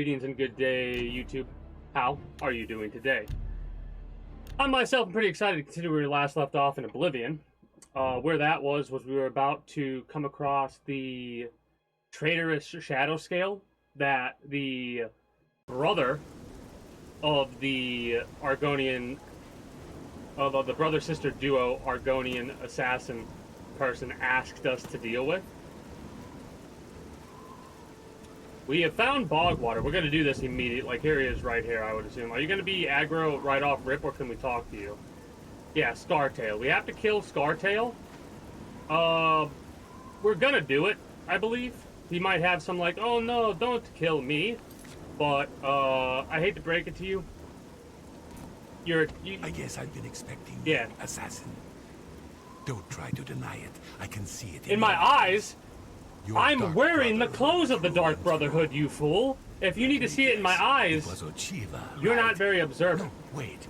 Greetings and good day, YouTube. How are you doing today? I myself am pretty excited to continue where we last left off in Oblivion. Where that was we were about to come across the traitorous shadow scale that the brother of the Argonian, of the brother-sister duo Argonian assassin person asked us to deal with. We have found Bogwater. We're going to do this immediately. Like, here he is right here, I would assume. Are you going to be aggro right off rip, or can we talk to you? Yeah, Scartail. We have to kill Scartail. We're going to do it, I believe. He might have some, like, oh no, don't kill me. But, I hate to break it to you. I guess I've been expecting yeah. assassin. Don't try to deny it. I can see it in my eyes. I'm wearing the clothes of the Dark Brotherhood, you fool. If you need to see it in my eyes, you're not very observant. No, wait.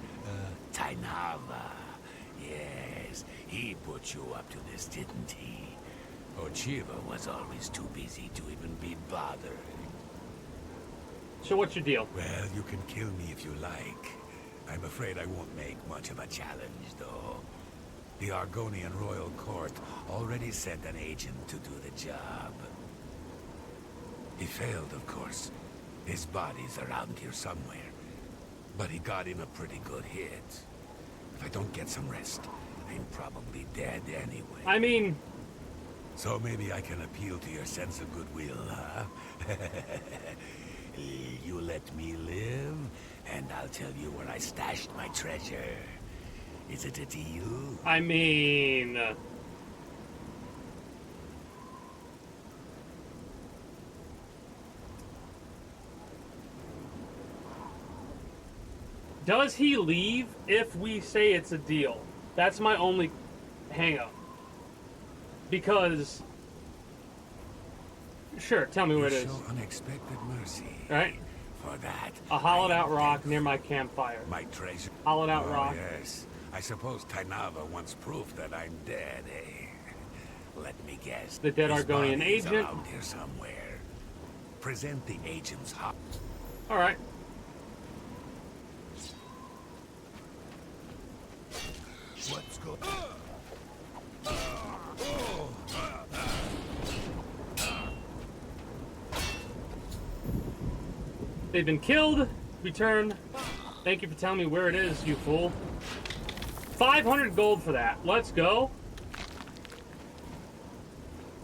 Tainava. Yes, he put you up to this, didn't he? Ochiva was always too busy to even be bothered. So what's your deal? Well, you can kill me if you like. I'm afraid I won't make much of a challenge, though. The Argonian Royal Court already sent an agent to do the job. He failed, of course. His body's around here somewhere. But he got in a pretty good hit. If I don't get some rest, I'm probably dead anyway. I mean... So maybe I can appeal to your sense of goodwill, huh? You let me live, and I'll tell you where I stashed my treasure. Is it a deal? I mean... Does he leave if we say it's a deal? That's my only hang-up. Because... Sure, tell me where it is. Show unexpected mercy. Right? For that... A hollowed-out rock near my campfire. My treasure... Hollowed-out rock. Yes. I suppose Tainava wants proof that I'm dead, eh? Let me guess. The dead Argonian agent. Around here somewhere. Present the agent's hop. All right. Let's go. They've been killed. Return. Thank you for telling me where it is, you fool. 500 gold for that. Let's go.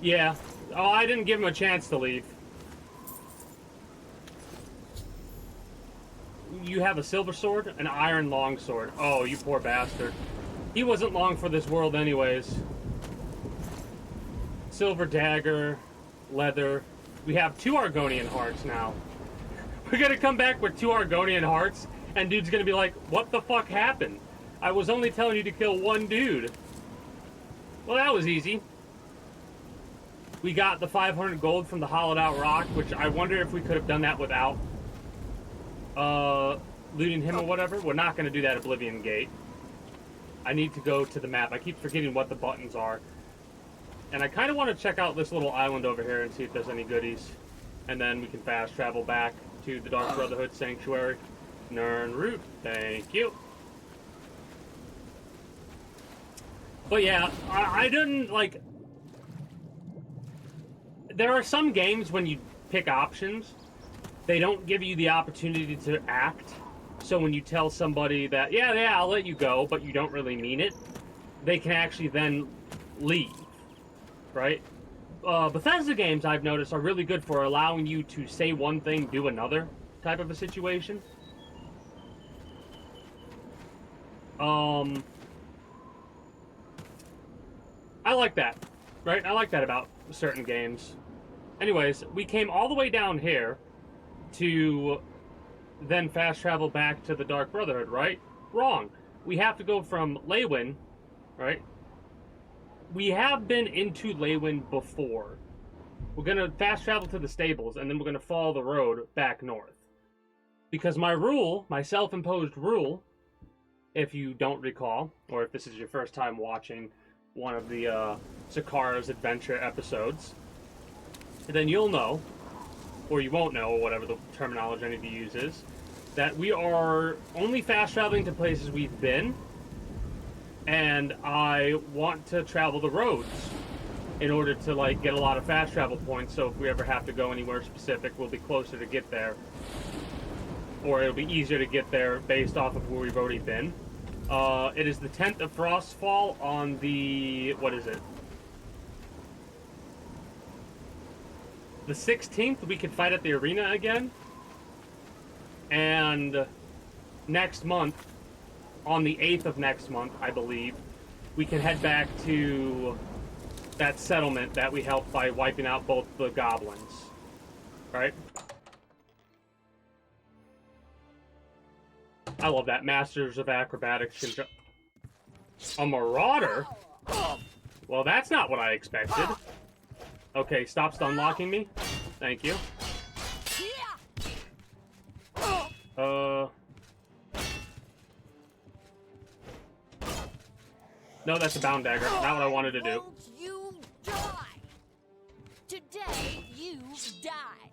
Yeah. Oh, I didn't give him a chance to leave. You have a silver sword? An iron longsword. Oh, you poor bastard. He wasn't long for this world anyways. Silver dagger. Leather. We have 2 Argonian hearts now. We're gonna come back with 2 Argonian hearts, and dude's gonna be like, what the fuck happened? I was only telling you to kill 1 dude. Well, that was easy. We got the 500 gold from the hollowed out rock, which I wonder if we could have done that without looting him or whatever. We're not gonna do that Oblivion Gate. I need to go to the map. I keep forgetting what the buttons are. And I kind of want to check out this little island over here and see if there's any goodies. And then we can fast travel back to the Dark Brotherhood Sanctuary. Nern route. Thank you. But yeah, I didn't, like... There are some games when you pick options, they don't give you the opportunity to act. So when you tell somebody that, yeah, I'll let you go, but you don't really mean it, they can actually then leave. Right? Bethesda games, I've noticed, are really good for allowing you to say one thing, do another type of a situation. I like that, right? I like that about certain games. Anyways, we came all the way down here to then fast travel back to the Dark Brotherhood, right? Wrong. We have to go from Leywin, right? We have been into Leywin before. We're going to fast travel to the stables, and then we're going to follow the road back north. Because my rule, my self-imposed rule, if you don't recall, or if this is your first time watching one of the Sakaarrra's adventure episodes, then you'll know or you won't know, or whatever the terminology I need to use is, that we are only fast traveling to places we've been, and I want to travel the roads in order to, like, get a lot of fast travel points, so if we ever have to go anywhere specific, we'll be closer to get there. Or it'll be easier to get there based off of where we've already been. It is the 10th of Frostfall on the... what is it? The 16th, we could fight at the arena again. And next month, on the 8th of next month, I believe, we can head back to that settlement that we helped by wiping out both the goblins. Right? I love that. Masters of Acrobatics. A Marauder? Well, that's not what I expected. Okay, stop stun locking me. Thank you. No, that's a bound dagger. Not what I wanted to do. You die. Today you die.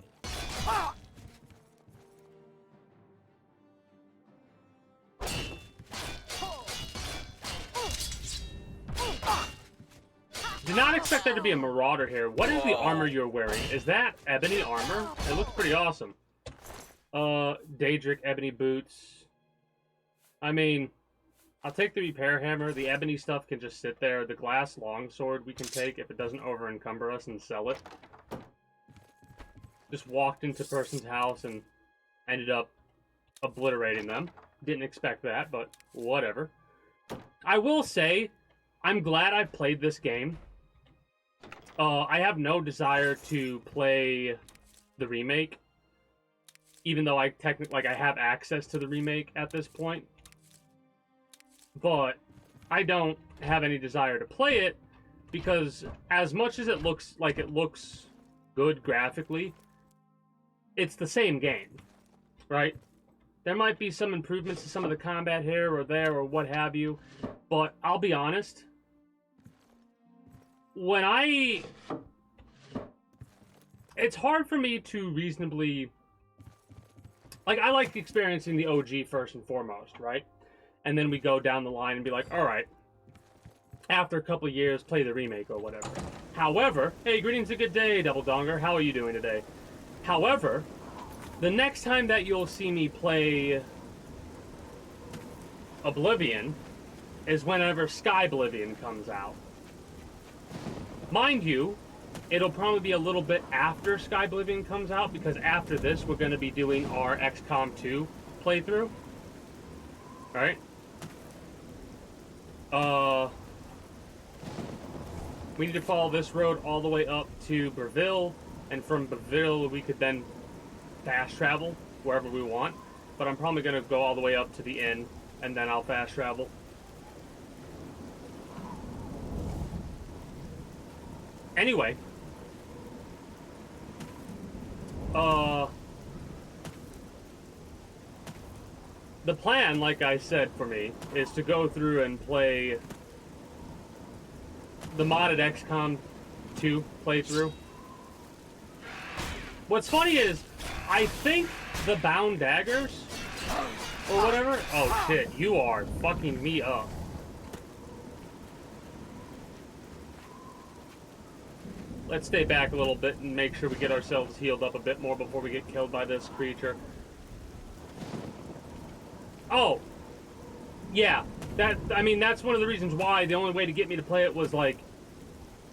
Did not expect there to be a Marauder here. What is the armor you're wearing? Is that ebony armor? It looks pretty awesome. Daedric ebony boots. I mean, I'll take the repair hammer. The ebony stuff can just sit there. The glass longsword we can take if it doesn't over encumber us and sell it. Just walked into a person's house and ended up obliterating them. Didn't expect that, but whatever. I will say, I'm glad I've played this game. I have no desire to play the remake, even though I technically, I have access to the remake at this point. But I don't have any desire to play it because as much as it looks good graphically, it's the same game, right? There might be some improvements to some of the combat here or there or what have you, but I'll be honest, it's hard for me to reasonably, like, I like experiencing the OG first and foremost, right? And then we go down the line and be like, alright, after a couple of years, play the remake or whatever. However, hey, greetings, a good day, Double Donger, how are you doing today? However, the next time that you'll see me play Oblivion is whenever Sky Oblivion comes out. Mind you, it'll probably be a little bit after Sky Oblivion comes out, because after this, we're going to be doing our XCOM 2 playthrough. Alright? We need to follow this road all the way up to Breville, and from Breville, we could then fast travel wherever we want. But I'm probably going to go all the way up to the inn, and then I'll fast travel. Anyway, the plan, like I said, for me, is to go through and play the modded XCOM 2 playthrough. What's funny is, I think the bound daggers, or whatever, oh shit, you are fucking me up. Let's stay back a little bit and make sure we get ourselves healed up a bit more before we get killed by this creature. Oh! Yeah, I mean, that's one of the reasons why the only way to get me to play it was, like,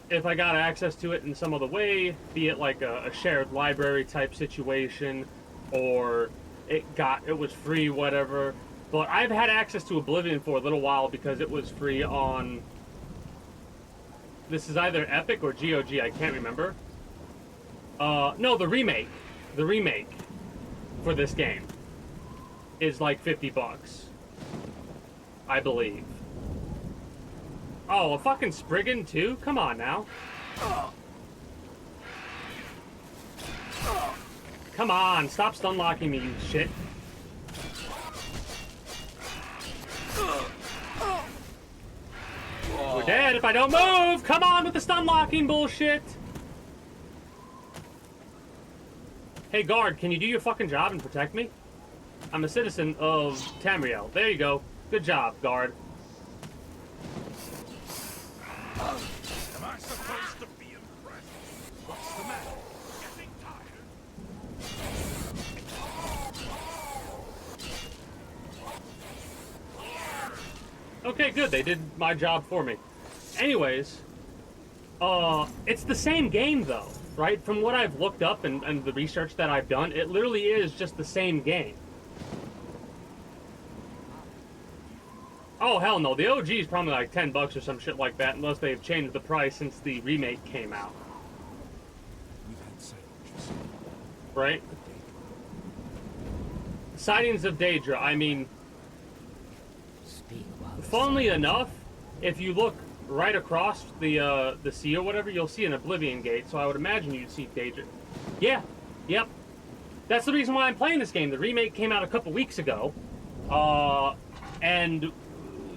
if I got access to it in some other way, be it like a shared library type situation, or it was free, whatever. But I've had access to Oblivion for a little while because it was free on... This is either Epic or GOG, I can't remember. No, the remake. The remake for this game is like $50, I believe. Oh, a fucking Spriggan too? Come on now. Come on, stop stun locking me, you shit. We're dead if I don't move! Come on with the stun locking bullshit! Hey, guard, can you do your fucking job and protect me? I'm a citizen of Tamriel. There you go. Good job, guard. Am I supposed to be impressed? What's the matter? Getting tired? Okay, good. They did my job for me. Anyways, it's the same game, though, right? From what I've looked up and the research that I've done, it literally is just the same game. Oh, hell no. The OG is probably like $10 or some shit like that, unless they've changed the price since the remake came out. We've had sightings. Right? Sightings of Daedra, I mean, Speak while funnily enough, if you look right across the sea or whatever, you'll see an Oblivion gate, so I would imagine you'd see Daedra. Yeah, yep. That's the reason why I'm playing this game. The remake came out a couple weeks ago, and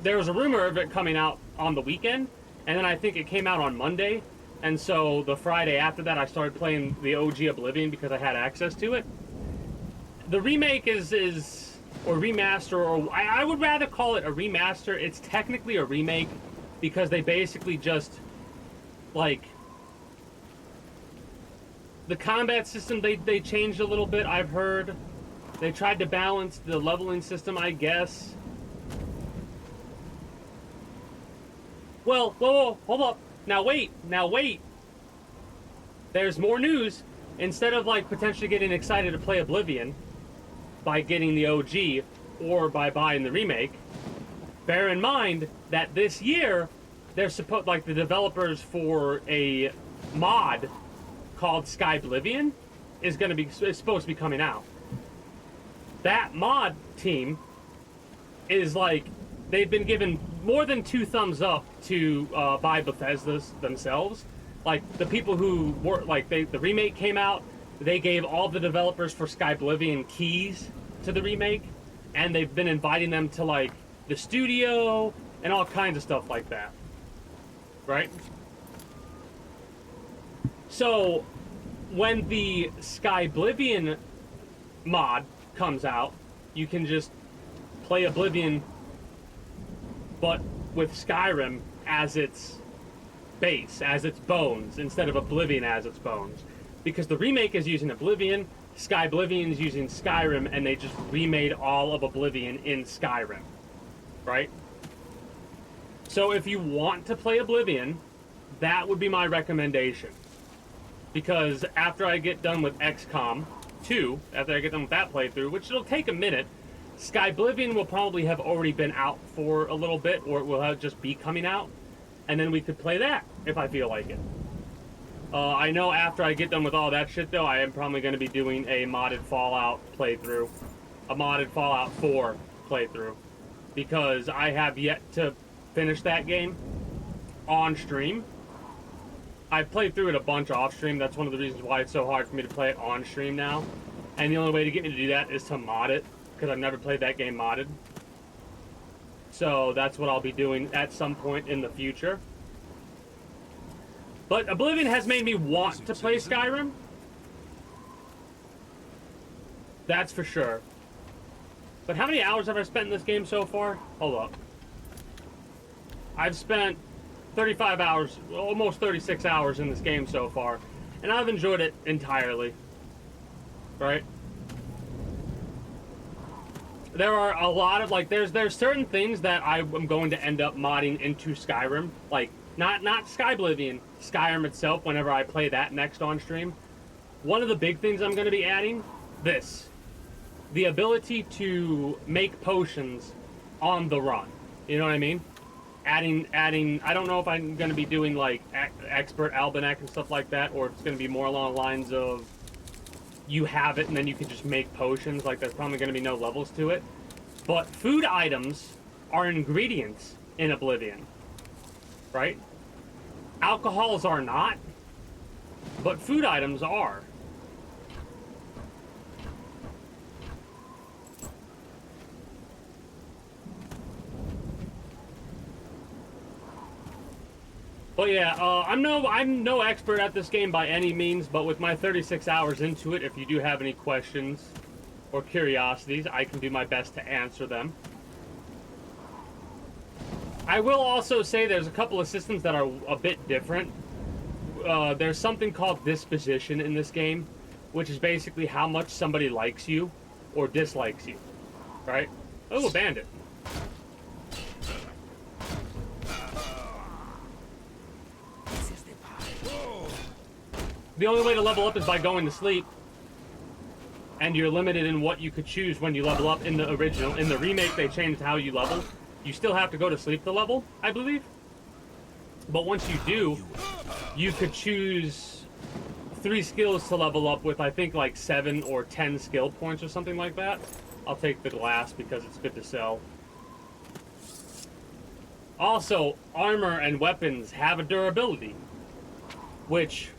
there was a rumor of it coming out on the weekend, and then I think it came out on Monday, and so the Friday after that I started playing the OG Oblivion because I had access to it. The remake is or remaster, or I would rather call it a remaster. It's technically a remake because they basically just, like, the combat system they changed a little bit, I've heard. They tried to balance the leveling system, I guess. Well, whoa, hold up. Now wait. There's more news. Instead of, like, potentially getting excited to play Oblivion by getting the OG or by buying the remake, bear in mind that this year they're supposed, like, the developers for a mod called Skyblivion is supposed to be coming out. That mod team is, like, they've been given more than 2 thumbs up to by Bethesda themselves. Like, the people who were, like, the remake came out, they gave all the developers for Skyblivion keys to the remake, and they've been inviting them to, like, the studio and all kinds of stuff like that. Right? So, when the Skyblivion mod comes out, you can just play Oblivion, but with Skyrim as its base, as its bones, instead of Oblivion as its bones. Because the remake is using Oblivion, Skyblivion is using Skyrim, and they just remade all of Oblivion in Skyrim. Right? So if you want to play Oblivion, that would be my recommendation. Because after I get done with XCOM 2, after I get done with that playthrough, which it'll take a minute, Skyblivion will probably have already been out for a little bit, or it will just be coming out, and then we could play that if I feel like it. I know after I get done with all that shit, though, I am probably going to be doing a modded Fallout playthrough, a modded Fallout 4 playthrough, because I have yet to finish that game on stream. I've played through it a bunch off stream. That's one of the reasons why it's so hard for me to play it on stream now, and the only way to get me to do that is to mod it, because I've never played that game modded. So that's what I'll be doing at some point in the future. But Oblivion has made me want to play Skyrim. That's for sure. But how many hours have I spent in this game so far? Hold up. I've spent 35 hours, almost 36 hours in this game so far. And I've enjoyed it entirely. Right? There are a lot of, like, there's certain things that I am going to end up modding into Skyrim. Like, not Skyblivion, Skyrim itself, whenever I play that next on stream. One of the big things I'm going to be adding, this. The ability to make potions on the run. You know what I mean? Adding, I don't know if I'm going to be doing, like, Expert Albinek and stuff like that, or if it's going to be more along the lines of you have it and then you can just make potions. Like, there's probably going to be no levels to it. But food items are ingredients in Oblivion. Right? Alcohols are not, but food items are. But yeah, I'm no expert at this game by any means, but with my 36 hours into it, if you do have any questions or curiosities, I can do my best to answer them. I will also say there's a couple of systems that are a bit different. There's something called disposition in this game, which is basically how much somebody likes you or dislikes you, right? Oh, a bandit. The only way to level up is by going to sleep, and you're limited in what you could choose when you level up in the original. In the remake, they changed how you level. You still have to go to sleep to level, I believe. But once you do, you could choose 3 skills to level up with, I think, like 7 or 10 skill points or something like that. I'll take the glass because it's good to sell. Also, armor and weapons have a durability, which,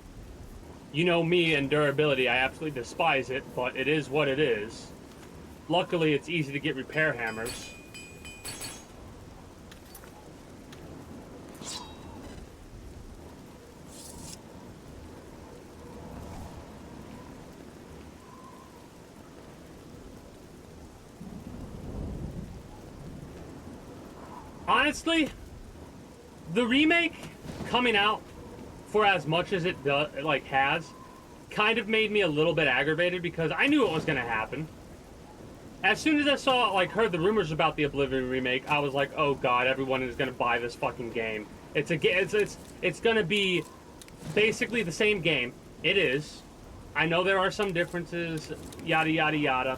you know me and durability, I absolutely despise it, but it is what it is. Luckily, it's easy to get repair hammers. Honestly, the remake coming out for as much as it does, has, kind of made me a little bit aggravated because I knew it was going to happen. As soon as I saw, heard the rumors about the Oblivion remake, I was like, oh god, everyone is going to buy this fucking game. It's going to be basically the same game. It is. I know there are some differences, yada yada yada.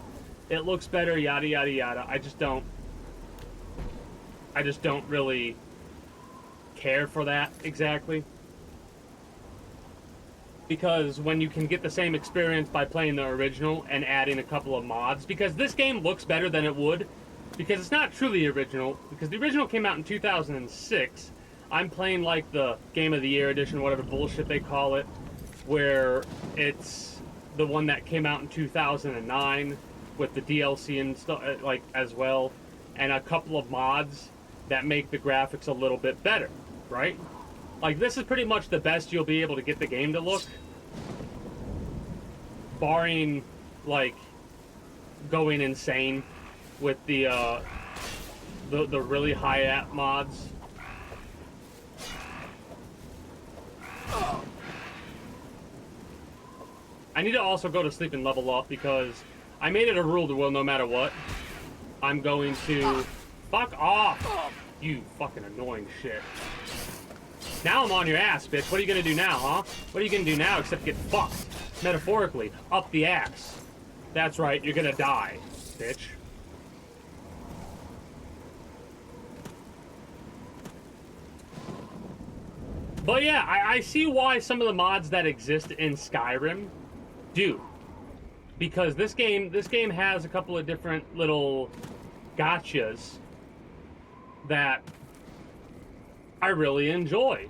It looks better, yada yada yada. I just don't really care for that exactly. Because when you can get the same experience by playing the original and adding a couple of mods, because this game looks better than it would, because it's not truly original, because the original came out in 2006. I'm playing like the Game of the Year edition, whatever bullshit they call it, where it's the one that came out in 2009 with the DLC and stuff, as well, and a couple of mods that make the graphics a little bit better, right? Like, this is pretty much the best you'll be able to get the game to look, barring, going insane with the really high-app mods. I need to also go to sleep and level up because I made it a rule to, well, no matter what, I'm going to... Fuck off! You fucking annoying shit. Now I'm on your ass, bitch. What are you gonna do now, huh? What are you gonna do now except get fucked? Metaphorically. Up the ass. That's right, you're gonna die, bitch. But yeah, I see why some of the mods that exist in Skyrim do. Because this game has a couple of different little gotchas that I really enjoy,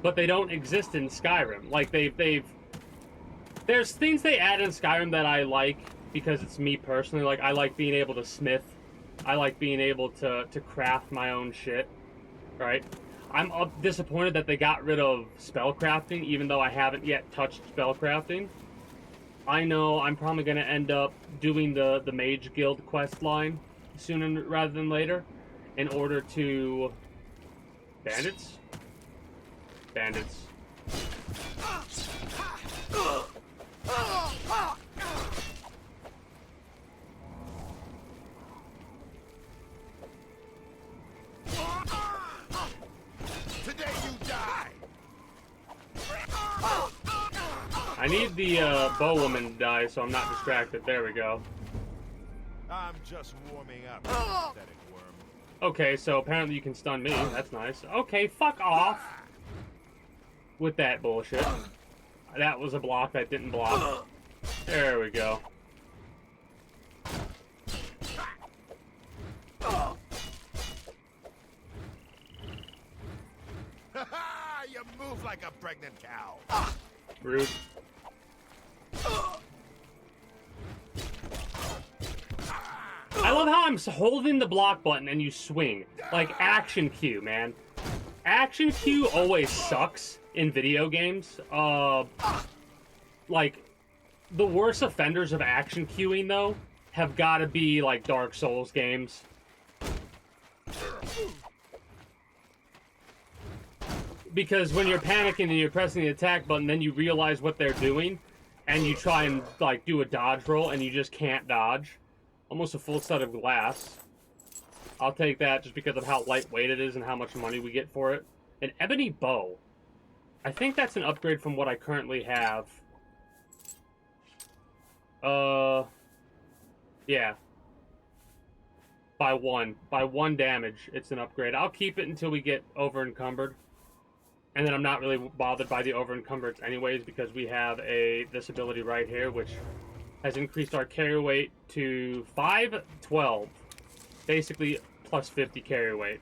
but they don't exist in Skyrim. Like there's things they add in Skyrim that I like because it's me personally. Like, I like being able to smith. I like being able to craft my own shit, right? I'm disappointed that they got rid of spellcrafting, even though I haven't yet touched spellcrafting. I know I'm probably going to end up doing the Mage Guild quest line sooner rather than later in order to... Bandits? Bandits. Today you die. I need the bowwoman to die so I'm not distracted. There we go. I'm just warming up, pathetic worm. Okay, so apparently you can stun me. That's nice. Okay, fuck off with that bullshit. That was a block that didn't block. There we go. You move like a pregnant cow. Rude. I love how I'm holding the block button and you swing. Like action cue, man. Action Q always sucks in video games. Like, the worst offenders of action queuing, though, have got to be, like, Dark Souls games. Because when you're panicking and you're pressing the attack button, then you realize what they're doing, and you try and, like, do a dodge roll, and you just can't dodge. Almost a full set of glass. I'll take that just because of how lightweight it is and how much money we get for it. An ebony bow. I think that's an upgrade from what I currently have. Yeah. By one damage, it's an upgrade. I'll keep it until we get over encumbered. And then I'm not really bothered by the over encumbered anyways, because we have this ability right here, which has increased our carry weight to 512. Basically, plus 50 carry weight.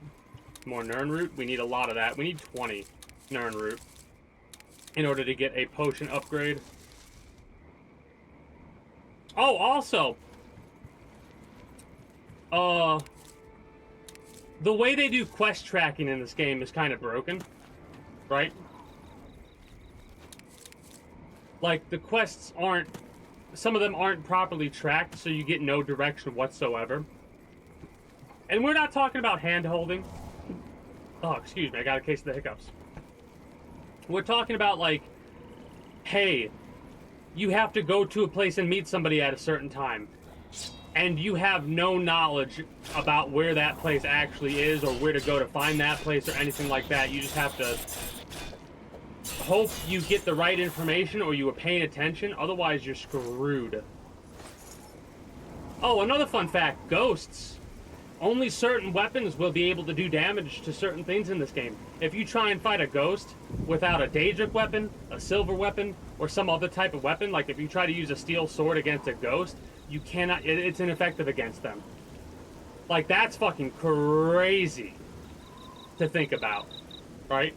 More Nern root. We need a lot of that. We need 20 Nern root in order to get a potion upgrade. Oh, also, the way they do quest tracking in this game is kind of broken, right? Like, the quests aren't, some of them aren't properly tracked, so you get no direction whatsoever. And we're not talking about hand-holding. Oh, excuse me, I got a case of the hiccups. We're talking about, like, hey, you have to go to a place and meet somebody at a certain time. And you have no knowledge about where that place actually is or where to go to find that place or anything like that. You just have to hope you get the right information or you are paying attention. Otherwise, you're screwed. Oh, another fun fact. Ghosts. Only certain weapons will be able to do damage to certain things in this game. If you try and fight a ghost without a Daedric weapon, a silver weapon, or some other type of weapon, like if you try to use a steel sword against a ghost, you cannot, it's ineffective against them. Like, that's fucking crazy to think about, right?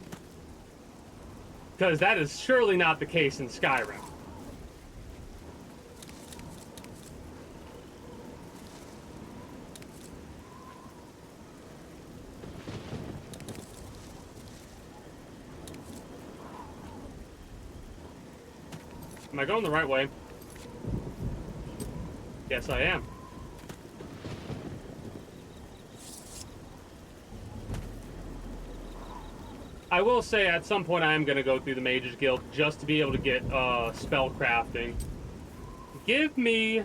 Because that is surely not the case in Skyrim. Am I going the right way? Yes, I am. I will say at some point I am going to go through the Mages Guild just to be able to get spell crafting. Give me...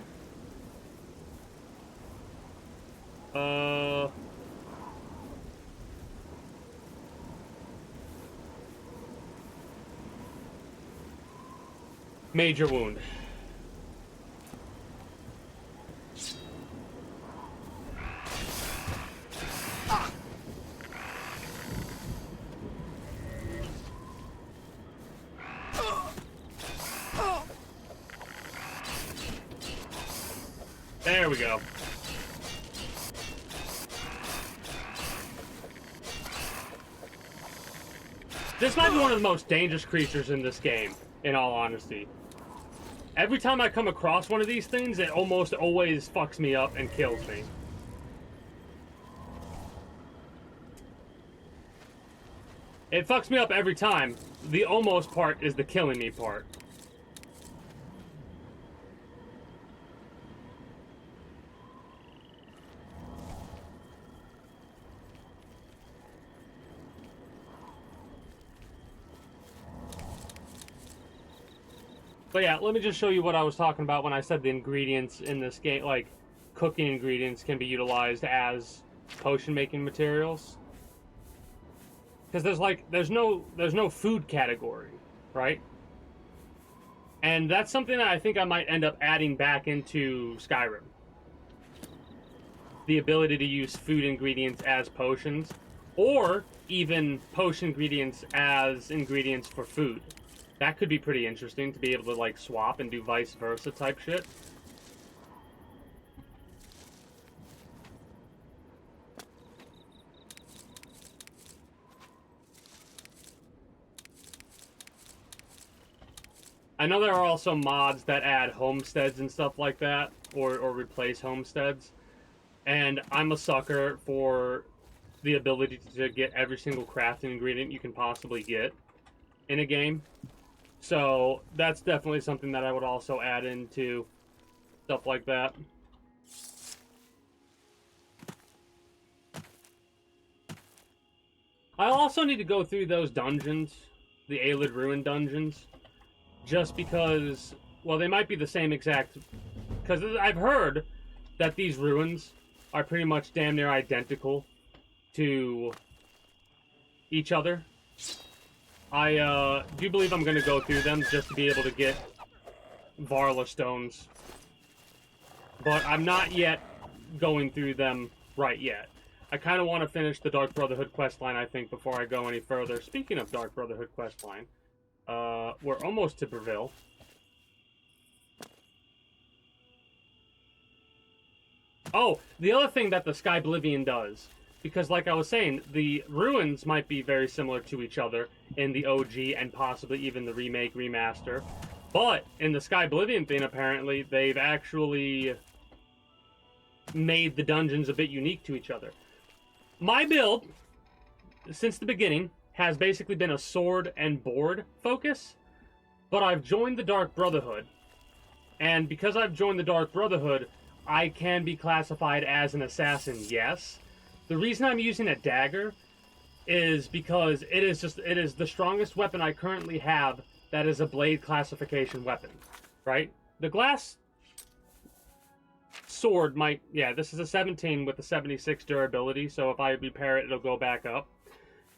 Major wound. There we go. This might be one of the most dangerous creatures in this game, in all honesty. Every time I come across one of these things, it almost always fucks me up and kills me. It fucks me up every time. The almost part is the killing me part. But yeah, let me just show you what I was talking about when I said the ingredients in this game, like cooking ingredients can be utilized as potion making materials. Because there's no food category, right? And that's something that I think I might end up adding back into Skyrim. The ability to use food ingredients as potions, or even potion ingredients as ingredients for food. That could be pretty interesting to be able to, like, swap and do vice versa type shit. I know there are also mods that add homesteads and stuff like that, or replace homesteads. And I'm a sucker for the ability to get every single crafting ingredient you can possibly get in a game. So that's definitely something that I would also add into stuff like that. I also need to go through those dungeons, the Aelid Ruin dungeons, just because, well, they might be the same exact, because I've heard that these ruins are pretty much damn near identical to each other. I do believe I'm going to go through them just to be able to get Varla stones, but I'm not yet going through them right yet. I kind of want to finish the Dark Brotherhood questline, I think, before I go any further. Speaking of Dark Brotherhood questline, we're almost to Breville. Oh, the other thing that the Sky Oblivion does, because like I was saying, the ruins might be very similar to each other in the OG and possibly even the remake, remaster, but in the Sky Oblivion thing, apparently, they've actually made the dungeons a bit unique to each other. My build, since the beginning, has basically been a sword and board focus, but I've joined the Dark Brotherhood, and because I've joined the Dark Brotherhood, I can be classified as an assassin, yes. The reason I'm using a dagger is because it is the strongest weapon I currently have that is a blade classification weapon, right? The glass sword might, yeah, this is a 17 with a 76 durability, so if I repair it, it'll go back up.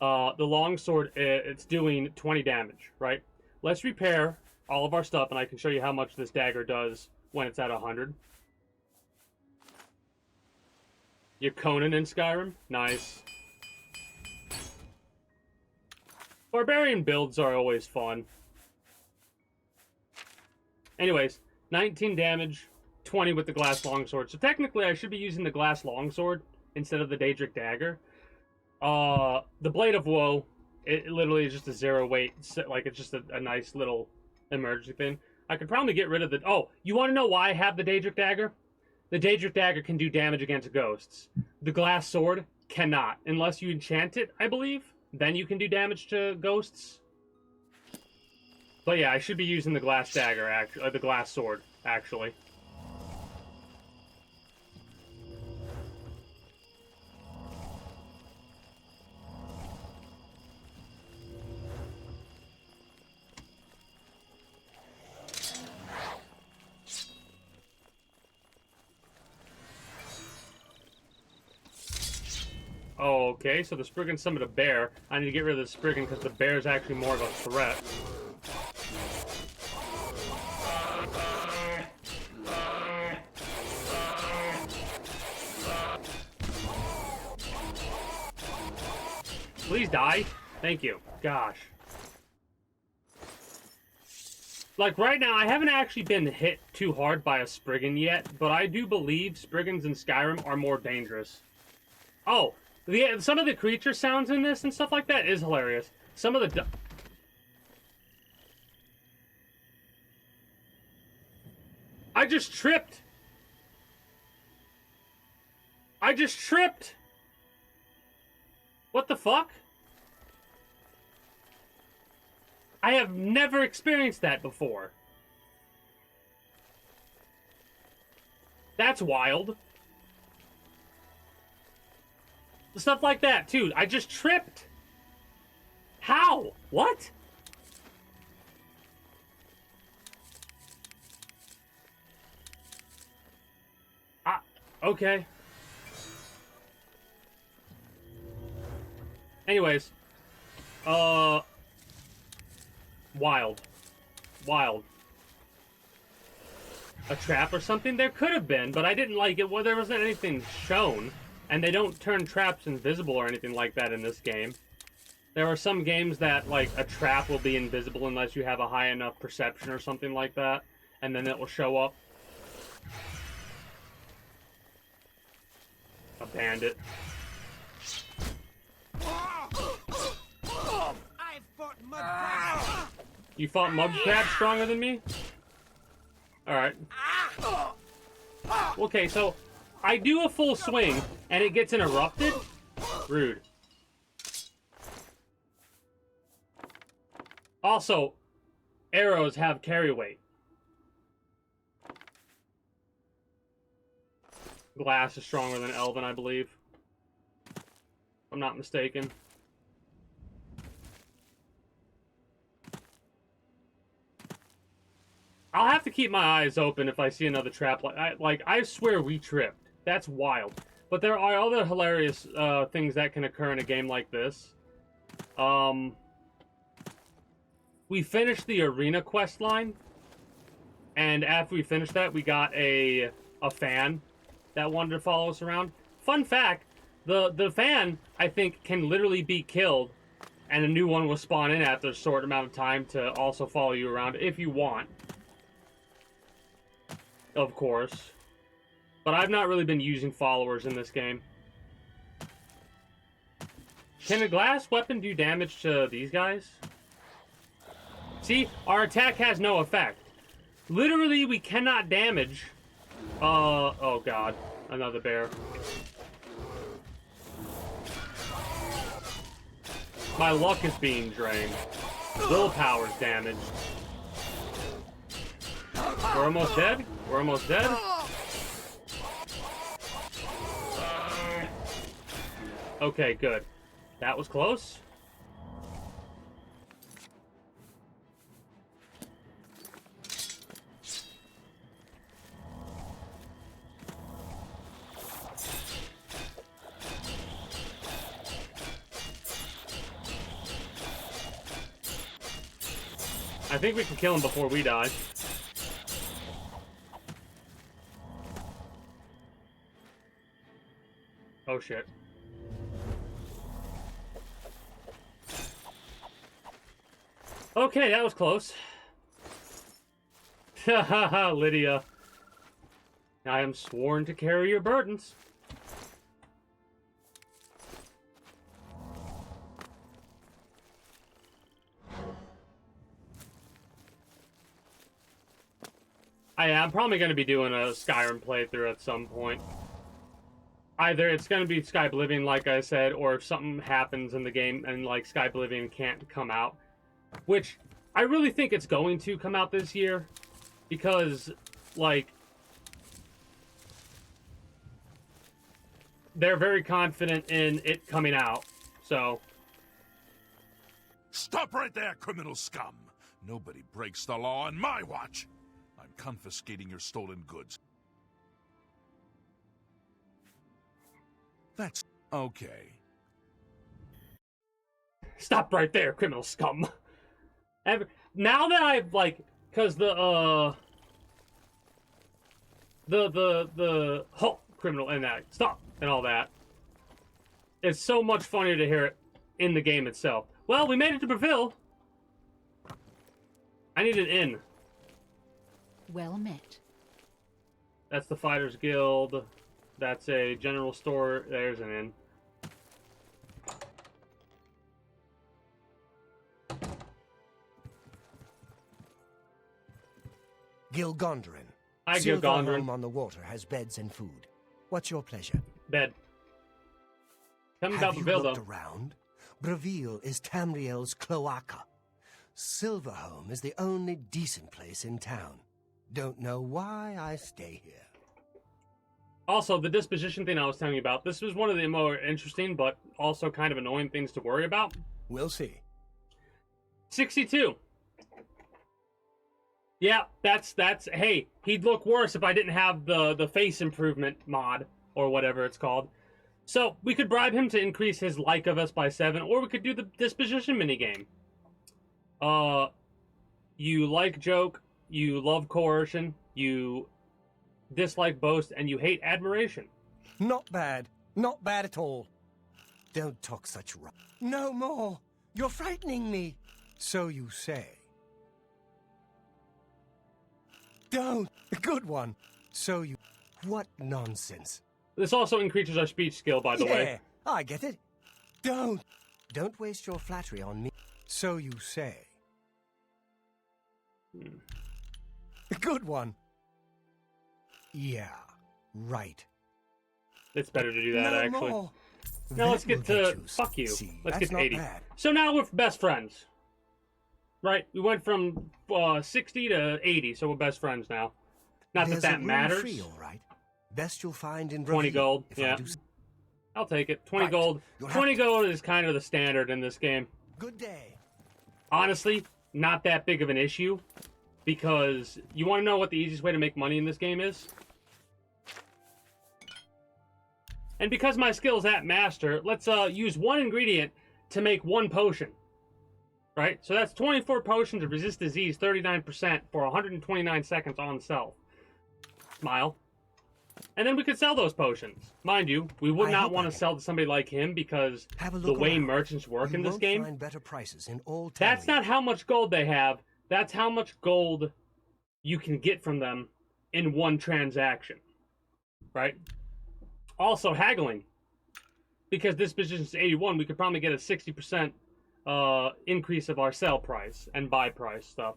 The long sword, it's doing 20 damage, right? Let's repair all of our stuff, and I can show you how much this dagger does when it's at 100. You're Conan in Skyrim? Nice. Barbarian builds are always fun. Anyways, 19 damage, 20 with the glass longsword. So technically I should be using the glass longsword instead of the Daedric dagger. The Blade of Woe, it literally is just a 0 weight, like it's just a nice little emergency thing. I could probably get rid of the... Oh, you want to know why I have the Daedric dagger? The Daedric dagger can do damage against ghosts. The glass sword cannot, unless you enchant it, I believe. Then you can do damage to ghosts. But yeah, I should be using the glass dagger, actually, the glass sword, actually. Oh, okay, so the Spriggan summoned a bear. I need to get rid of the Spriggan because the bear is actually more of a threat. Please die. Thank you. Gosh. Like, right now, I haven't actually been hit too hard by a Spriggan yet, but I do believe Spriggans in Skyrim are more dangerous. Oh, some of the creature sounds in this and stuff like that is hilarious. Some of the... I just tripped! I just tripped! What the fuck? I have never experienced that before. That's wild. Stuff like that, too. I just tripped. How? What? Okay. Anyways. Wild. Wild. A trap or something? There could have been, but I didn't like it. Well, there wasn't anything shown. And they don't turn traps invisible or anything like that in this game. There are some games that, like, a trap will be invisible unless you have a high enough perception or something like that. And then it will show up. A bandit. You fought mud crabs stronger than me? Alright. Okay, so I do a full swing, and it gets interrupted. Rude. Also, arrows have carry weight. Glass is stronger than Elven, I believe. If I'm not mistaken. I'll have to keep my eyes open if I see another trap. I swear we tripped. That's wild. But there are other hilarious things that can occur in a game like this. We finished the arena quest line, and after we finished that, we got a fan that wanted to follow us around. Fun fact, the fan, I think, can literally be killed, and a new one will spawn in after a short amount of time to also follow you around if you want. Of course. But I've not really been using followers in this game. Can a glass weapon do damage to these guys? See, our attack has no effect. Literally, we cannot damage. Oh god, another bear. My luck is being drained. Willpower's damaged. We're almost dead. We're almost dead. Okay, good. That was close. I think we can kill him before we die. Oh shit. Okay, that was close. Haha, Lydia. I am sworn to carry your burdens. I'm probably going to be doing a Skyrim playthrough at some point. Either it's going to be Sky Oblivion, like I said, or if something happens in the game and, like, Sky Oblivion can't come out. Which, I really think it's going to come out this year. Because, like, they're very confident in it coming out. So. Stop right there, criminal scum! Nobody breaks the law on my watch! I'm confiscating your stolen goods. That's okay. Stop right there, criminal scum. Now that I've, like, because the criminal and that stop and all that, it's so much funnier to hear it in the game itself. Well, we made it to Breville. I need an inn. Well met. That's the Fighters Guild. That's a general store. There's an inn. Gilgondrin. Hi, Silver Gilgondrin. Home on the water has beds and food. What's your pleasure? Bed. Tell me about Have you Breville, looked though. around? Breville is Tamriel's cloaca. Silverhome is the only decent place in town. Don't know why I stay here. Also, the disposition thing I was telling you about, this was one of the more interesting, but also kind of annoying things to worry about. We'll see. 62. Yeah, that's, hey, he'd look worse if I didn't have the face improvement mod, or whatever it's called. So, we could bribe him to increase his like of us by 7, or we could do the disposition minigame. You like joke, you love coercion, you dislike boast, and you hate admiration. Not bad. Not bad at all. Don't talk such rubbish. No more. You're frightening me. So you say. Don't. Good one. So you... What nonsense. This also increases our speech skill, by the way. Yeah, I get it. Don't waste your flattery on me. So you say. Good one. Yeah, right. It's better to do that, No actually. more. Now let's That get will to... you Fuck you. see. Let's That's get to not 80. bad. So now we're best friends. Right? We went from 60 to 80, so we're best friends now. Not There's that a that room matters. free, all right. Best you'll find in 20 Reveal, gold, if I yeah. do I'll take it. 20 Right. gold. You'll have 20 to- gold is kind of the standard in this game. Good day. Honestly, not that big of an issue. Because you want to know what the easiest way to make money in this game is? And because my skill's at master, let's use one ingredient to make one potion. Right? So that's 24 potions of resist disease, 39% for 129 seconds on self. Smile. And then we could sell those potions. Mind you, we would I not hope want I to can. sell to somebody like him because Have a the look way around. merchants work You in this won't game, find better prices in all that's Tamriel. not how much gold they have. That's how much gold you can get from them in one transaction. Right? Also, haggling. Because this position's 81, we could probably get a 60% increase of our sell price and buy price stuff.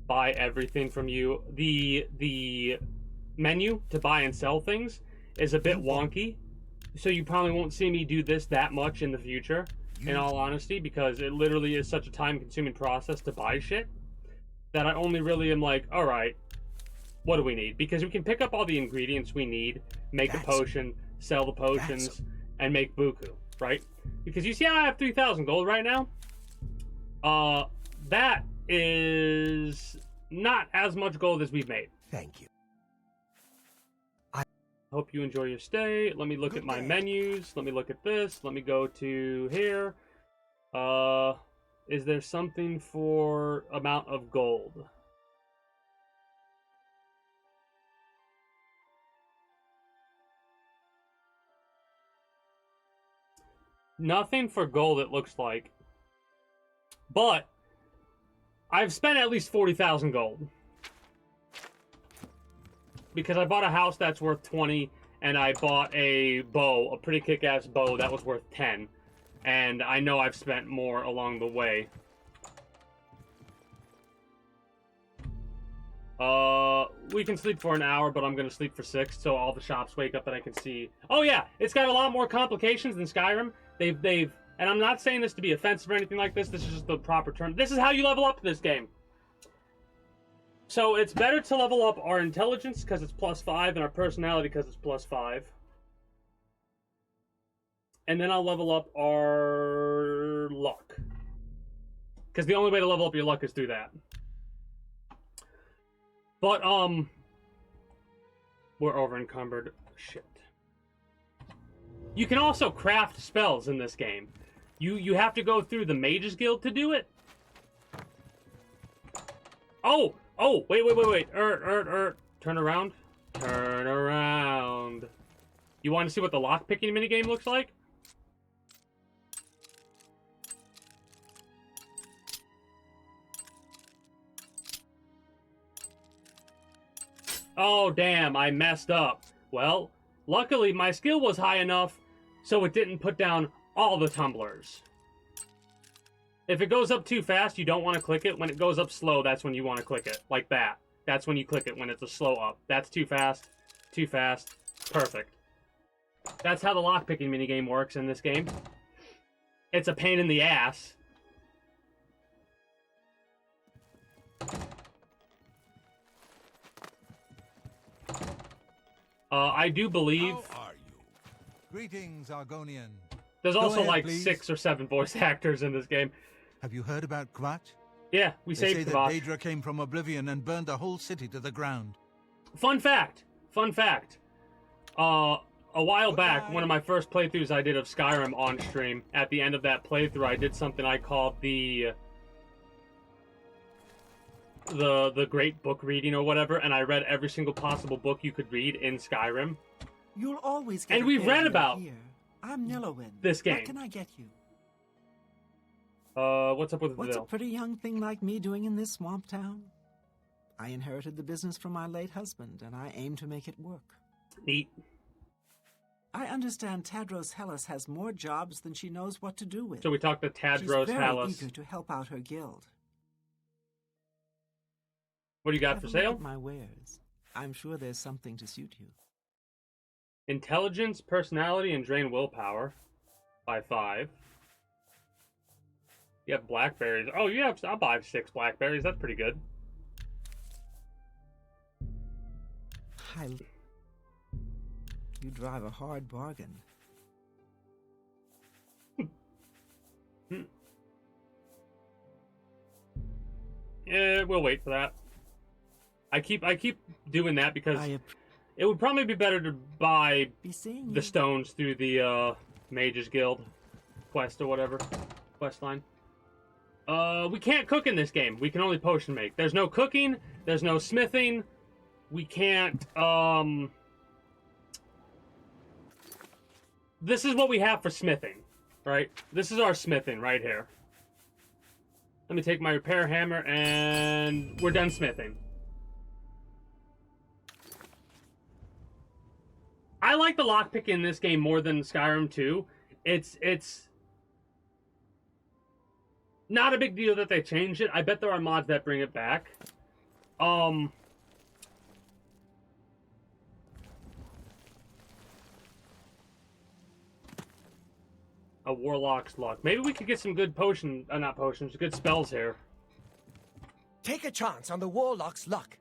Buy everything from you. The menu to buy and sell things is a bit wonky. So you probably won't see me do this that much in the future, in all honesty, because it literally is such a time-consuming process to buy shit that I only really am like, alright, what do we need? Because we can pick up all the ingredients we need, make a potion, sell the potions, and make buku, right? Because you see how I have 3,000 gold right now? That is not as much gold as we've made. Thank you. Hope you enjoy your stay. Let me look at my menus. Let me look at this. Let me go to here. Is there something for amount of gold? Nothing for gold, it looks like. But I've spent at least 40,000 gold. Because I bought a house that's worth 20, and I bought a bow, a pretty kick-ass bow that was worth 10. And I know I've spent more along the way. We can sleep for an hour, but I'm gonna sleep for 6, so all the shops wake up and I can see. Oh yeah, it's got a lot more complications than Skyrim. They've, and I'm not saying this to be offensive or anything like this. This is just the proper term. This is how you level up this game. So it's better to level up our intelligence because it's +5 and our personality because it's +5. And then I'll level up our luck. Because the only way to level up your luck is through that. But, we're over encumbered. Shit. You can also craft spells in this game. You have to go through the Mages Guild to do it. Oh, wait. Turn around. Turn around. You want to see what the lockpicking minigame looks like? Oh, damn, I messed up. Well, luckily my skill was high enough so it didn't put down all the tumblers. If it goes up too fast, you don't want to click it. When it goes up slow, that's when you want to click it. Like that. That's when you click it, when it's a slow up. That's too fast. Too fast. Perfect. That's how the lockpicking minigame works in this game. It's a pain in the ass. I do believe How are you? Greetings, Argonian. there's Go also ahead, like please. 6 or 7 voice actors in this game. Have you heard about Kvatch? Yeah, we They say saved that Kvatch. Daedra came from Oblivion and burned the whole city to the ground. Fun fact. A while back, one of my first playthroughs I did of Skyrim on stream, at the end of that playthrough, I did something I called the great book reading or whatever, and I read every single possible book you could read in Skyrim. You'll always get And a we've fair read deal about here. I'm Nillowin. this game. What can I get you? What's up with the What's a bill? pretty young thing like me doing in this swamp town? I inherited the business from my late husband, and I aim to make it work. Neat. I understand Tadros Hellas has more jobs than she knows what to do with. So we talked to Tadros She's very Hallis. eager to help out her guild. What do you got Have for a look sale? at my wares. I'm sure there's something to suit you. Intelligence, personality, and drain willpower by 5. You have blackberries. Oh, you have. I'll buy 6 blackberries. That's pretty good. You drive a hard bargain. Yeah, we'll wait for that. I keep doing that because it would probably be better to buy the stones through the Mages Guild quest or whatever quest line. We can't cook in this game. We can only potion make. There's no cooking. There's no smithing. We can't. This is what we have for smithing, right? This is our smithing right here. Let me take my repair hammer, and we're done smithing. I like the lockpick in this game more than Skyrim 2. It's not a big deal that they changed it. I bet there are mods that bring it back. A warlock's luck. Maybe we could get some good not potions, good spells here. Take a chance on the warlock's luck.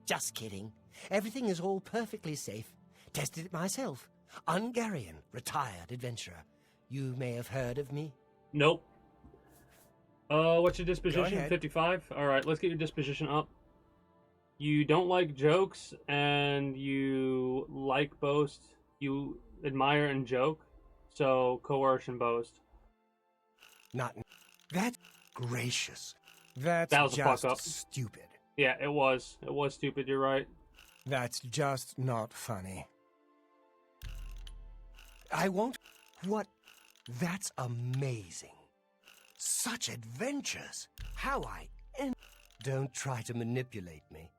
Just kidding. Everything is all perfectly safe. Tested it myself. Ungarian, retired adventurer. You may have heard of me. Nope. What's your Go disposition? ahead. 55? Alright, let's get your disposition up. You don't like jokes, and you like boast. You admire and joke. So, coerce and boast. That's gracious. That's That was a fuck just up. stupid. Yeah, it was. It was stupid, you're right. That's just not funny. I won't... What? That's amazing. Such adventures. How Don't try to manipulate me.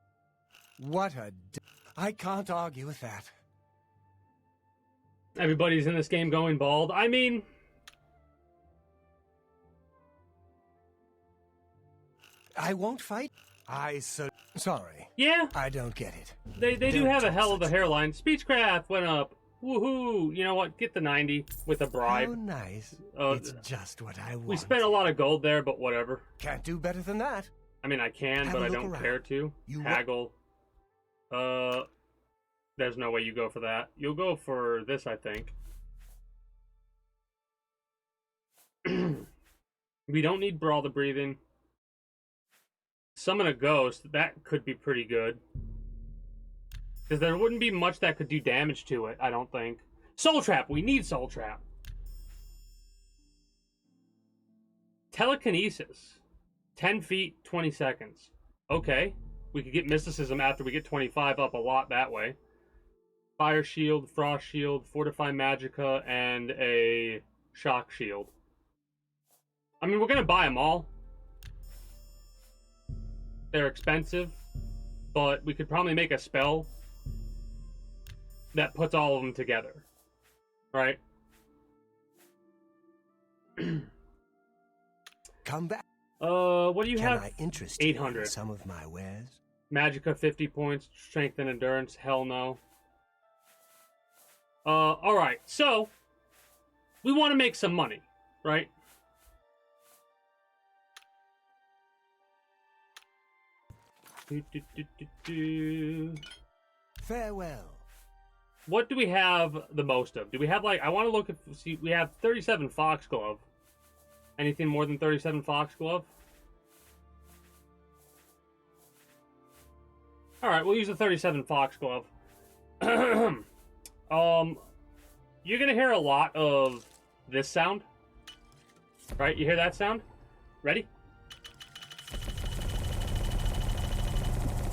What a... I can't argue with that. Everybody's in this game going bald. I mean... I won't fight. Sorry. Yeah, I don't get it. they do Don't have a talk hell of a such- hairline. Speechcraft went up. Woohoo! You know what? Get the 90 with a bribe. How nice. Uh, It's just what I want. We spent a lot of gold there, but whatever. Can't do better than that. I mean, I can, Have but a I look don't around. care to. You Haggle. There's no way you go for that. You'll go for this, I think. We don't need Brawl the Breathing. Summon a Ghost. That could be pretty good. Because there wouldn't be much that could do damage to it, I don't think. Soul Trap. We need Soul Trap. Telekinesis. 10 feet, 20 seconds. Okay. We could get Mysticism after we get 25 up a lot that way. Fire Shield, Frost Shield, Fortify Magicka, and a Shock Shield. I mean, we're going to buy them all. They're expensive, but we could probably make a spell that puts all of them together. Right? Come back. What do you Can have? I interest you in 800. some of my wares? Magicka 50 points, Strength and Endurance, hell no. Alright, so we want to make some money, right? Farewell. What do we have the most of? Do we have, like, I want to look at, see, we have 37 Foxglove. Anything more than 37 Foxglove? Alright, we'll use the 37 Foxglove. You're gonna hear a lot of this sound. Right, you hear that sound? Ready?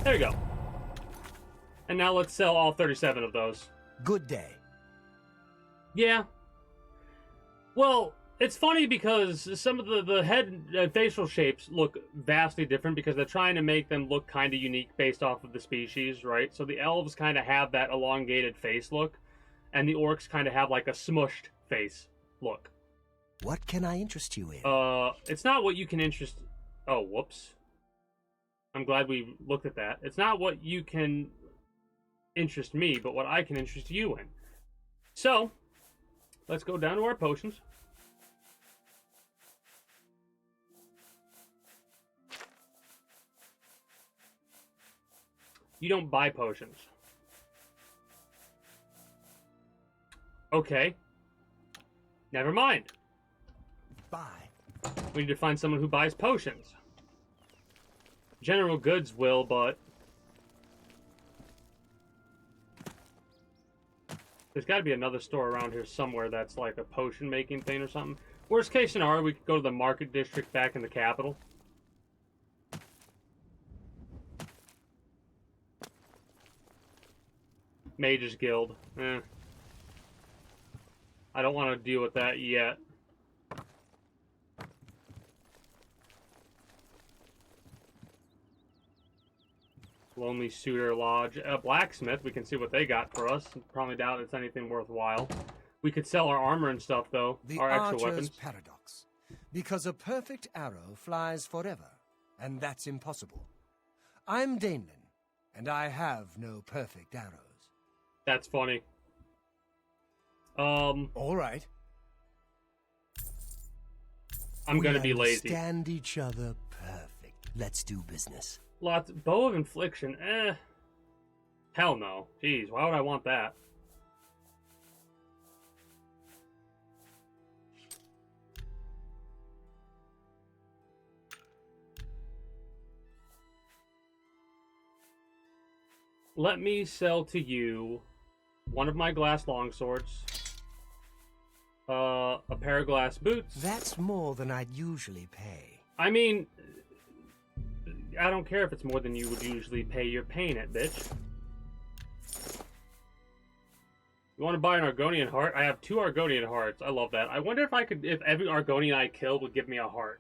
There you go. And now let's sell all 37 of those. Good day. Yeah. Well, it's funny because some of the head and facial shapes look vastly different because they're trying to make them look kind of unique based off of the species, right? So the elves kind of have that elongated face look, and the orcs kind of have like a smushed face look. What can I interest you in? It's not what you can interest... Oh, whoops. I'm glad we looked at that. It's not what you can... interest me, but what I can interest you in. So, let's go down to our potions. You don't buy potions. Okay. Never mind. Bye. We need to find someone who buys potions. General Goods will, but... there's got to be another store around here somewhere that's like a potion-making thing or something. Worst case scenario, we could go to the market district back in the capital. Mage's Guild. I don't want to deal with that yet. Lonely Suitor Lodge. Blacksmith, we can see what they got for us. Probably doubt it's anything worthwhile. We could sell our armor and stuff, though. The our extra archer's weapons. paradox. Because a perfect arrow flies forever, and that's impossible. I'm Daneman, and I have no perfect arrows. That's funny. All right. I'm gonna be We lazy. understand each other perfect. Let's do business. Lots. Bow of Infliction. Hell no. Jeez, why would I want that? Let me sell to you one of my glass longswords, a pair of glass boots. That's more than I'd usually pay. I mean, I don't care if it's more than you would usually pay. You're paying it, bitch. You want to buy an Argonian heart? I have 2 Argonian hearts. I love that. I wonder if every Argonian I kill would give me a heart.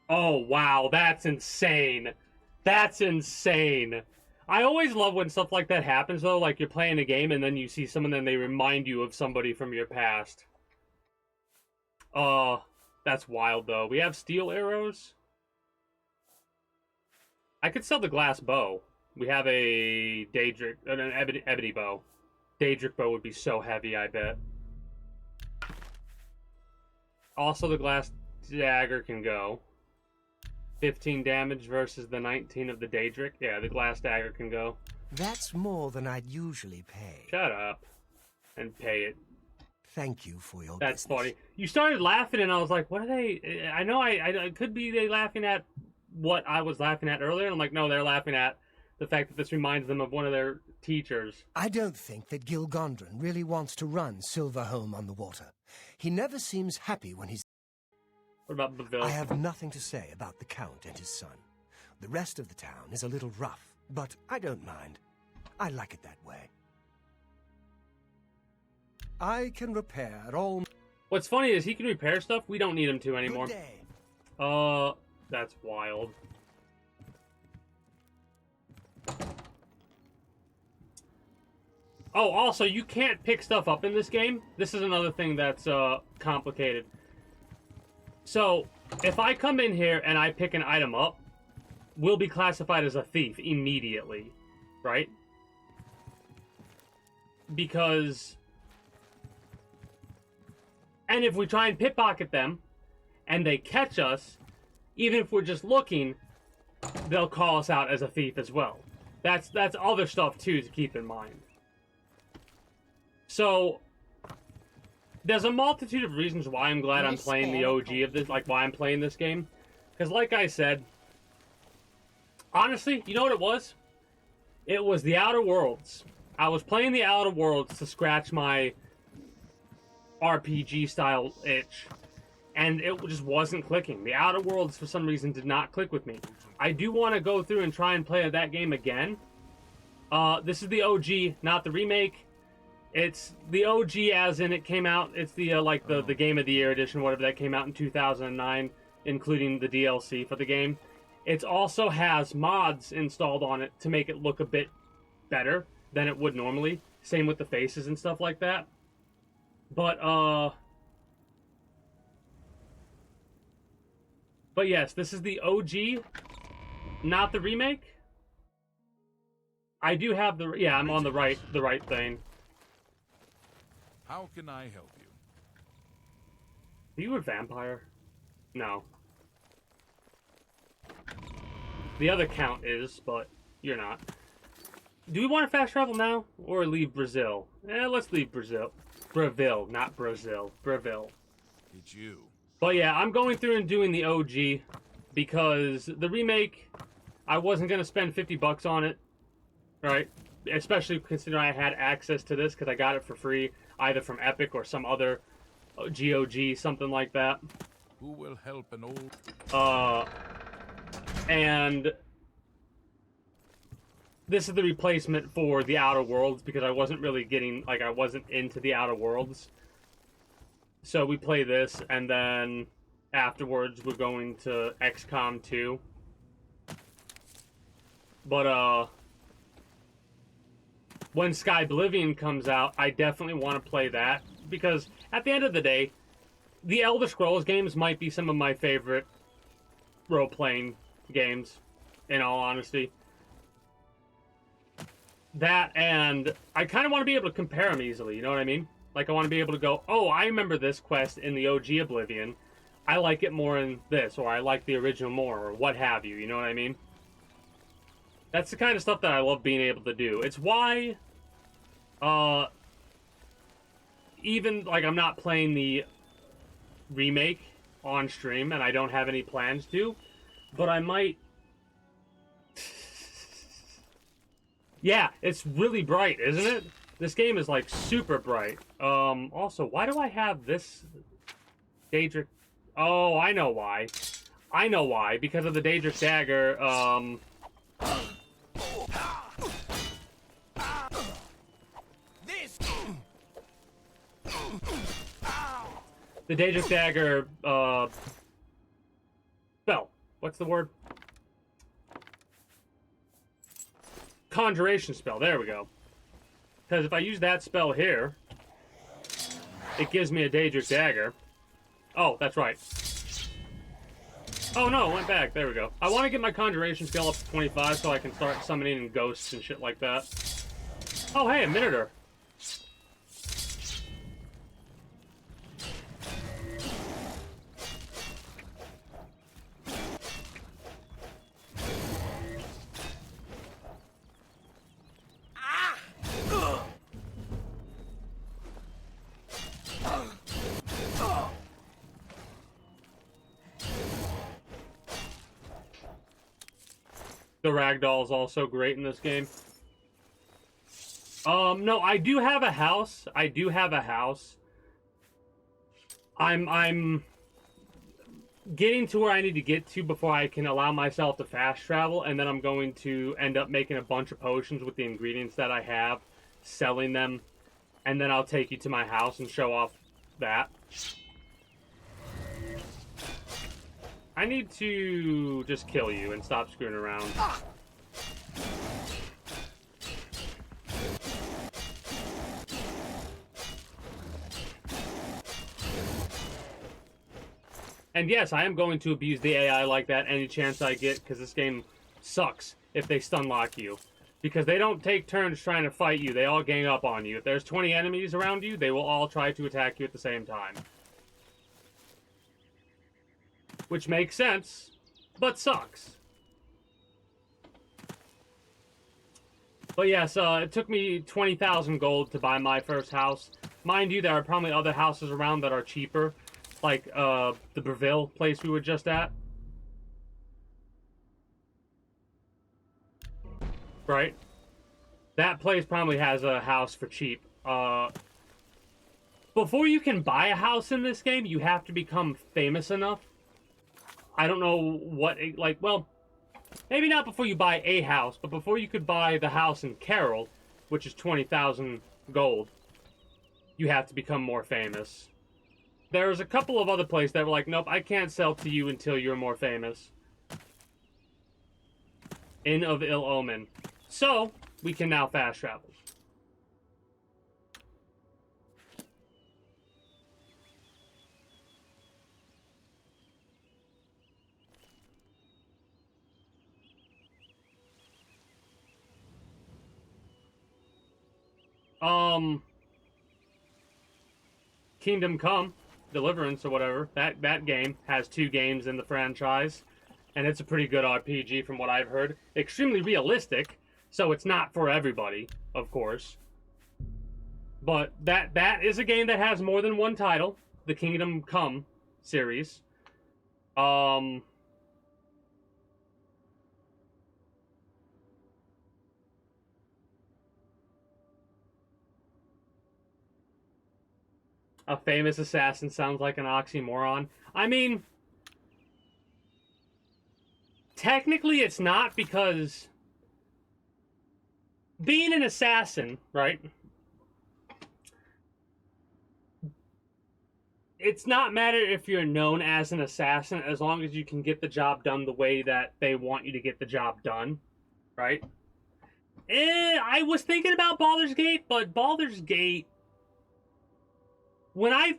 Oh, wow. That's insane. That's insane. I always love when stuff like that happens, though. Like, you're playing a game, and then you see someone, and they remind you of somebody from your past. That's wild, though. We have steel arrows. I could sell the glass bow. We have a Daedric, an ebony bow. Daedric bow would be so heavy, I bet. Also, the glass dagger can go. 15 damage versus the 19 of the Daedric. Yeah, the glass dagger can go. That's more than I'd usually pay. Shut up. And pay it. Thank you for your That's business. funny. You started laughing, and I was like, what are they... I know I could be they laughing at what I was laughing at earlier. And I'm like, no, they're laughing at the fact that this reminds them of one of their teachers. I don't think that Gil Gondren really wants to run Silverholm on the water. He never seems happy when he's... What about Beville? I have nothing to say about the Count and his son. The rest of the town is a little rough, but I don't mind. I like it that way. I can repair all... What's funny is he can repair stuff. We don't need him to anymore. Good day. That's wild. Oh, also, you can't pick stuff up in this game. This is another thing that's complicated. So, if I come in here and I pick an item up, we'll be classified as a thief immediately, right? Because... and if we try and pickpocket them, and they catch us, even if we're just looking, they'll call us out as a thief as well. That's other stuff, too, to keep in mind. So... there's a multitude of reasons why I'm glad I'm playing the OG of this, like why I'm playing this game. Because like I said, honestly, you know what it was? It was the Outer Worlds. I was playing the Outer Worlds to scratch my RPG style itch. And it just wasn't clicking. The Outer Worlds, for some reason, did not click with me. I do want to go through and try and play that game again. This is the OG, not the remake. It's the OG as in it came out. It's the the Game of the Year edition, whatever that came out in 2009, including the DLC for the game. It also has mods installed on it to make it look a bit better than it would normally. Same with the faces and stuff like that. But yes, this is the OG, not the remake. I do have the yeah. I'm on the right thing. How can I help you? Are you a vampire? No. The other count is, but you're not. Do we want to fast travel now or leave Brazil? Let's leave Brazil. Brazil, not Brazil. Brazil. It's you. But yeah, I'm going through and doing the OG because the remake, I wasn't going to spend 50 bucks on it, right? Especially considering I had access to this because I got it for free, either from Epic or some other GOG, something like that. Who will help an old... And this is the replacement for the Outer Worlds because I wasn't really getting, like, I wasn't into the Outer Worlds. So we play this, and then afterwards we're going to XCOM 2. But, when Oblivion comes out, I definitely want to play that, because at the end of the day, the Elder Scrolls games might be some of my favorite role-playing games, in all honesty. That, and I kind of want to be able to compare them easily, you know what I mean? Like, I want to be able to go, oh, I remember this quest in the OG Oblivion. I like it more in this, or I like the original more, or what have you, you know what I mean? That's the kind of stuff that I love being able to do. It's why, even, like, I'm not playing the remake on stream, and I don't have any plans to, but I might... Yeah, it's really bright, isn't it? This game is, like, super bright. Also, why do I have this Daedric... Oh, I know why. I know why. Because of the Daedric Dagger, the Daedric Dagger, spell. What's the word? Conjuration spell. There we go. Because if I use that spell here, it gives me a Daedric Dagger. Oh, that's right. Oh no, it went back. There we go. I want to get my Conjuration skill up to 25 so I can start summoning ghosts and shit like that. Oh, hey, a Minotaur. The ragdoll is also great in this game. No, I do have a house. I do have a house. I'm getting to where I need to get to before I can allow myself to fast travel, and then I'm going to end up making a bunch of potions with the ingredients that I have, selling them, and then I'll take you to my house and show off that. I need to just kill you and stop screwing around. And yes, I am going to abuse the AI like that any chance I get, because this game sucks if they stun lock you. Because they don't take turns trying to fight you, they all gang up on you. If there's 20 enemies around you, they will all try to attack you at the same time. Which makes sense, but sucks. But yes, it took me 20,000 gold to buy my first house. Mind you, there are probably other houses around that are cheaper. Like, the Breville place we were just at. Right? That place probably has a house for cheap. Before you can buy a house in this game, you have to become famous enough. I don't know what, like, well, maybe not before you buy a house, but before you could buy the house in Carroll, which is 20,000 gold, you have to become more famous. There's a couple of other places that were like, nope, I can't sell to you until you're more famous. Inn of Ill Omen. So, we can now fast travel. Kingdom Come, Deliverance or whatever. That game has 2 games in the franchise, and it's a pretty good RPG from what I've heard. Extremely realistic, so it's not for everybody, of course. But that is a game that has more than one title, the Kingdom Come series. A famous assassin sounds like an oxymoron. I mean, technically it's not, because being an assassin, right? It's not matter if you're known as an assassin, as long as you can get the job done the way that they want you to get the job done, right? I was thinking about Baldur's Gate, but Baldur's Gate, when I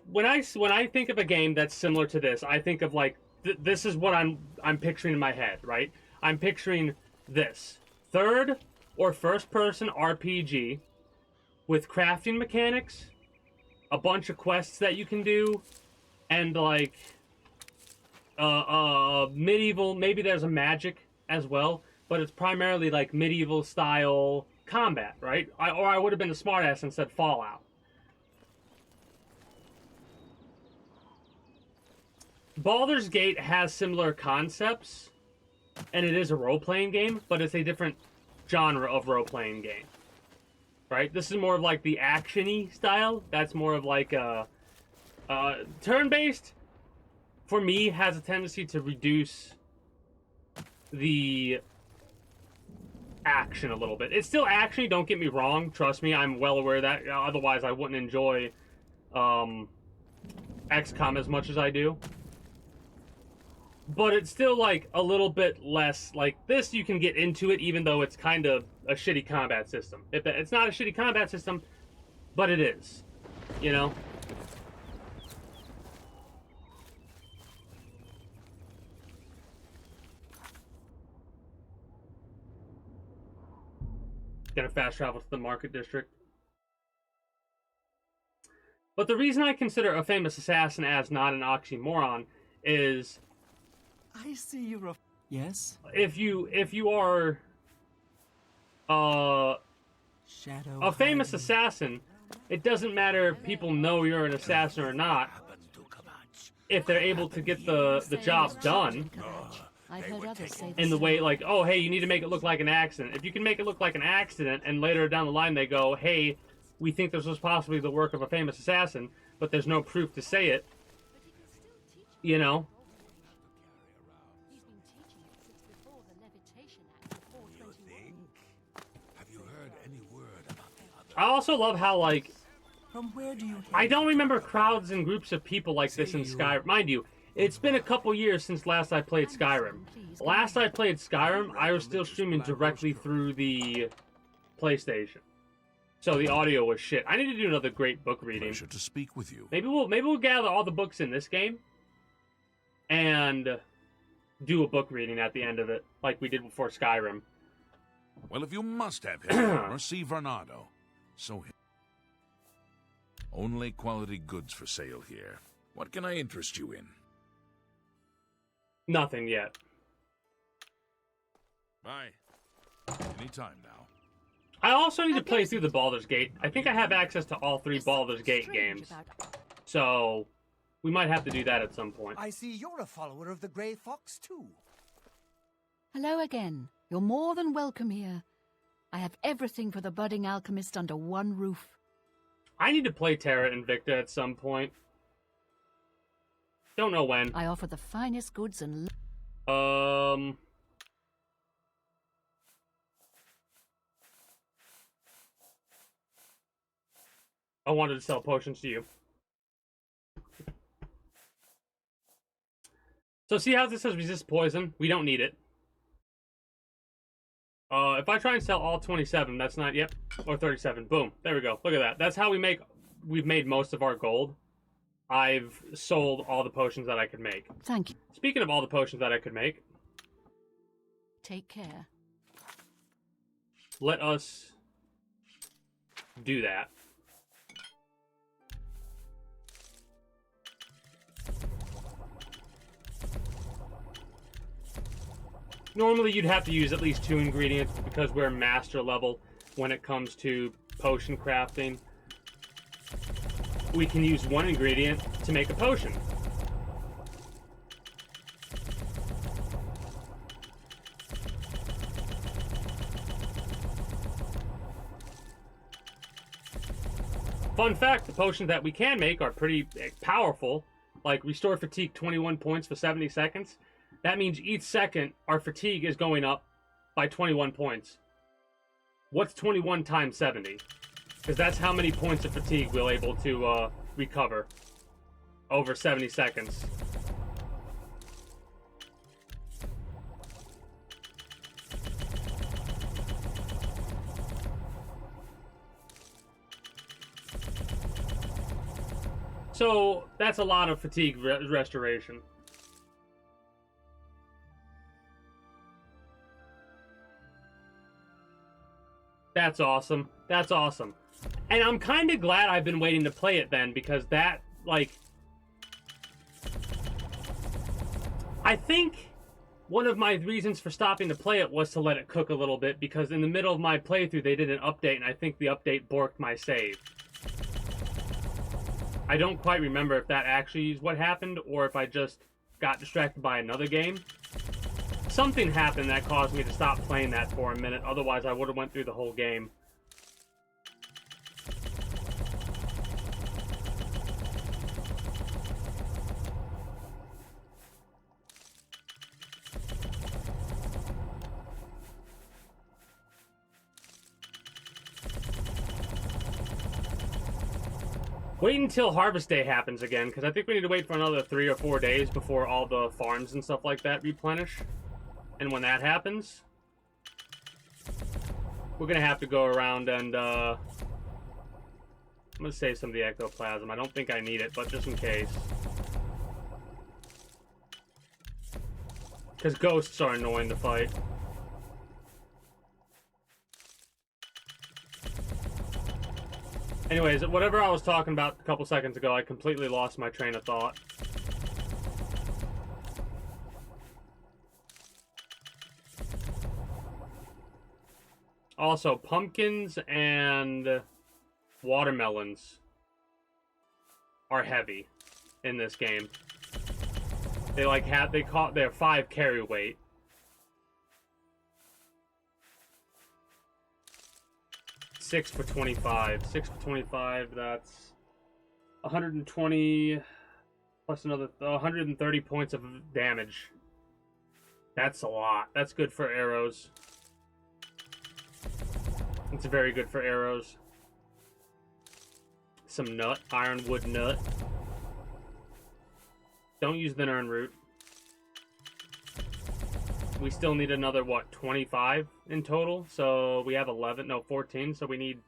think of a game that's similar to this, I think of like this is what I'm picturing in my head, right? I'm picturing this third or first person RPG with crafting mechanics, a bunch of quests that you can do, and like medieval, maybe there's a magic as well, but it's primarily like medieval style combat, right? I would have been a smartass and said Fallout. Baldur's Gate has similar concepts, and it is a role-playing game, but it's a different genre of role-playing game. Right? This is more of like the action-y style. That's more of like a turn-based, for me, has a tendency to reduce the action a little bit. It's still action, don't get me wrong. Trust me, I'm well aware of that. Otherwise, I wouldn't enjoy XCOM as much as I do. But it's still like a little bit less like this. You can get into it, even though it's kind of a shitty combat system. It's not a shitty combat system, but it is, you know. Gonna fast travel to the market district. But the reason I consider a famous assassin as not an oxymoron is, I see you're a... Yes? if you are Shadow a famous hiding. assassin, it doesn't matter if people know you're an assassin or not. If they're able to get the job done I've heard others say in the same. way, like, oh, hey, you need to make it look like an accident. If you can make it look like an accident, and later down the line they go, hey, we think this was possibly the work of a famous assassin, but there's no proof to say it, you know. He's been teaching it since before the Levitation Act of 421. Have you heard any word about the other? I also love how, like, From where do you... I don't remember crowds and groups of people like this in Skyrim. Mind you, it's been a couple years since last I played Skyrim. Last I played Skyrim, I was still streaming directly through the PlayStation. So the audio was shit. I need to do another great book reading. Pleasure to speak with you. Maybe we'll gather all the books in this game and do a book reading at the end of it, like we did before Skyrim. Well, if you must have his armor, see Vernado. So only quality goods for sale here. What can I interest you in? Nothing yet. Bye. Anytime now. I also need to play through the Baldur's Gate. I think I have access to all 3 Baldur's Gate Strange games. about- So we might have to do that at some point. I see you're a follower of the Grey Fox, too. Hello again. You're more than welcome here. I have everything for the budding alchemist under one roof. I need to play Terra Invicta at some point. Don't know when. I offer the finest goods and... I wanted to sell potions to you. So see how this says resist poison? We don't need it. If I try and sell all 27, that's not, yep, or 37. Boom. There we go. Look at that. That's how we've made most of our gold. I've sold all the potions that I could make. Thank you. Speaking of all the potions that I could make, Take care. let us do that. Normally you'd have to use at least 2 ingredients, but because we're master level when it comes to potion crafting, we can use 1 ingredient to make a potion. Fun fact, the potions that we can make are pretty powerful. Like, restore fatigue 21 points for 70 seconds. That means each second, our fatigue is going up by 21 points. What's 21 times 70? Because that's how many points of fatigue we're able to recover over 70 seconds. So that's a lot of fatigue restoration. That's awesome. That's awesome. And I'm kind of glad I've been waiting to play it then, because that, like... I think one of my reasons for stopping to play it was to let it cook a little bit, because in the middle of my playthrough they did an update, and I think the update borked my save. I don't quite remember if that actually is what happened, or if I just got distracted by another game. Something happened that caused me to stop playing that for a minute, otherwise I would have went through the whole game. Wait until Harvest Day happens again, because I think we need to wait for another 3 or 4 days before all the farms and stuff like that replenish. And when that happens, we're going to have to go around and, I'm going to save some of the ectoplasm. I don't think I need it, but just in case. Because ghosts are annoying to fight. Anyways, whatever I was talking about a couple seconds ago, I completely lost my train of thought. Also, pumpkins and watermelons are heavy in this game. They like have they're 5 carry weight. Six for 25. 6 for 25, that's 120 plus another 130 points of damage. That's a lot. That's good for arrows. It's very good for arrows. Some nut, ironwood nut. Don't use the Nern root. We still need another, what, 25 in total? So we have 11, no, 14, so we need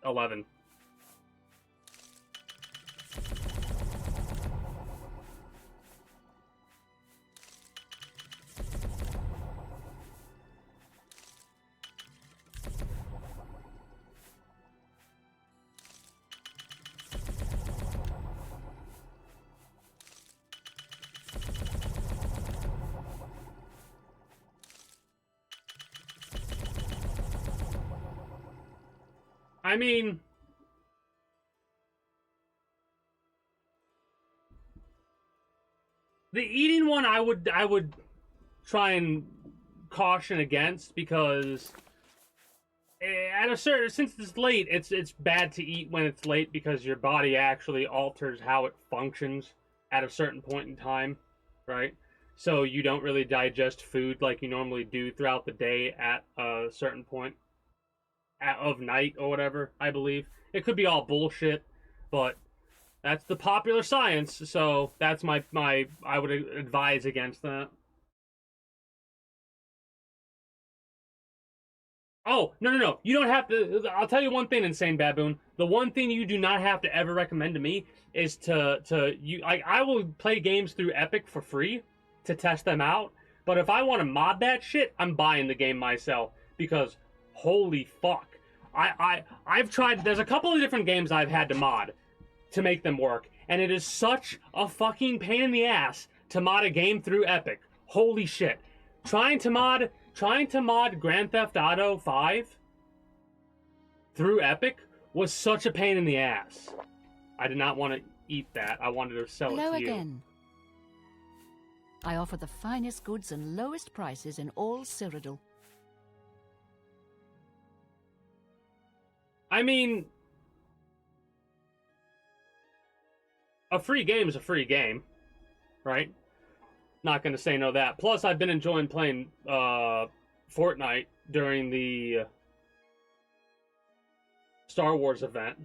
11. I mean, the eating one I would try and caution against, because at a certain, since it's late, it's bad to eat when it's late, because your body actually alters how it functions at a certain point in time, right? So you don't really digest food like you normally do throughout the day at a certain point of night or whatever, I believe. It could be all bullshit, but that's the popular science, so that's my I would advise against that. Oh, no. You don't have to. I'll tell you one thing, Insane Baboon. The one thing you do not have to ever recommend to me is I will play games through Epic for free to test them out, but if I want to mod that shit, I'm buying the game myself, because holy fuck. I've tried, there's a couple of different games I've had to mod to make them work, and it is such a fucking pain in the ass to mod a game through Epic. Holy shit. Trying to mod Grand Theft Auto 5 through Epic was such a pain in the ass. I did not want to eat that. I wanted to sell Hello it to you. again. I offer the finest goods and lowest prices in all Cyrodiil. I mean, a free game is a free game, right? Not going to say no that. Plus, I've been enjoying playing Fortnite during the Star Wars event.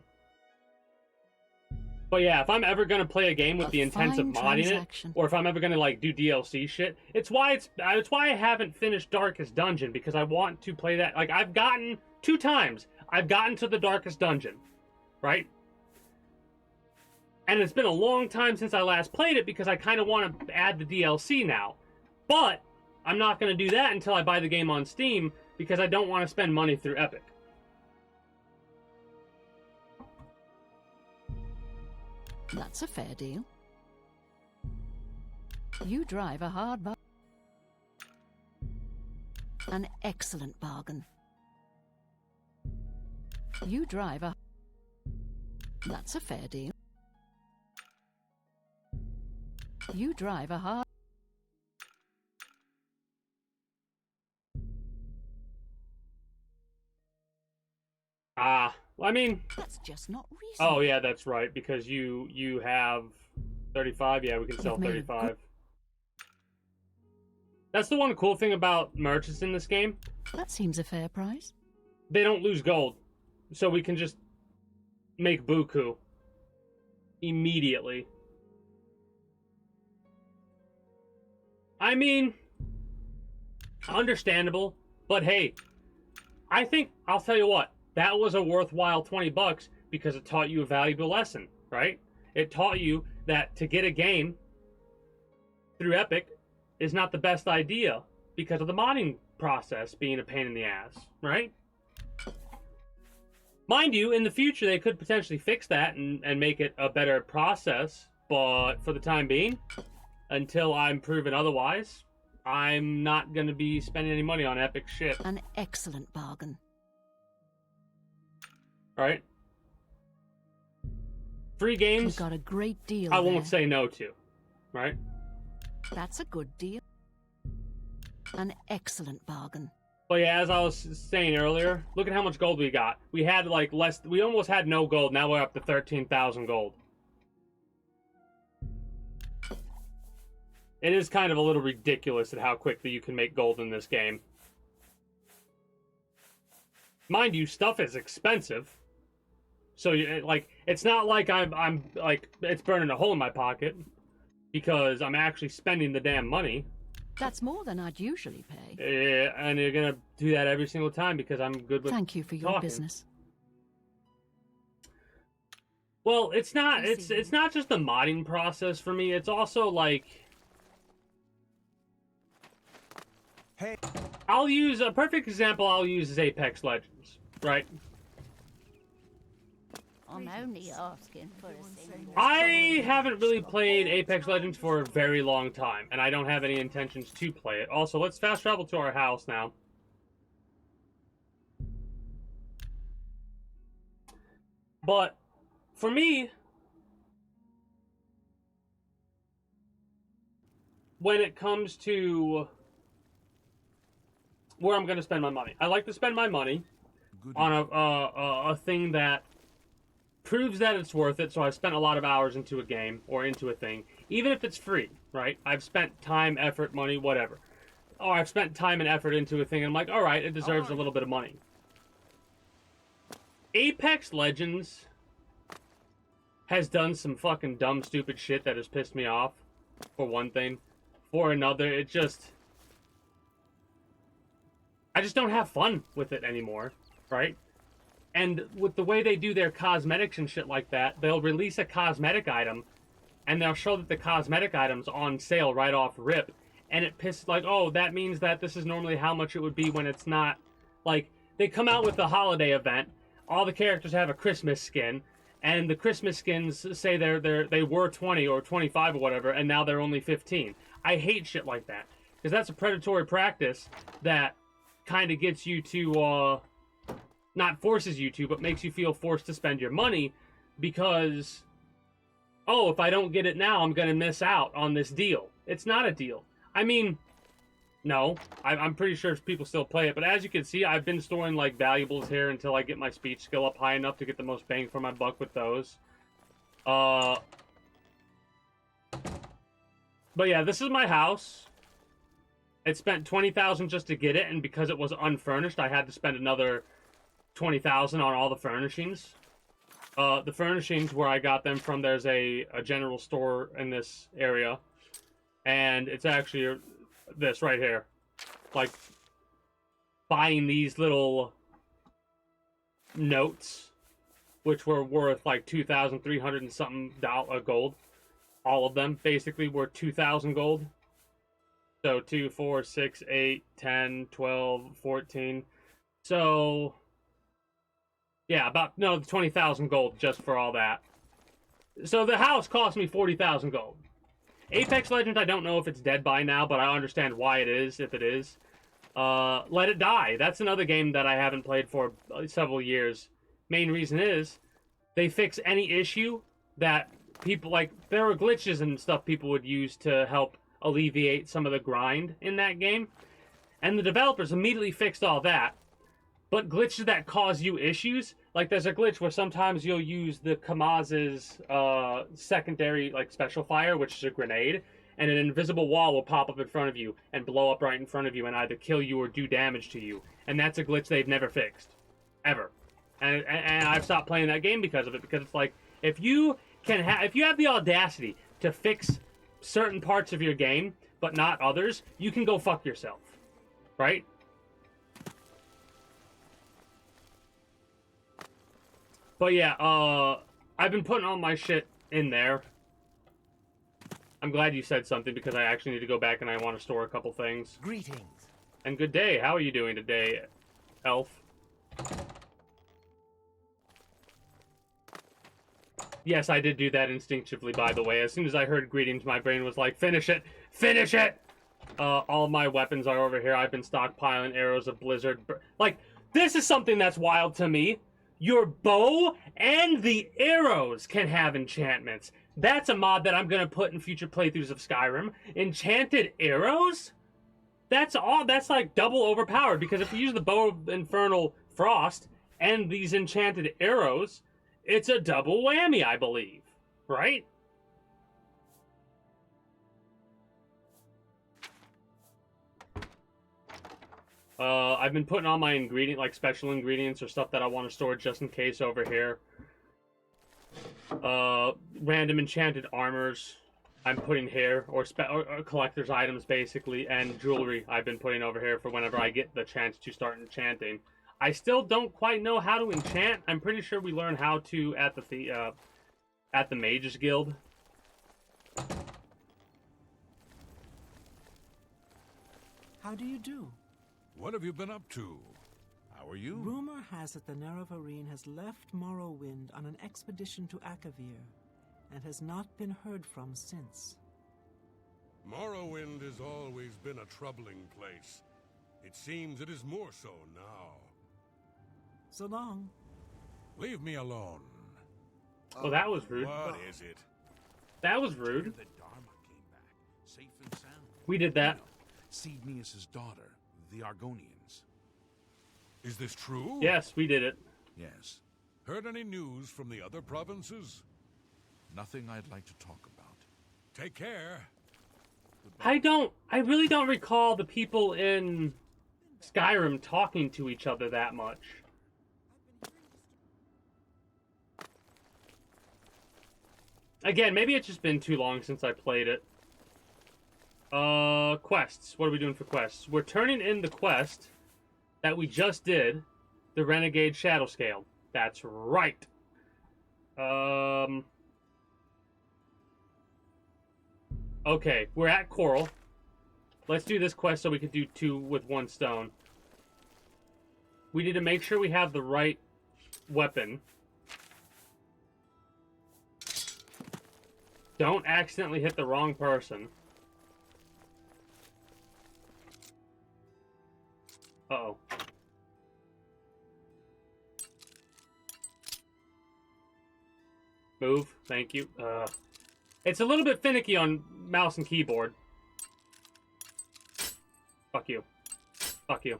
But yeah, if I'm ever going to play a game with the intent of modding it, or if I'm ever going to like do DLC shit, it's why I haven't finished Darkest Dungeon, because I want to play that. Like, I've gotten 2 times. I've gotten to the Darkest Dungeon, right? And it's been a long time since I last played it because I kind of want to add the DLC now. But I'm not going to do that until I buy the game on Steam because I don't want to spend money through Epic. That's a fair deal. You drive a hard bargain. An excellent bargain. You drive a... That's a fair deal. You drive a hard... Well, I mean... That's just not reasonable. Oh, yeah, that's right, because you have 35. Yeah, we can sell 35. That's the one cool thing about merchants in this game. That seems a fair price. They don't lose gold, so we can just make buku immediately. I mean, understandable, but hey, I think, I'll tell you what, that was a worthwhile $20 because it taught you a valuable lesson, right? It taught you that to get a game through Epic is not the best idea because of the modding process being a pain in the ass, right? Mind you, in the future, they could potentially fix that and make it a better process, but for the time being, until I'm proven otherwise, I'm not going to be spending any money on Epic shit. An excellent bargain. Right? Free games, You got a great deal I won't there. say no to. Right? That's a good deal. An excellent bargain. But yeah, as I was saying earlier, look at how much gold we got. We had like less, we almost had no gold. Now we're up to 13,000 gold. It is kind of a little ridiculous at how quickly you can make gold in this game. Mind you, stuff is expensive. So like, it's not like I'm like, it's burning a hole in my pocket because I'm actually spending the damn money. That's more than I'd usually pay. And you're gonna do that every single time because I'm good with Thank you for your talking. business. Well, it's not just the modding process for me. It's also like, Hey. I'll use a perfect example. I'll use is Apex Legends, right? I'm only asking for a single. I haven't really played Apex Legends for a very long time, and I don't have any intentions to play it. Also, let's fast travel to our house now. But for me, when it comes to where I'm going to spend my money, I like to spend my money on a thing that proves that it's worth it. So I've spent a lot of hours into a game or into a thing, even if it's free, right? I've spent time, effort, money, whatever. Or I've spent time and effort into a thing, and I'm like, all right, it deserves a little bit of money. Apex Legends has done some fucking dumb, stupid shit that has pissed me off, for one thing. For another, I just don't have fun with it anymore, right? And with the way they do their cosmetics and shit like that, they'll release a cosmetic item, and they'll show that the cosmetic item's on sale right off rip, and it pisses, like, oh, that means that this is normally how much it would be when it's not. Like, they come out with the holiday event. All the characters have a Christmas skin, and the Christmas skins say they were 20 or 25 or whatever, and now they're only 15. I hate shit like that, because that's a predatory practice that kind of gets you to, not forces you to, but makes you feel forced to spend your money, because, oh, if I don't get it now, I'm going to miss out on this deal. It's not a deal. I mean, no, I'm pretty sure people still play it, but as you can see, I've been storing, like, valuables here until I get my speech skill up high enough to get the most bang for my buck with those. But yeah, this is my house. It spent $20,000 just to get it, and because it was unfurnished, I had to spend another $20,000 on all the furnishings. The furnishings, where I got them from, there's a general store in this area, and it's actually this right here. Like, buying these little notes, which were worth like 2,300 and something gold. All of them basically were 2,000 gold. So 2, 4, 6, 8, 10, 12, 14. So yeah, about 20,000 gold just for all that. So the house cost me 40,000 gold. Apex Legends, I don't know if it's dead by now, but I understand why it is, if it is. Let It Die. That's another game that I haven't played for several years. Main reason is, they fix any issue that people, like, there are glitches and stuff people would use to help alleviate some of the grind in that game. And the developers immediately fixed all that. But glitches that cause you issues, like there's a glitch where sometimes you'll use the Kamaz's secondary, like, special fire, which is a grenade, and an invisible wall will pop up in front of you and blow up right in front of you and either kill you or do damage to you. And that's a glitch they've never fixed. Ever. And I've stopped playing that game because of it, because it's like, if you have the audacity to fix certain parts of your game, but not others, you can go fuck yourself. Right? But yeah, I've been putting all my shit in there. I'm glad you said something, because I actually need to go back and I want to store a couple things. Greetings. And good day. How are you doing today, elf? Yes, I did do that instinctively, by the way. As soon as I heard greetings, my brain was like, finish it! Finish it! All my weapons are over here. I've been stockpiling arrows of Blizzard. Like, this is something that's wild to me. Your bow and the arrows can have enchantments. That's a mod that I'm going to put in future playthroughs of Skyrim. Enchanted arrows? That's like double overpowered, because if you use the Bow of Infernal Frost and these enchanted arrows, it's a double whammy, I believe. Right? I've been putting all my special ingredients or stuff that I want to store just in case over here. Random enchanted armors I'm putting here, or collector's items basically, and jewelry I've been putting over here for whenever I get the chance to start enchanting. I still don't quite know how to enchant. I'm pretty sure we learn how to at the Mages Guild. How do you do? What have you been up to? How are you? Rumor has it the Nerevarine has left Morrowind on an expedition to Akavir, and has not been heard from since. Morrowind has always been a troubling place. It seems it is more so now. So long. Leave me alone. Oh, that was rude. What is it? That was rude. The Dharma came back, safe and sound. We did that. Sidneus's daughter, the Argonians. Is this true? Yes, we did it. Yes. Heard any news from the other provinces? Nothing I'd like to talk about. Take care. I really don't recall the people in Skyrim talking to each other that much. Again, maybe it's just been too long since I played it. Quests. What are we doing for quests? We're turning in the quest that we just did, the Renegade Shadowscale. That's right. Okay, we're at Coral. Let's do this quest so we can do two with one stone. we need to make sure we have the right weapon. Don't accidentally hit the wrong person. Uh-oh. Move. Thank you. It's a little bit finicky on mouse and keyboard. Fuck you. Fuck you.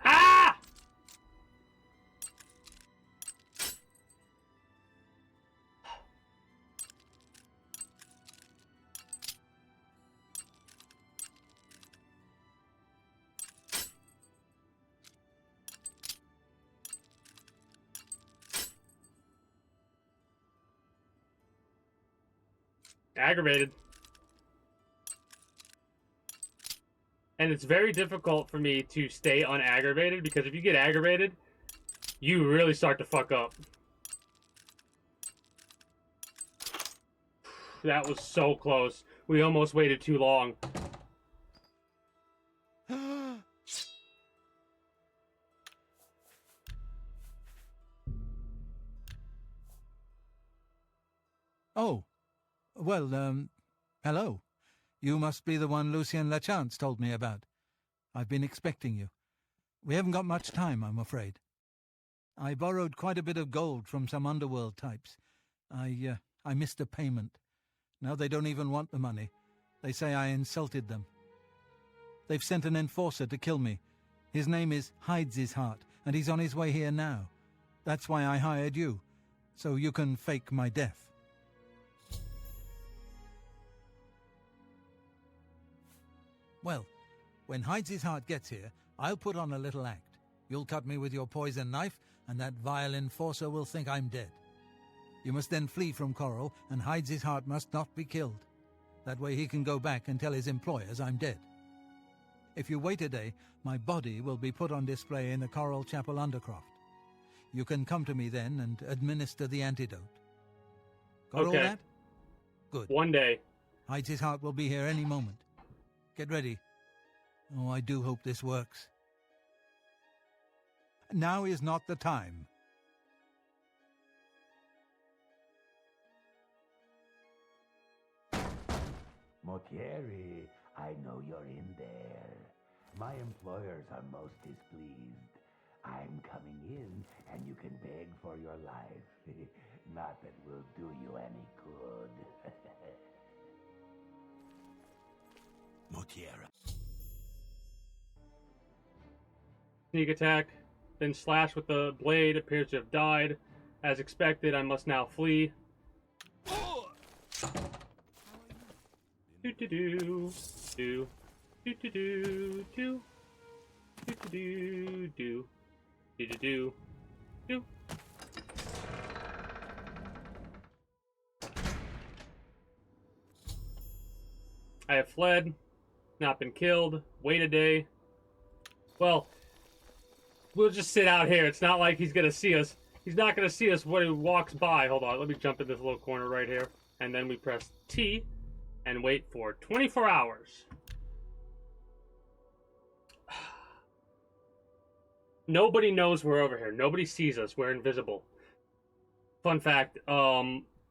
Ah! Aggravated. And it's very difficult for me to stay unaggravated, because if you get aggravated, you really start to fuck up. That was so close. We almost waited too long. Oh. Well, hello. You must be the one Lucien Lachance told me about. I've been expecting you. We haven't got much time, I'm afraid. I borrowed quite a bit of gold from some underworld types. I missed a payment. Now they don't even want the money. They say I insulted them. They've sent an enforcer to kill me. His name is Hides His Heart, and he's on his way here now. That's why I hired you, so you can fake my death. Well, when Hides His Heart gets here, I'll put on a little act. You'll cut me with your poison knife, and that vile enforcer will think I'm dead. You must then flee from Coral, and Hides His Heart must not be killed. That way he can go back and tell his employers I'm dead. If you wait a day, my body will be put on display in the Coral Chapel Undercroft. You can come to me then and administer the antidote. Got all that? Good. One day. Hides His Heart will be here any moment. Get ready. Oh, I do hope this works. Now is not the time. Motieri, I know you're in there. My employers are most displeased. I'm coming in, and you can beg for your life. Not that will do you any good. Motiera. Sneak attack, then slash with the blade, appears to have died. As expected, I must now flee. Do do do do do do do do do do do do do do. I have fled, not been killed. Wait a day. Well, we'll just sit out here. It's not like he's gonna see us. He's not gonna see us when he walks by. Hold on, let me jump in this little corner right here, and then we press T. And wait for 24 hours. Nobody knows we're over here. Nobody sees us. We're invisible. Fun fact,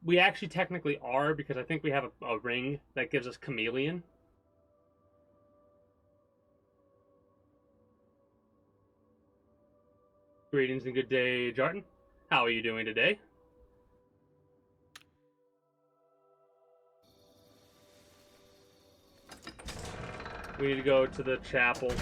we actually technically are, because I think we have a ring that gives us chameleon. Greetings and good day, Jarton. How are you doing today? We need to go to the chapel.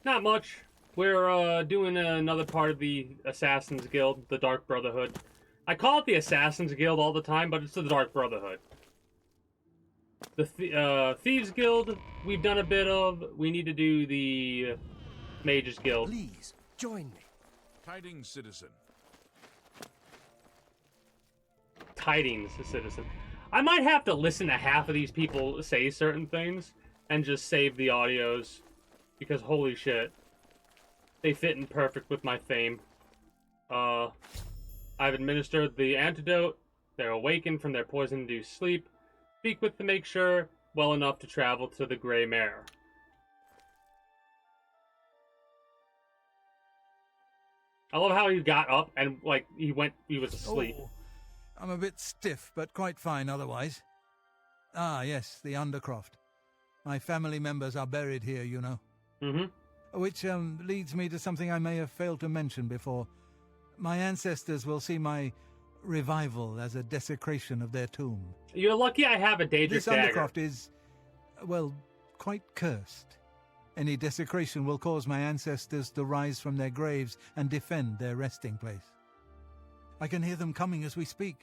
Not much. We're doing another part of the Assassin's Guild, the Dark Brotherhood. I call it the Assassin's Guild all the time, but it's the Dark Brotherhood. The Thieves Guild, we've done a bit of. We need to do the Mages Guild. Please, join me. Tidings, citizen. Tidings, citizen. I might have to listen to half of these people say certain things and just save the audios, because holy shit, they fit in perfect with my fame. I've administered the antidote. They're awakened from their poison-induced sleep. Speak with to make sure well enough to travel to the Grey Mare. I love how he got up and, like, he was asleep. Oh, I'm a bit stiff, but quite fine otherwise. Ah, yes, the Undercroft. My family members are buried here, you know. Mm-hmm. Which leads me to something I may have failed to mention before. My ancestors will see my revival as a desecration of their tomb. You're lucky I have a Daedric This dagger. Undercroft is, well, quite cursed. Any desecration will cause my ancestors to rise from their graves and defend their resting place. I can hear them coming as we speak.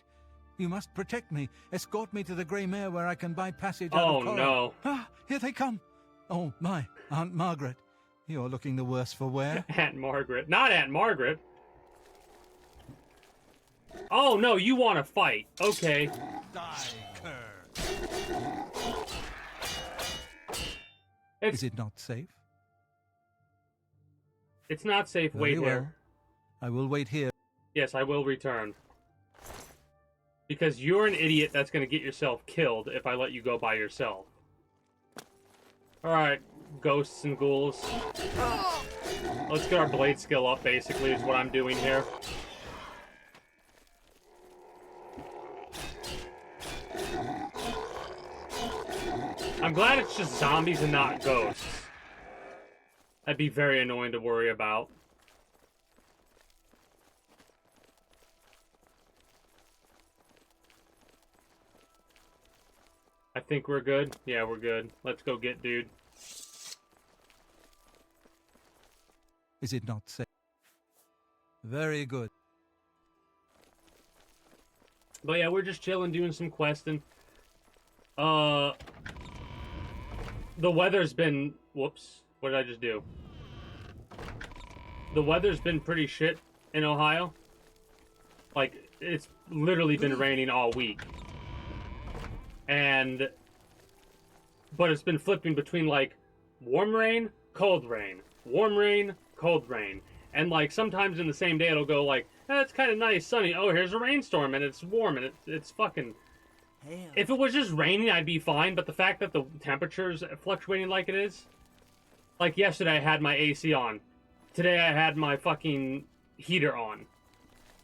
You must protect me. Escort me to the Grey Mare where I can buy passage out of Corra. No. Ah, here they come. Oh, my, Aunt Margaret. You're looking the worse for wear. Aunt Margaret. Not Aunt Margaret. Oh, no, you want to fight. Okay. Die, cur. Is it not safe? It's not safe. Very Wait well. here. I will wait here. Yes, I will return. Because you're an idiot that's going to get yourself killed if I let you go by yourself. Alright, ghosts and ghouls. Let's get our blade skill up, basically, is what I'm doing here. I'm glad it's just zombies and not ghosts. That'd be very annoying to worry about. I think we're good. Yeah, we're good. Let's go get dude. Is it not safe? Very good. But yeah, we're just chilling, doing some questing. The weather's been... Whoops. What did I just do? The weather's been pretty shit in Ohio. Like, it's literally been raining all week. But it's been flipping between, like, warm rain, cold rain. Warm rain, cold rain. And, like, sometimes in the same day it'll go, like, it's kind of nice, sunny. Oh, here's a rainstorm, and it's warm, and it's fucking... Hail. If it was just raining, I'd be fine, but the fact that the temperature's fluctuating like it is... Like, yesterday I had my AC on. Today I had my fucking heater on.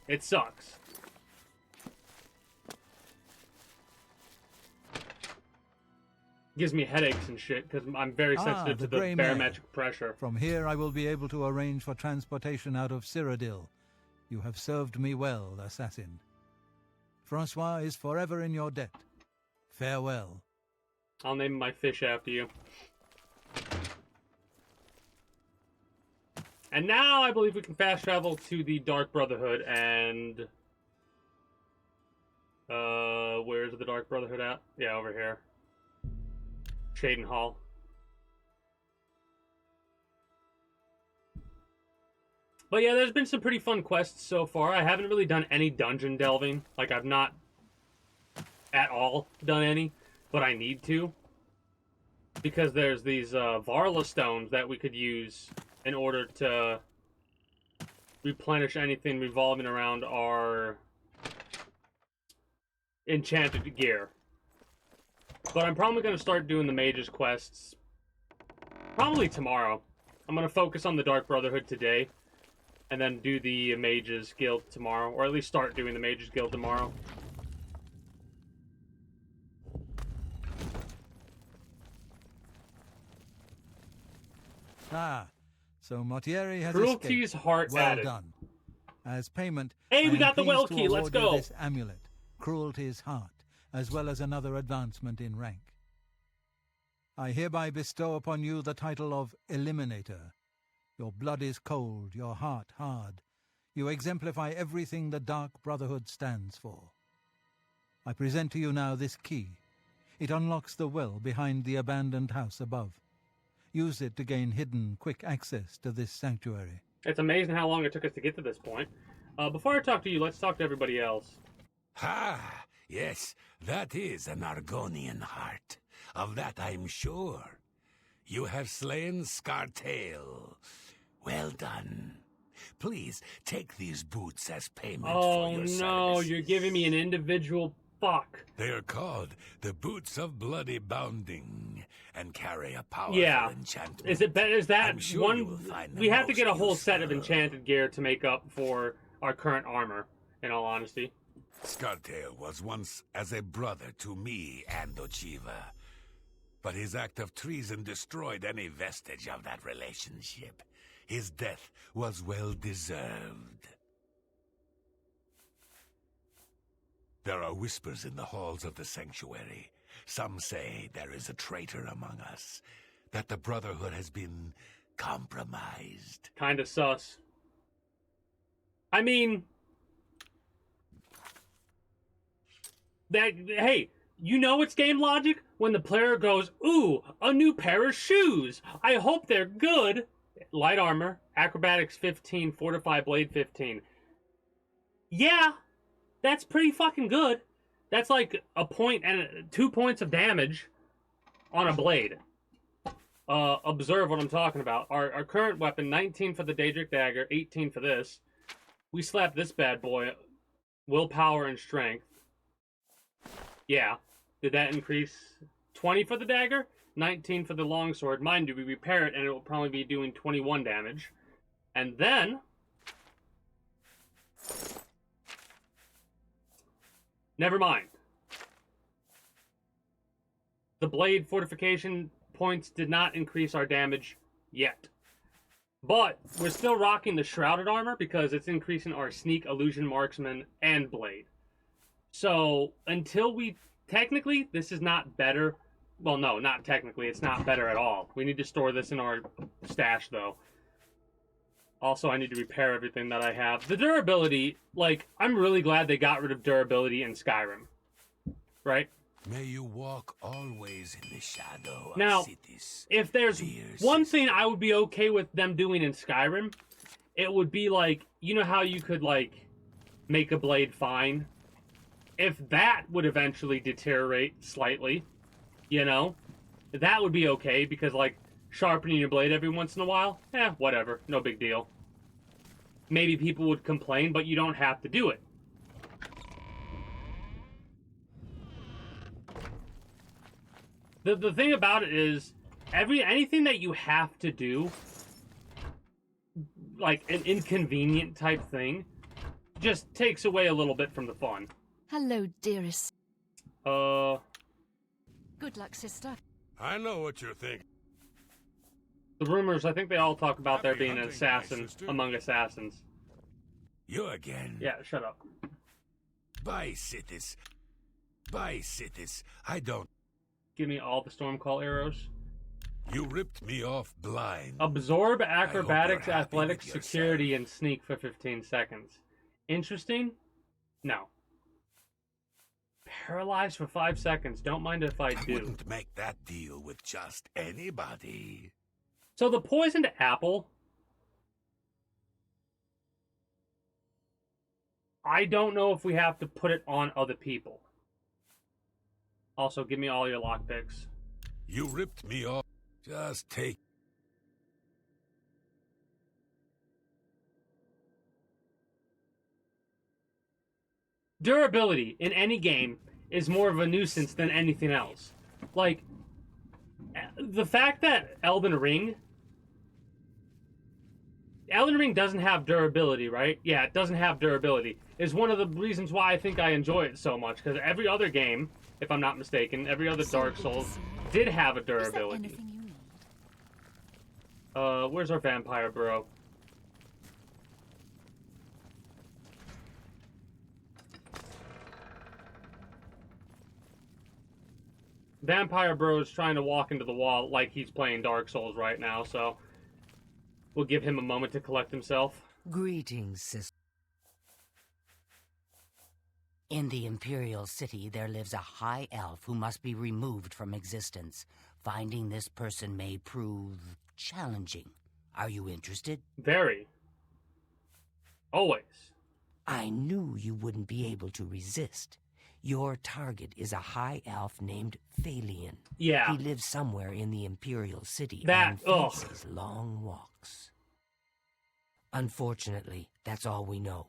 It sucks. Gives me headaches and shit, because I'm very sensitive to the Grey Mare. barometric pressure. From here I will be able to arrange for transportation out of Cyrodiil. You have served me well, assassin. Francois is forever in your debt. Farewell. I'll name my fish after you. And now I believe we can fast travel to the Dark Brotherhood and... where's the Dark Brotherhood at? Yeah, over here. Shaden Hall. But yeah, there's been some pretty fun quests so far. I haven't really done any dungeon delving. Like, I've not at all done any, but I need to. Because there's these Varla stones that we could use in order to replenish anything revolving around our enchanted gear. But I'm probably going to start doing the mages quests probably tomorrow. I'm going to focus on the Dark Brotherhood today, and then do the Mages Guild tomorrow, or at least start doing the Mages Guild tomorrow. Ah, so Mortieri has Cruelty's escaped. heart Well added. done. As payment, Hey, I we am got the well pleased to key, let's award you go. this amulet, Cruelty's heart, as well as another advancement in rank. I hereby bestow upon you the title of Eliminator. Your blood is cold, your heart hard. You exemplify everything the Dark Brotherhood stands for. I present to you now this key. It unlocks the well behind the abandoned house above. Use it to gain hidden, quick access to this sanctuary. It's amazing how long it took us to get to this point. Before I talk to you, let's talk to everybody else. Ha! Yes, that is an Argonian heart. Of that I'm sure. You have slain Skartail. Well done. Please, take these boots as payment Oh for your no, services. you're giving me an individual fuck. They are called the Boots of Bloody Bounding and carry a powerful Yeah. enchantment. Is it better? Is that I'm sure one? you will find We them have to get a most whole set of useful. enchanted gear to make up for our current armor, in all honesty. Skartail was once as a brother to me and Ochiva. But his act of treason destroyed any vestige of that relationship. His death was well deserved. There are whispers in the halls of the sanctuary. Some say there is a traitor among us, that the Brotherhood has been compromised. Kind of sus. I mean, hey, you know it's game logic when the player goes, ooh, a new pair of shoes. I hope they're good. Light armor, acrobatics 15, fortify blade 15. Yeah, that's pretty fucking good. That's like a point and 2 points of damage on a blade. Observe what I'm talking about. Our current weapon, 19 for the Daedric Dagger, 18 for this. We slapped this bad boy, willpower and strength. Yeah. Did that increase 20 for the dagger? 19 for the longsword. Mind you, we repair it and it will probably be doing 21 damage. And then... never mind. The blade fortification points did not increase our damage yet. But we're still rocking the shrouded armor because it's increasing our sneak, illusion, marksman, and blade. So until we... technically, this is not better. Well, no, not technically. It's not better at all. We need to store this in our stash, though. Also, I need to repair everything that I have. The durability, like, I'm really glad they got rid of durability in Skyrim. Right? May you walk always in the shadow of Now, cities. if there's one thing I would be okay with them doing in Skyrim, it would be like, you know how you could, like, make a blade fine? If that would eventually deteriorate slightly, you know, that would be okay, because, like, sharpening your blade every once in a while, whatever, no big deal. Maybe people would complain, but you don't have to do it. The thing about it is, anything that you have to do, like an inconvenient type thing, just takes away a little bit from the fun. Hello, dearest. Good luck, sister. I know what you're thinking. The rumors, I think they all talk about there Happy being an hunting, assassin my sister. among assassins. You again? Yeah, shut up. Bye, Sithis. Bye, Sithis. I don't... Give me all the Stormcall arrows. You ripped me off blind. Absorb acrobatics, you're happy athletics, with yourself. security, and sneak for 15 seconds. Interesting? No. Paralyzed for 5 seconds. Don't mind if I I do. wouldn't make that deal with just anybody. So the poisoned apple... I don't know if we have to put it on other people. Also, give me all your lockpicks. You ripped me off. Just take... Durability in any game is more of a nuisance than anything else. Like, the fact that Elden Ring doesn't have durability, right? Yeah, it doesn't have durability. Is one of the reasons why I think I enjoy it so much. Because every other game, if I'm not mistaken, every other Dark Souls did have a Is there durability. anything you need? Where's our vampire bro? Vampire bro is trying to walk into the wall like he's playing Dark Souls right now, so we'll give him a moment to collect himself. Greetings, sister. In the Imperial City, there lives a high elf who must be removed from existence. Finding this person may prove challenging. Are you interested? Very. Always. I knew you wouldn't be able to resist. Your target is a high elf named Phalion. Yeah. He lives somewhere in the Imperial City That- and faces long walks. Unfortunately, that's all we know.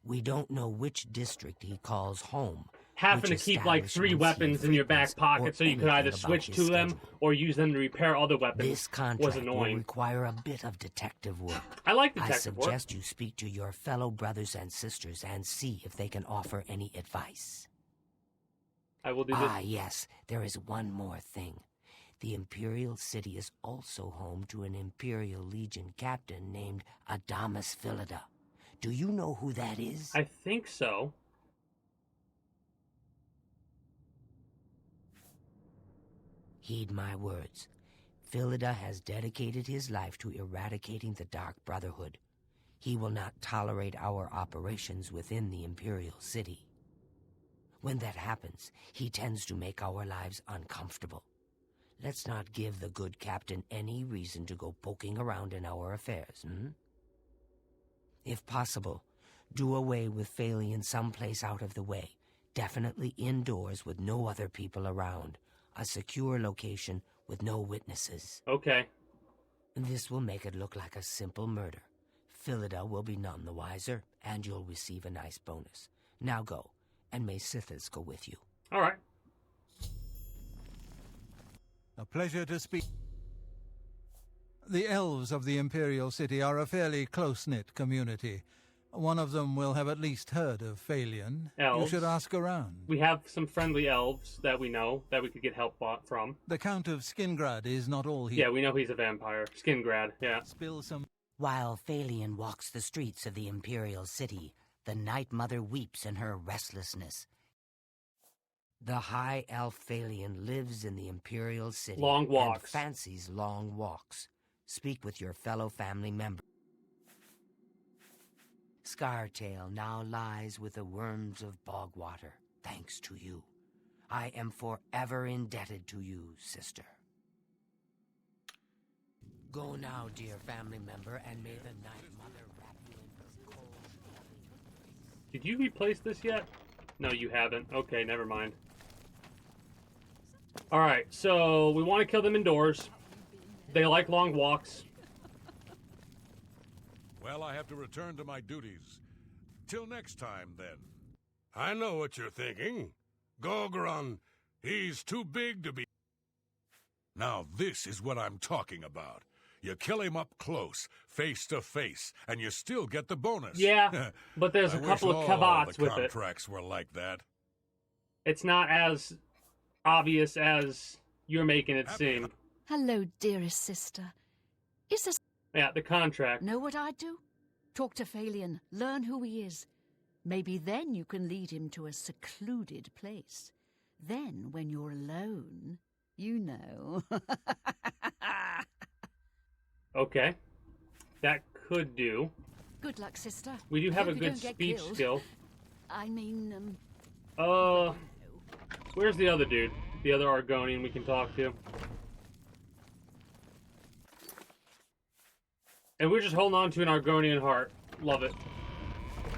We don't know which district he calls home. Having to keep like 3 weapons in your back pocket so you could either switch to them or use them to repair other weapons This contract was annoying. will require a bit of detective work. I like detective work. I suggest you speak to your fellow brothers and sisters and see if they can offer any advice. I will do this. Ah, yes, there is one more thing. The Imperial City is also home to an Imperial Legion captain named Adamus Philida. Do you know who that is? I think so. Heed my words. Philida has dedicated his life to eradicating the Dark Brotherhood. He will not tolerate our operations within the Imperial City. When that happens, he tends to make our lives uncomfortable. Let's not give the good captain any reason to go poking around in our affairs, If possible, do away with Phalion someplace out of the way, definitely indoors with no other people around. A secure location with no witnesses. Okay. This will make it look like a simple murder. Philida will be none the wiser, and you'll receive a nice bonus. Now go, and may Sithis go with you. All right. A pleasure to speak. The elves of the Imperial City are a fairly close-knit community. One of them will have at least heard of Phalion. Elves. You should ask around. We have some friendly elves that we know that we could get help from. The Count of Skingrad is not all he... Yeah, we know he's a vampire. Skingrad, yeah. Spill some... While Phalion walks the streets of the Imperial City, the Night Mother weeps in her restlessness. The High Elf Phalion lives in the Imperial City. Long walks. And fancies long walks. Speak with your fellow family members. Scartail now lies with the worms of Bogwater, thanks to you. I am forever indebted to you, sister. Go now, dear family member, and may the Night Mother wrap you in her cold, loving embrace. Did you replace this yet? No, you haven't. Okay, never mind. Alright, so we want to kill them indoors. They like long walks. Well, I have to return to my duties. Till next time, then. I know what you're thinking. Gogron, he's too big to be... Now this is what I'm talking about. You kill him up close, face to face, and you still get the bonus. Yeah, but there's a couple of caveats with it. Contracts were like that. It's not as obvious as you're making it seem. Hello, dearest sister. Is this... Yeah, the contract. Know what I'd do? Talk to Phalion, learn who he is. Maybe then you can lead him to a secluded place. Then, when you're alone, you know. Okay. That could do. Good luck, sister. We do have a Hope you good don't get speech killed. skill. I mean, Where's the other dude? The other Argonian we can talk to. And we're just holding on to an Argonian heart. Love it.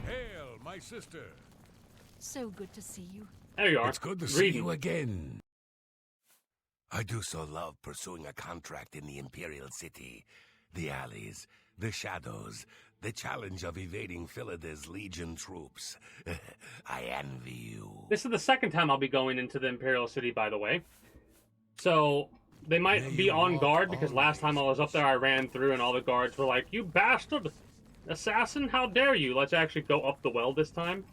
Hail, my sister. So good to see you. There you are. It's good to see you again. I do so love pursuing a contract in the Imperial City. The alleys, the shadows, the challenge of evading Philida's Legion troops. I envy you. This is the second time I'll be going into the Imperial City, by the way. So, they might be on guard, because last time I was up there I ran through and all the guards were like, "You bastard! Assassin, how dare you!" Let's actually go up the well this time.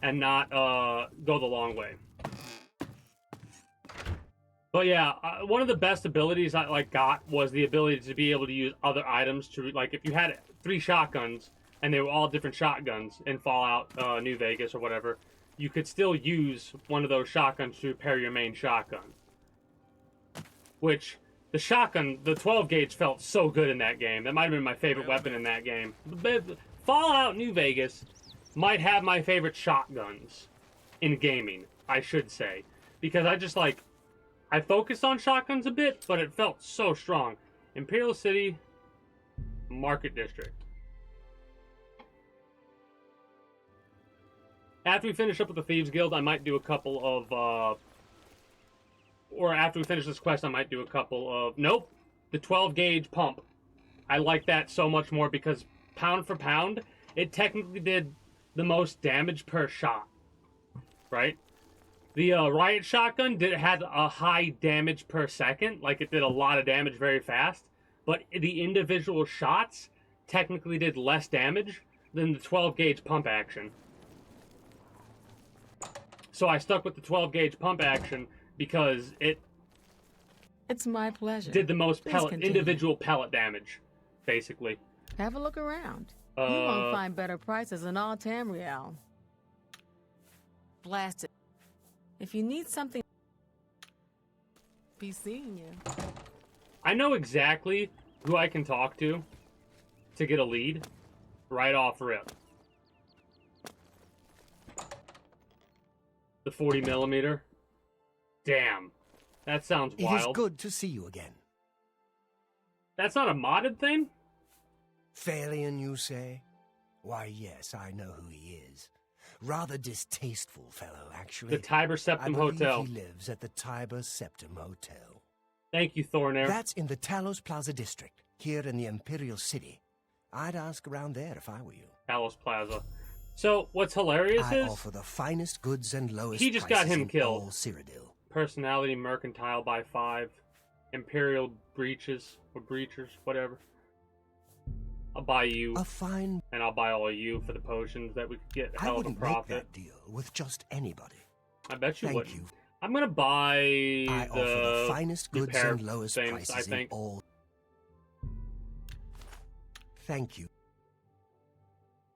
And not, go the long way. But yeah, one of the best abilities I got was the ability to be able to use other items to, like, if you had 3 shotguns and they were all different shotguns in Fallout New Vegas or whatever, you could still use one of those shotguns to repair your main shotgun. Which the shotgun, the 12 gauge, felt so good in that game. That might have been my favorite weapon in that game. But Fallout New Vegas might have my favorite shotguns in gaming, I should say, because I focused on shotguns a bit, but it felt so strong. Imperial City, Market District. After we finish up with the Thieves Guild, I might do a couple of, or after we finish this quest, I might do a couple of, nope, the 12 gauge pump. I like that so much more because pound for pound, it technically did the most damage per shot, right? The riot shotgun had a high damage per second, like it did a lot of damage very fast, but the individual shots technically did less damage than the 12 gauge pump action. So I stuck with the 12 gauge pump action because It's my pleasure. did the most Please continue. individual pellet damage, basically. Have a look around. You won't find better prices in all Tamriel. Blast it. If you need something, be seeing you. I know exactly who I can talk to get a lead right off rip. The 40 millimeter. Damn. That sounds wild. It is good to see you again. That's not a modded thing? Phalion, you say? Why, yes, I know who he is. Rather distasteful fellow, actually. The Tiber Septim I believe Hotel. he lives at the Tiber Septim Hotel. Thank you, Thornair. That's in the Talos Plaza district, here in the Imperial City. I'd ask around there if I were you. Talos Plaza. So, what's hilarious I is... offer the finest goods and lowest he just got prices him in killed. all Cyrodiil. Personality mercantile by 5. Imperial breaches, or breachers, whatever. I'll buy you. A fine... And I'll buy all of you for the potions that we could get a I hell of a wouldn't make profit. that deal with just anybody. I bet you Thank wouldn't. you. I'm gonna buy I offer the finest goods repair and lowest things, prices I think. in all... Thank you.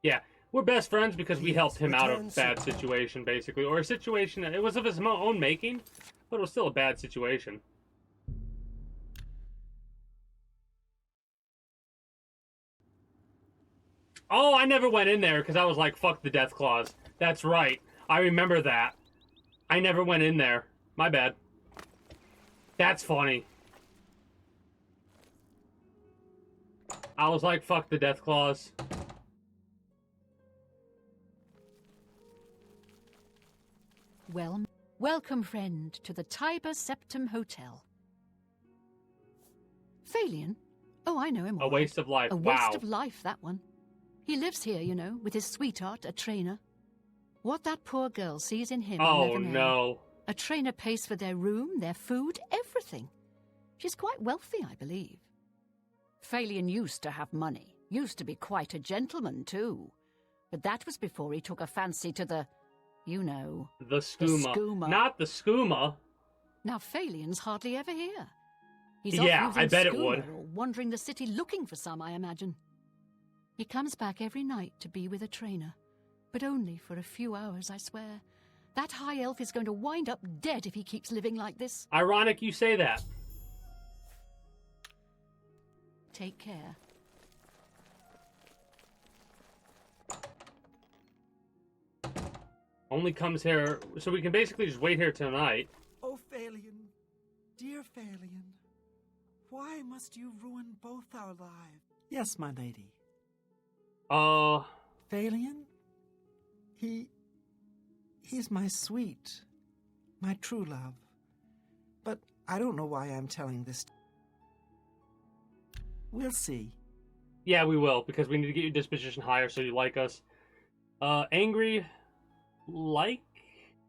Yeah, we're best friends because we Please helped him out of a return bad situation, basically. Or a situation that it was of his own making, but it was still a bad situation. Oh, I never went in there because I was like, fuck the death clause. That's right. I remember that. I never went in there. My bad. That's funny. I was like, fuck the death clause. Well, welcome, friend, to the Tiber Septim Hotel. Phalion? Oh, I know him. A all waste right. of life. A Wow. waste of life, that one. He lives here, you know, with his sweetheart, a trainer. What that poor girl sees in him, I'll Oh, never know. no. A trainer pays for their room, their food, everything. She's quite wealthy, I believe. Phalion used to have money. Used to be quite a gentleman, too. But that was before he took a fancy to the, you know... The skooma. skooma. Not the skooma. Now Phalion's hardly ever here. He's Yeah, off I using bet it skooma would. or wandering the city looking for some, I imagine. He comes back every night to be with a trainer. But only for a few hours, I swear. That high elf is going to wind up dead if he keeps living like this. Ironic you say that. Take care. Only comes here... So we can basically just wait here tonight. Oh, Phalion, dear Phalion, why must you ruin both our lives? Yes, my lady. Phalion? He's my sweet, my true love. But I don't know why I'm telling this. We'll see. Yeah, we will, because we need to get your disposition higher so you like us. Angry... Like?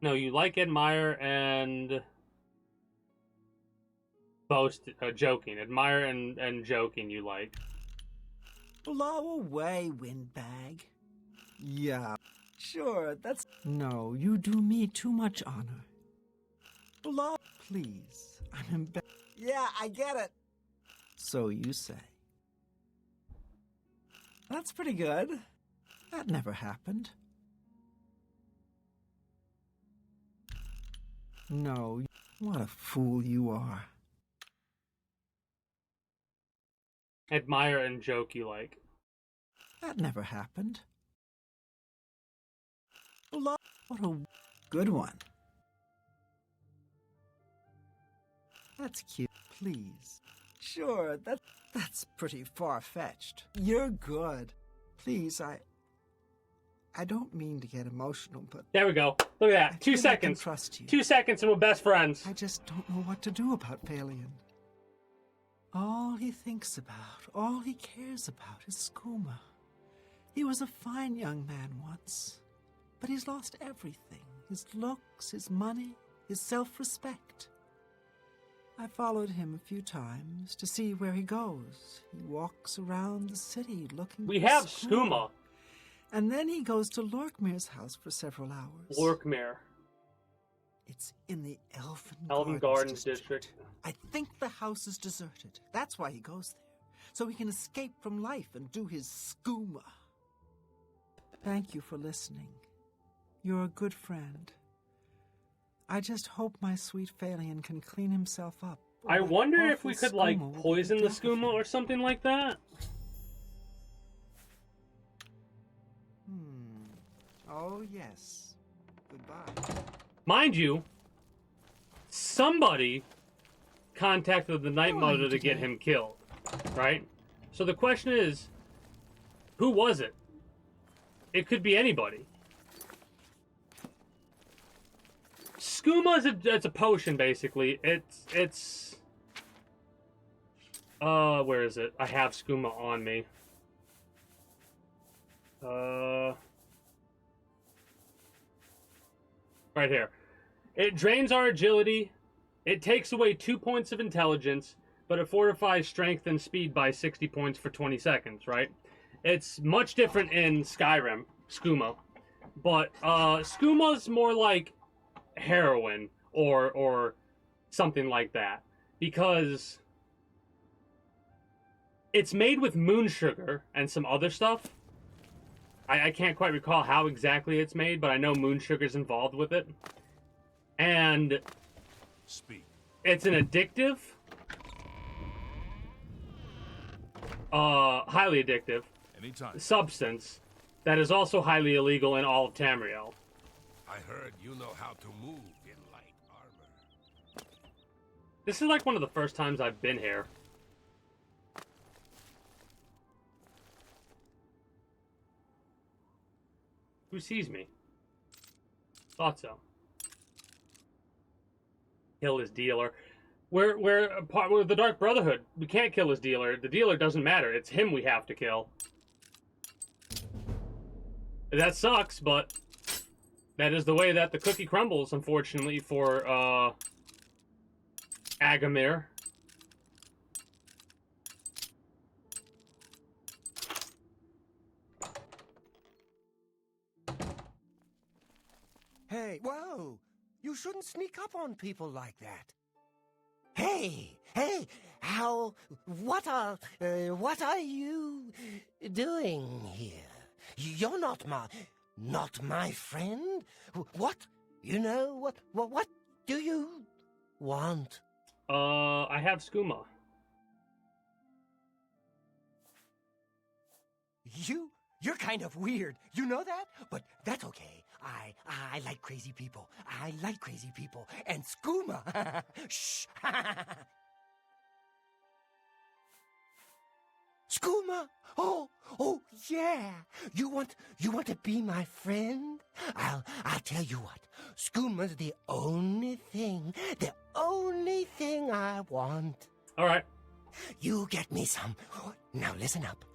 No, you like, admire, and... Boast... joking. Admire and joking you like. Blow away, windbag. Yeah, sure, that's... No, you do me too much honor. Blow... Please, I'm embarrassed. Yeah, I get it. So you say. That's pretty good. That never happened. No, what a fool you are. Admire and joke you like. That never happened. What a good one. That's cute. Please. Sure, that's pretty far-fetched. You're good. Please, I don't mean to get emotional, but... There we go. Look at that. 2 feel I can seconds. trust you. 2 seconds and we're best friends. I just don't know what to do about Phalion. All he thinks about, all he cares about is skooma. He was a fine young man once, but he's lost everything. His looks, his money, his self-respect. I followed him a few times to see where he goes. He walks around the city looking We for have skooma. skooma. And then he goes to Lorkmir's house for several hours. Lorkmir. It's in the Elven Gardens District. I think the house is deserted. That's why he goes there. So he can escape from life and do his skooma. Thank you for listening. You're a good friend. I just hope my sweet Phalion can clean himself up. I wonder if awful we could, like, skooma will poison be the death of skooma him. or something like that. Oh, yes. Goodbye. Mind you, somebody contacted the Night Mother to get him killed, right? So the question is, who was it? It could be anybody. Skooma is it's a potion, basically. It's where is it? I have skooma on me. Right here. It drains our agility. It takes away 2 points of intelligence, but it fortifies strength and speed by 60 points for 20 seconds, right? It's much different in Skyrim, skooma. But skooma's more like heroin or something like that. Because it's made with moon sugar and some other stuff. I can't quite recall how exactly it's made, but I know moon sugar's involved with it. And it's an addictive, highly addictive substance that is also highly illegal in all of Tamriel. I heard you know how to move in light armor. This is like one of the first times I've been here. Who sees me? Thought so. Kill his dealer. We're a part with the Dark Brotherhood. We can't kill his dealer. The dealer doesn't matter. It's him we have to kill. That sucks, but that is the way that the cookie crumbles, unfortunately, for Agamir. Hey, whoa! You shouldn't sneak up on people like that. Hey, what are you doing here? You're not my friend. What? You know, what do you want? I have skooma. You're kind of weird. You know that? But that's okay. I like crazy people. I like crazy people. And skooma. Shh. Skooma? Oh, yeah. You want to be my friend? I'll tell you what. Skooma's the only thing I want. All right. You get me some. Now listen up.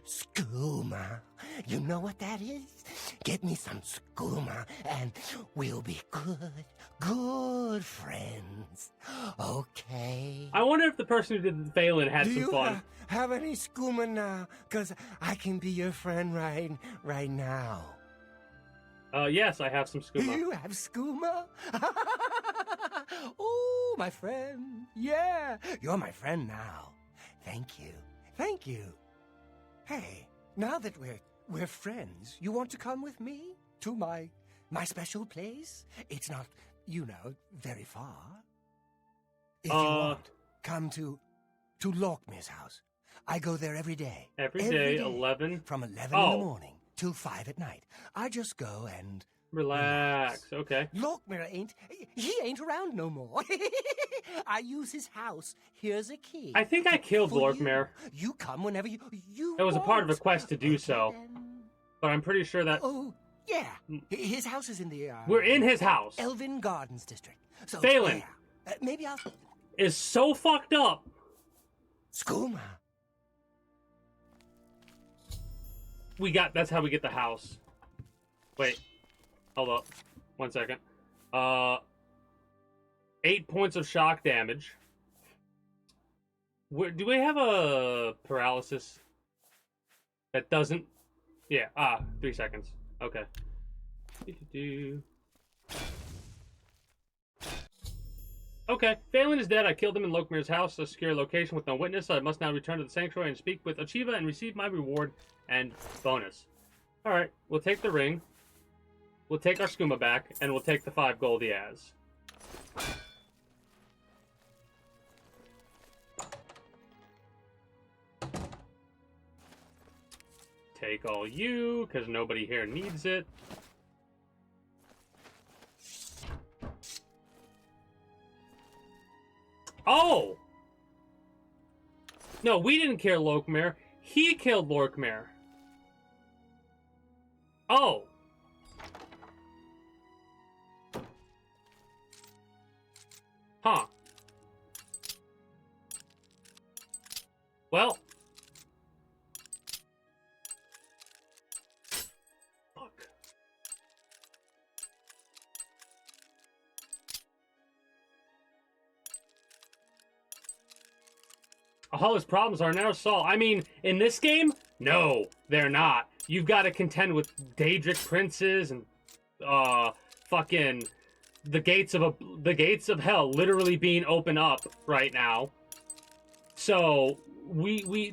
Skooma. You know what that is? Get me some skooma and we'll be good friends. Okay? I wonder if the person who did the Phelan had Do some you fun. have any skooma now? Because I can be your friend right now. Yes, I have some skooma. You have skooma? Oh, my friend. Yeah, you're my friend now. Thank you. Thank you. Hey, now that we're friends, you want to come with me to my special place? It's not, very far. If you want, come to Lorkmir's house. I go there every day. Every day, 11? From 11 in the morning till 5 at night. I just go and relax. Okay. Lorkmir ain't around no more. I use his house. Here's a key. I think I killed Lorkmir. You come whenever you It was a part of a quest to do so. But I'm pretty sure that... Oh, yeah. His house is in the... We're in his house. Elven Gardens District. So, Phelan maybe I'll... is so fucked up Skooma. That's how we get the house. Wait. Hold up. 1 second. 8 points of shock damage. Do we have a paralysis? That doesn't... Yeah, 3 seconds. Okay. Okay, Phelan is dead. I killed him in Lokmir's house, a secure location with no witness. I must now return to the sanctuary and speak with Achieva and receive my reward and bonus. Alright, we'll take the ring. We'll take our skooma back, and we'll take the 5 gold he has. Take all you, because nobody here needs it. Oh! No, we didn't kill Lokmir. He killed Lokmir. Oh. Huh. Well. Fuck. All his problems are now solved. I mean, in this game, no, they're not. You've got to contend with Daedric princes and fucking the gates of hell literally being opened up right now. So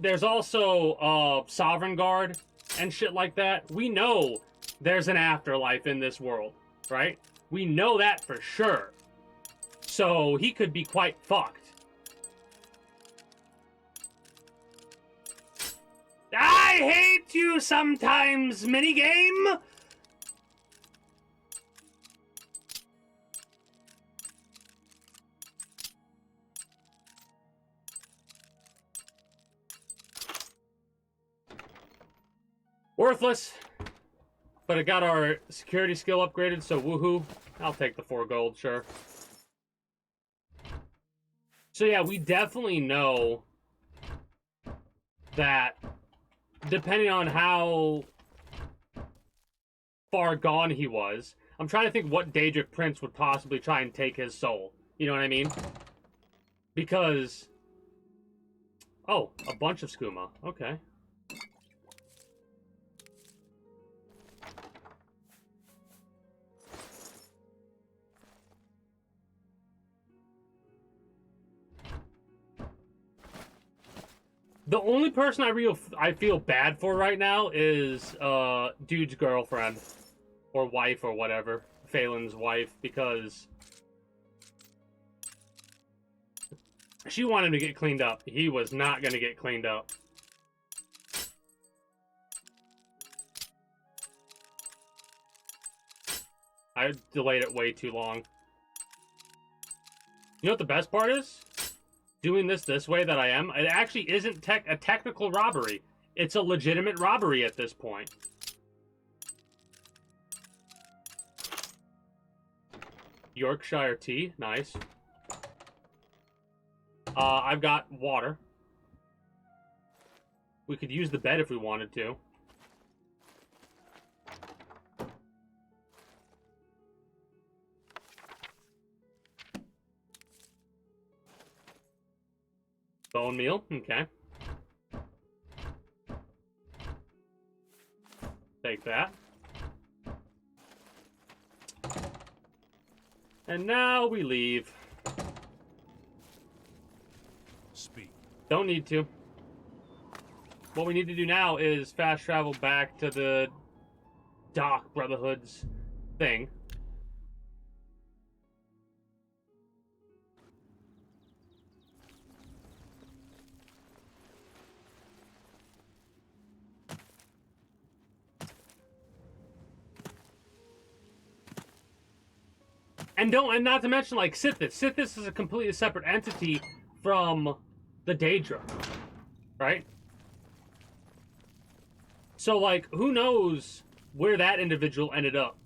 there's also Sovereign Guard and shit like that. We know there's an afterlife in this world, right? We know that for sure. So he could be quite fucked. I hate you sometimes, minigame! Worthless. But I got our security skill upgraded, so woohoo. I'll take the 4 gold, sure. So yeah, we definitely know that depending on how far gone he was, I'm trying to think what Daedric prince would possibly try and take his soul. You know what I mean? Because... Oh, a bunch of skooma. Okay. The only person I feel bad for right now is dude's girlfriend or wife or whatever, Phelan's wife, because she wanted him to get cleaned up. He was not going to get cleaned up. I delayed it way too long. You know what the best part is? Doing this way that I am, it actually isn't a technical robbery. It's a legitimate robbery at this point. Yorkshire tea, nice. I've got water. We could use the bed if we wanted to. Bone meal, okay. Take that. And now we leave. Speak. Don't need to. What we need to do now is fast travel back to the Dark Brotherhood's thing. And not to mention, like, Sithis. Sithis is a completely separate entity from the Daedra, right? So, like, who knows where that individual ended up?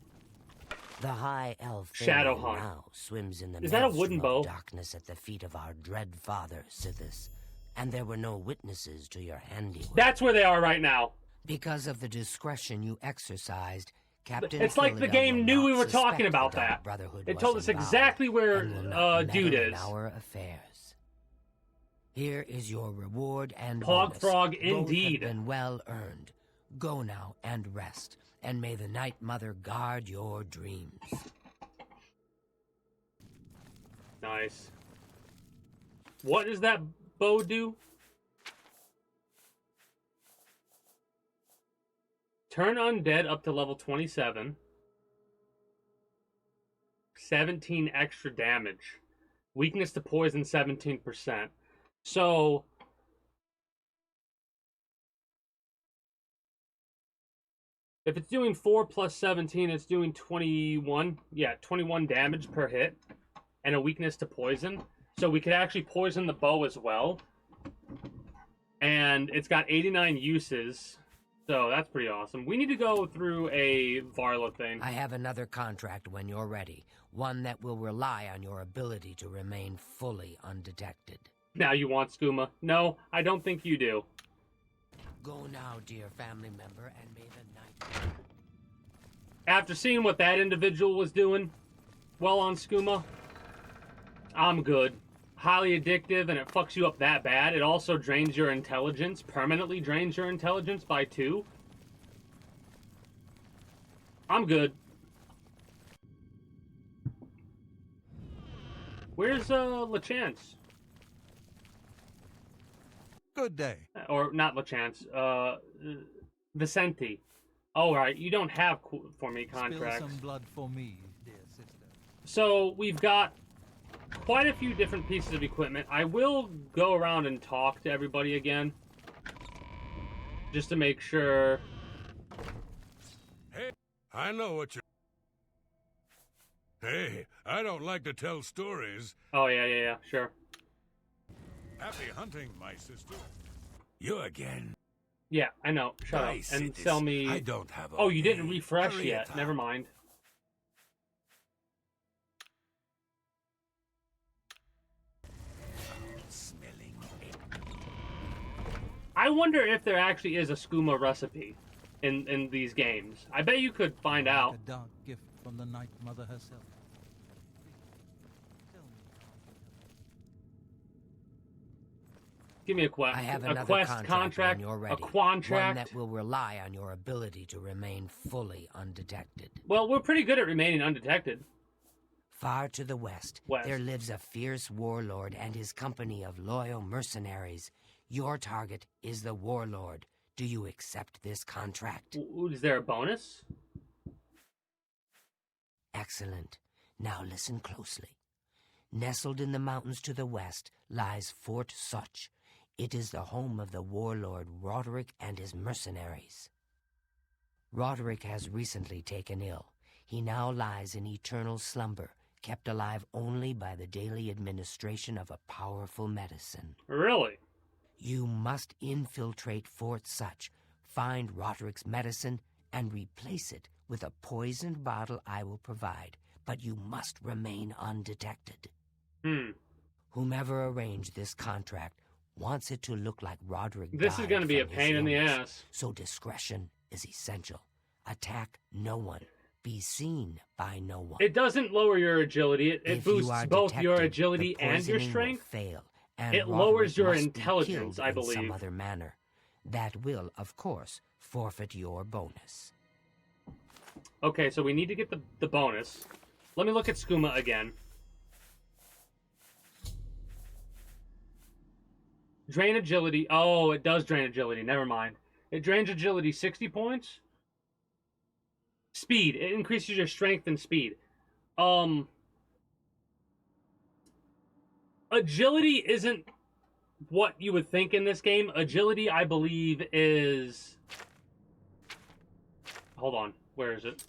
The high elf Shadowhunt now swims in the is that a wooden maelstrom bow? of darkness at the feet of our dread father, Sithis, and there were no witnesses to your handiwork. That's where they are right now. Because of the discretion you exercised, Captain It's like the Philida game will knew not we were talking suspect about the Dark that. Brotherhood It was told us involved exactly where and will not dude meddle in is. our affairs. Here is your reward and Pog bonus. Frog, Both indeed. have been well earned. Go now and rest, and may the Night Mother guard your dreams. Nice. What does that bow do? Turn undead up to level 27. 17 extra damage. Weakness to poison 17%. So if it's doing 4 plus 17, it's doing 21. Yeah, 21 damage per hit. And a weakness to poison. So we could actually poison the bow as well. And it's got 89 uses. So that's pretty awesome. We need to go through a Varla thing. I have another contract when you're ready. One that will rely on your ability to remain fully undetected. Now you want skooma? No, I don't think you do. Go now, dear family member, and may the night... After seeing what that individual was doing, well on skooma, I'm good. Highly addictive, and it fucks you up that bad. It also drains your intelligence, permanently drains your intelligence by 2. I'm good. Where's LeChance? Good day. Or not LeChance, Vicente. Oh, right, you don't have for me contracts. Spill some blood for me, dear sister. So we've got quite a few different pieces of equipment. I will go around and talk to everybody again, just to make sure. Hey, I know what you're... Hey, I don't like to tell stories. Oh, yeah, sure. Happy hunting, my sister. You again? Yeah, I know. Shut up and sell me. I don't have. Oh, you didn't refresh Hurry yet. it Never up. mind. Smelling. I wonder if there actually is a skooma recipe in these games. I bet you could find out. A dark gift from the Night Mother herself. Give me a quest. I have a another quest contract when you're a ready. contract. One that will rely on your ability to remain fully undetected. Well, we're pretty good at remaining undetected. Far to the west, there lives a fierce warlord and his company of loyal mercenaries. Your target is the warlord. Do you accept this contract? Is there a bonus? Excellent. Now listen closely. Nestled in the mountains to the west lies Fort Such. It is the home of the warlord Roderick and his mercenaries. Roderick has recently taken ill. He now lies in eternal slumber, kept alive only by the daily administration of a powerful medicine. Really? You must infiltrate Fort Such, find Roderick's medicine, and replace it with a poisoned bottle I will provide, but you must remain undetected. Whomever arranged this contract wants it to look like Roderick This is going to be a pain in the ass. So discretion is essential. Attack no one. Be seen by no one. It doesn't lower your agility. It boosts both your detected, agility the and your poisoning strength. Will fail, and It Roderick lowers your must be intelligence, killed I in believe. some other manner. That will, of course, forfeit your bonus. Okay, so we need to get the bonus. Let me look at skooma again. Drain agility. Oh, it does drain agility. Never mind. It drains agility 60 points. Speed. It increases your strength and speed. Agility isn't what you would think in this game. Agility, I believe, is... Hold on. Where is it?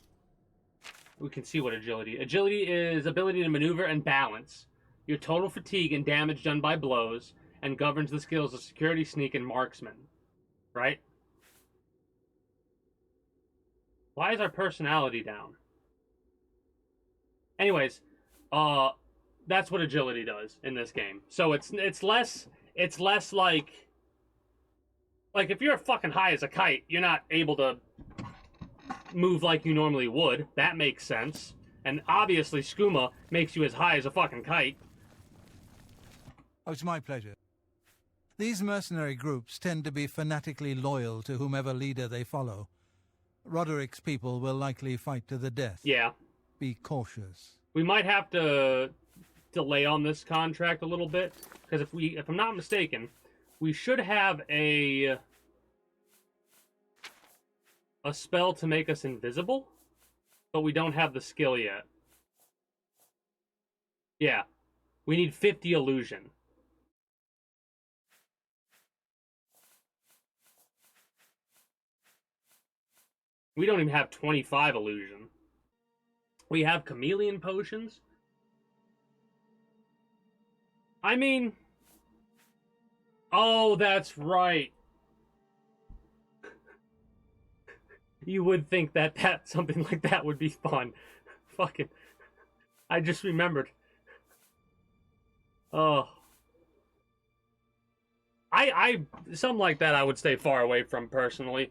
We can see what agility... Agility is ability to maneuver and balance. Your total fatigue and damage done by blows, and governs the skills of security, sneak, and marksman. Right? Why is our personality down? Anyways, that's what agility does in this game. So it's less it's less like if you're fucking high as a kite, you're not able to move like you normally would. That makes sense. And obviously skooma makes you as high as a fucking kite. Oh, it's my pleasure. These mercenary groups tend to be fanatically loyal to whomever leader they follow. Roderick's people will likely fight to the death. Yeah. Be cautious. We might have to delay on this contract a little bit, because if I'm not mistaken, we should have a spell to make us invisible, but we don't have the skill yet. Yeah. We need 50 illusion. We don't even have 25 illusion. We have chameleon potions. I mean... Oh, that's right. You would think that something like that would be fun. Fucking... I just remembered. Oh. Something like that I would stay far away from, personally.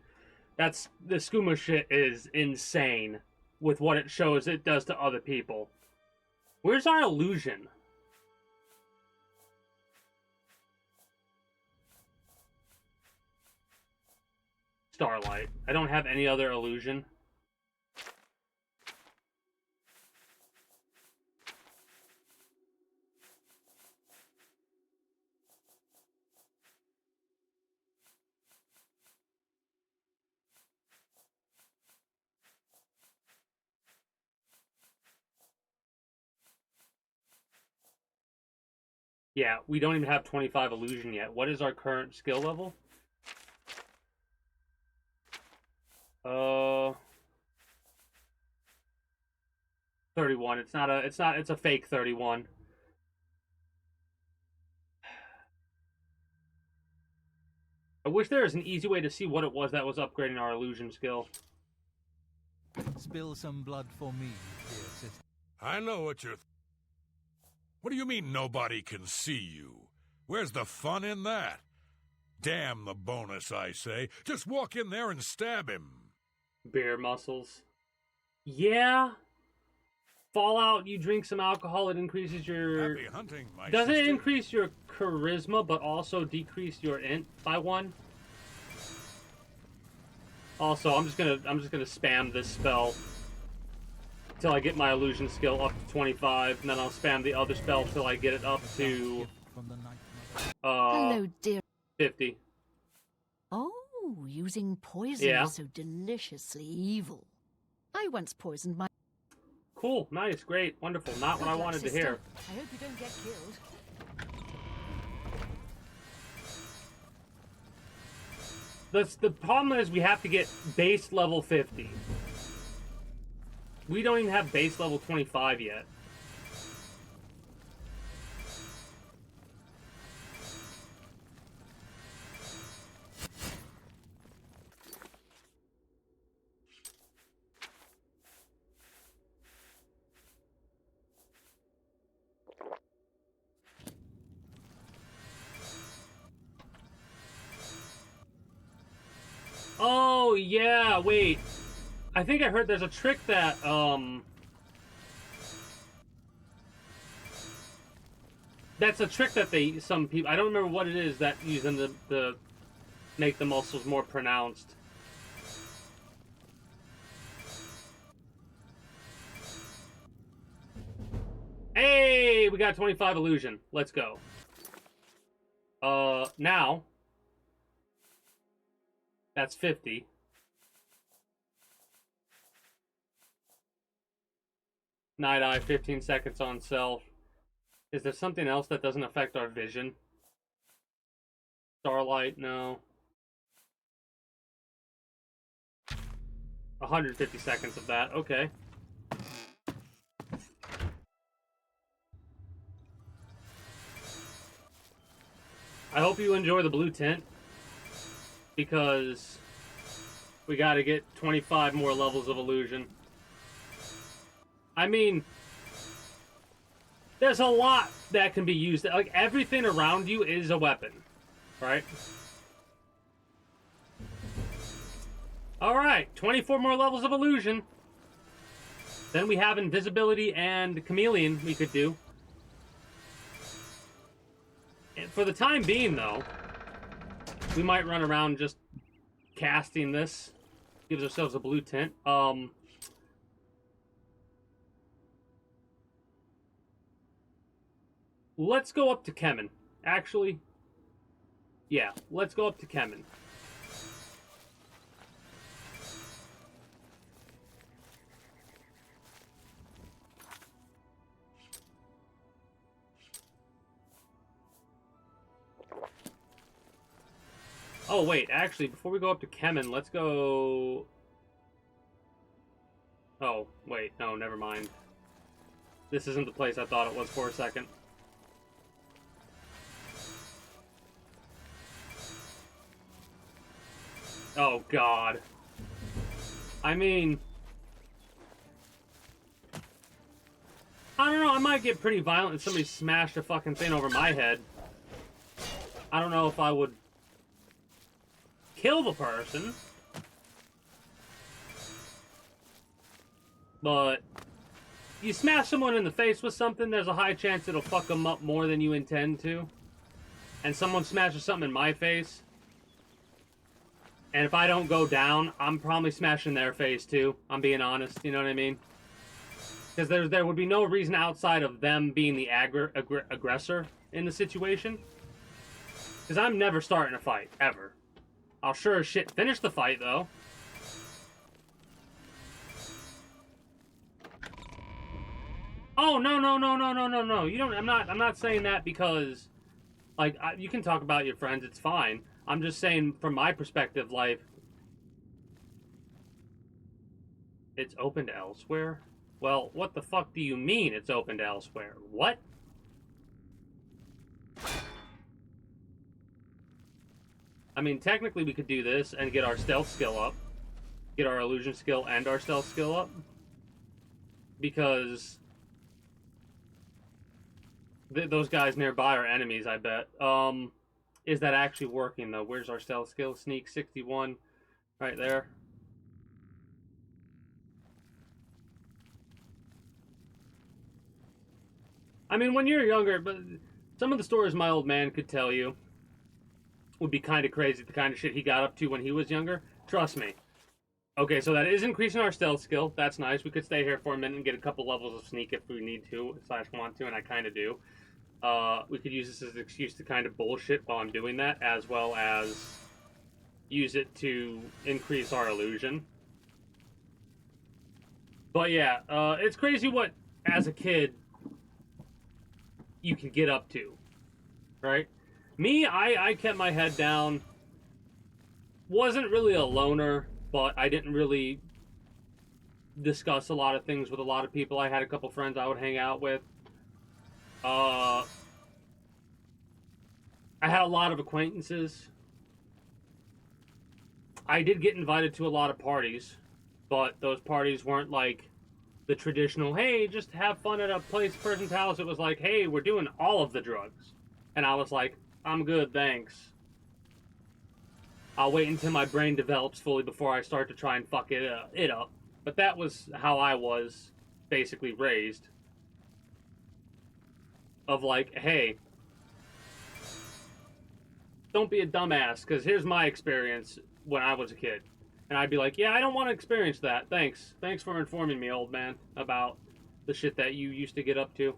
The skooma shit is insane with what it shows it does to other people. Where's our illusion? Starlight. I don't have any other illusion. Yeah, we don't even have 25 illusion yet. What is our current skill level? 31. It's a fake 31. I wish there was an easy way to see what it was that was upgrading our illusion skill. Spill some blood for me, dear sister. I know what you're... What do you mean nobody can see you? Where's the fun in that? Damn the bonus, I say. Just walk in there and stab him. Bear muscles. Yeah. Fallout, you drink some alcohol, it increases your... Happy hunting, my Doesn't sister. it increase your charisma, but also decrease your int by 1? Also, I'm just gonna spam this spell till I get my illusion skill up to 25, and then I'll spam the other spell till I get it up to Hello, dear. 50. Oh, using poison is so deliciously evil. I once poisoned my... Cool, nice, great, wonderful. Not what I wanted to hear. I hope you don't get killed. The problem is we have to get base level 50. We don't even have base level 25 yet. Oh, yeah, wait. I think I heard there's a trick that, that's a trick that some people, I don't remember what it is, that use them to make the muscles more pronounced. Hey, we got 25 illusion. Let's go. Now, that's 50. Night Eye, 15 seconds on self. Is there something else that doesn't affect our vision? Starlight, no. 150 seconds of that, okay. I hope you enjoy the blue tint, because we gotta get 25 more levels of illusion. I mean, there's a lot that can be used. Like, everything around you is a weapon, right? Alright, 24 more levels of illusion. Then we have invisibility and chameleon we could do. And for the time being, though, we might run around just casting this. Gives ourselves a blue tint. Let's go up to Kemen. Actually, yeah, let's go up to Kemen. Oh, wait, actually, before we go up to Kemen, let's go... Oh, wait, no, never mind. This isn't the place I thought it was for a second. Oh, God. I mean... I don't know, I might get pretty violent if somebody smashed a fucking thing over my head. I don't know if I would kill the person. But you smash someone in the face with something, there's a high chance it'll fuck them up more than you intend to. And someone smashes something in my face, and if I don't go down, I'm probably smashing their face too. I'm being honest, you know what I mean? Because there would be no reason outside of them being the aggressor in the situation. Because I'm never starting a fight, ever. I'll sure as shit finish the fight, though. Oh, no, no, no, no, no, no, no. You don't, I'm not saying that because, like, you can talk about your friends, it's fine. I'm just saying, from my perspective, like, it's open to elsewhere? Well, what the fuck do you mean it's open to elsewhere? What? I mean, technically we could do this and get our stealth skill up. Get our illusion skill and our stealth skill up. Because those guys nearby are enemies, I bet. Is that actually working, though? Where's our stealth skill? Sneak 61. Right there. I mean, when you're younger, but some of the stories my old man could tell you would be kind of crazy, the kind of shit he got up to when he was younger. Trust me. Okay, so that is increasing our stealth skill. That's nice. We could stay here for a minute and get a couple levels of sneak if we need to, / want to, and I kind of do. We could use this as an excuse to kind of bullshit while I'm doing that, as well as use it to increase our illusion. But yeah, it's crazy what, as a kid, you can get up to, right? Me, I kept my head down. Wasn't really a loner, but I didn't really discuss a lot of things with a lot of people. I had a couple friends I would hang out with. I had a lot of acquaintances. I did get invited to a lot of parties, but those parties weren't like the traditional, hey, just have fun at a person's house. It was like, hey, we're doing all of the drugs. And I was like, I'm good, thanks. I'll wait until my brain develops fully before I start to try and fuck it up. But that was how I was basically raised. Of like, hey, don't be a dumbass, because here's my experience when I was a kid. And I'd be like, yeah, I don't want to experience that. Thanks. Thanks for informing me, old man, about the shit that you used to get up to.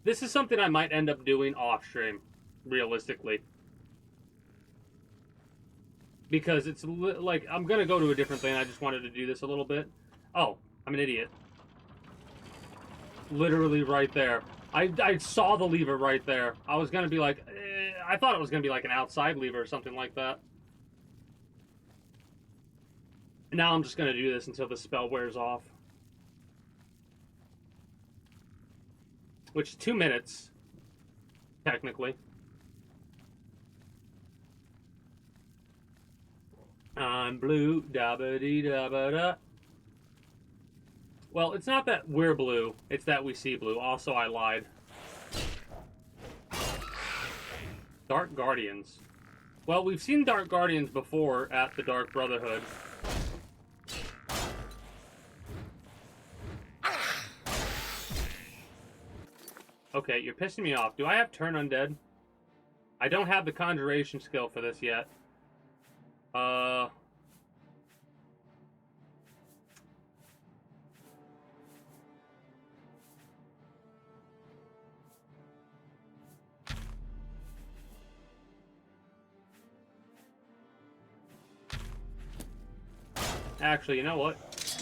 This is something I might end up doing off stream, realistically. Because it's like, I'm going to go to a different thing. I just wanted to do this a little bit. Oh, I'm an idiot. Literally right there. I saw the lever right there. I was going to be like, I thought it was going to be like an outside lever or something like that. Now I'm just going to do this until the spell wears off. Which is 2 minutes, technically. I'm blue, da ba dee da ba da. Well, it's not that we're blue, it's that we see blue. Also, I lied. Dark Guardians. Well, we've seen Dark Guardians before at the Dark Brotherhood. Okay, you're pissing me off. Do I have Turn Undead? I don't have the Conjuration skill for this yet. Actually, you know what?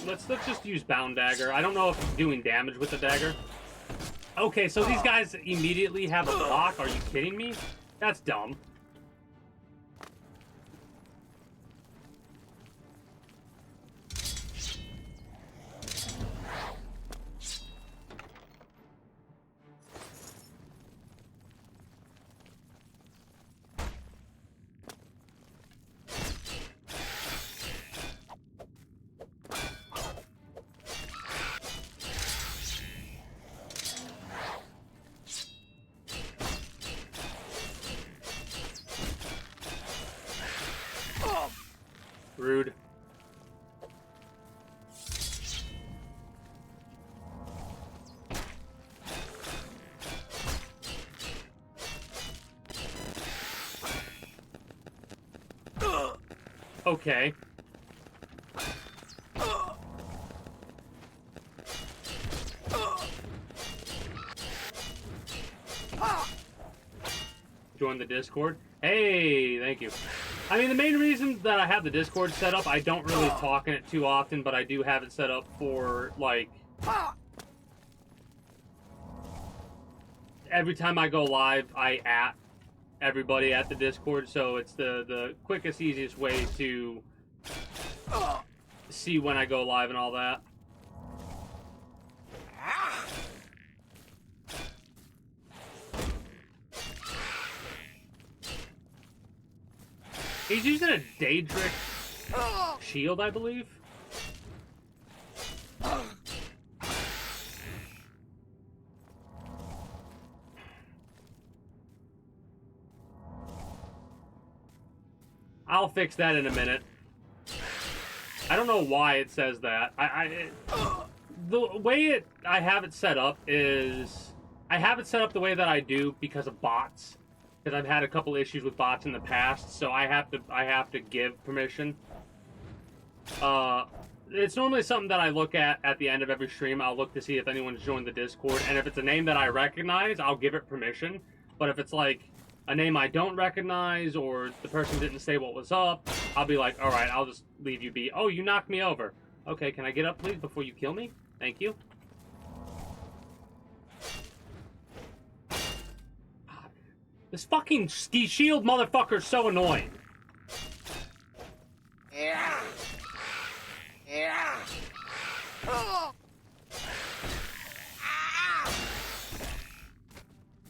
Let's just use Bound Dagger. I don't know if it's doing damage with the dagger. Okay, so these guys immediately have a block. Are you kidding me? That's dumb. Rude. Okay. Join the Discord. Hey, thank you. I mean, the main reason that I have the Discord set up, I don't really talk in it too often, but I do have it set up for, like, every time I go live, I at everybody at the Discord, so it's the quickest, easiest way to see when I go live and all that. He's using a Daedric shield, I believe. I'll fix that in a minute. I don't know why it says that. The way I have it set up is... I have it set up the way that I do because of bots. Because I've had a couple issues with bots in the past, so I have to give permission. It's normally something that I look at the end of every stream. I'll look to see if anyone's joined the Discord, and if it's a name that I recognize, I'll give it permission. But if it's like a name I don't recognize, or the person didn't say what was up, I'll be like, alright, I'll just leave you be. Oh, you knocked me over. Okay, can I get up, please, before you kill me? Thank you. This fucking ski shield motherfucker's so annoying. Yeah. Yeah. Oh.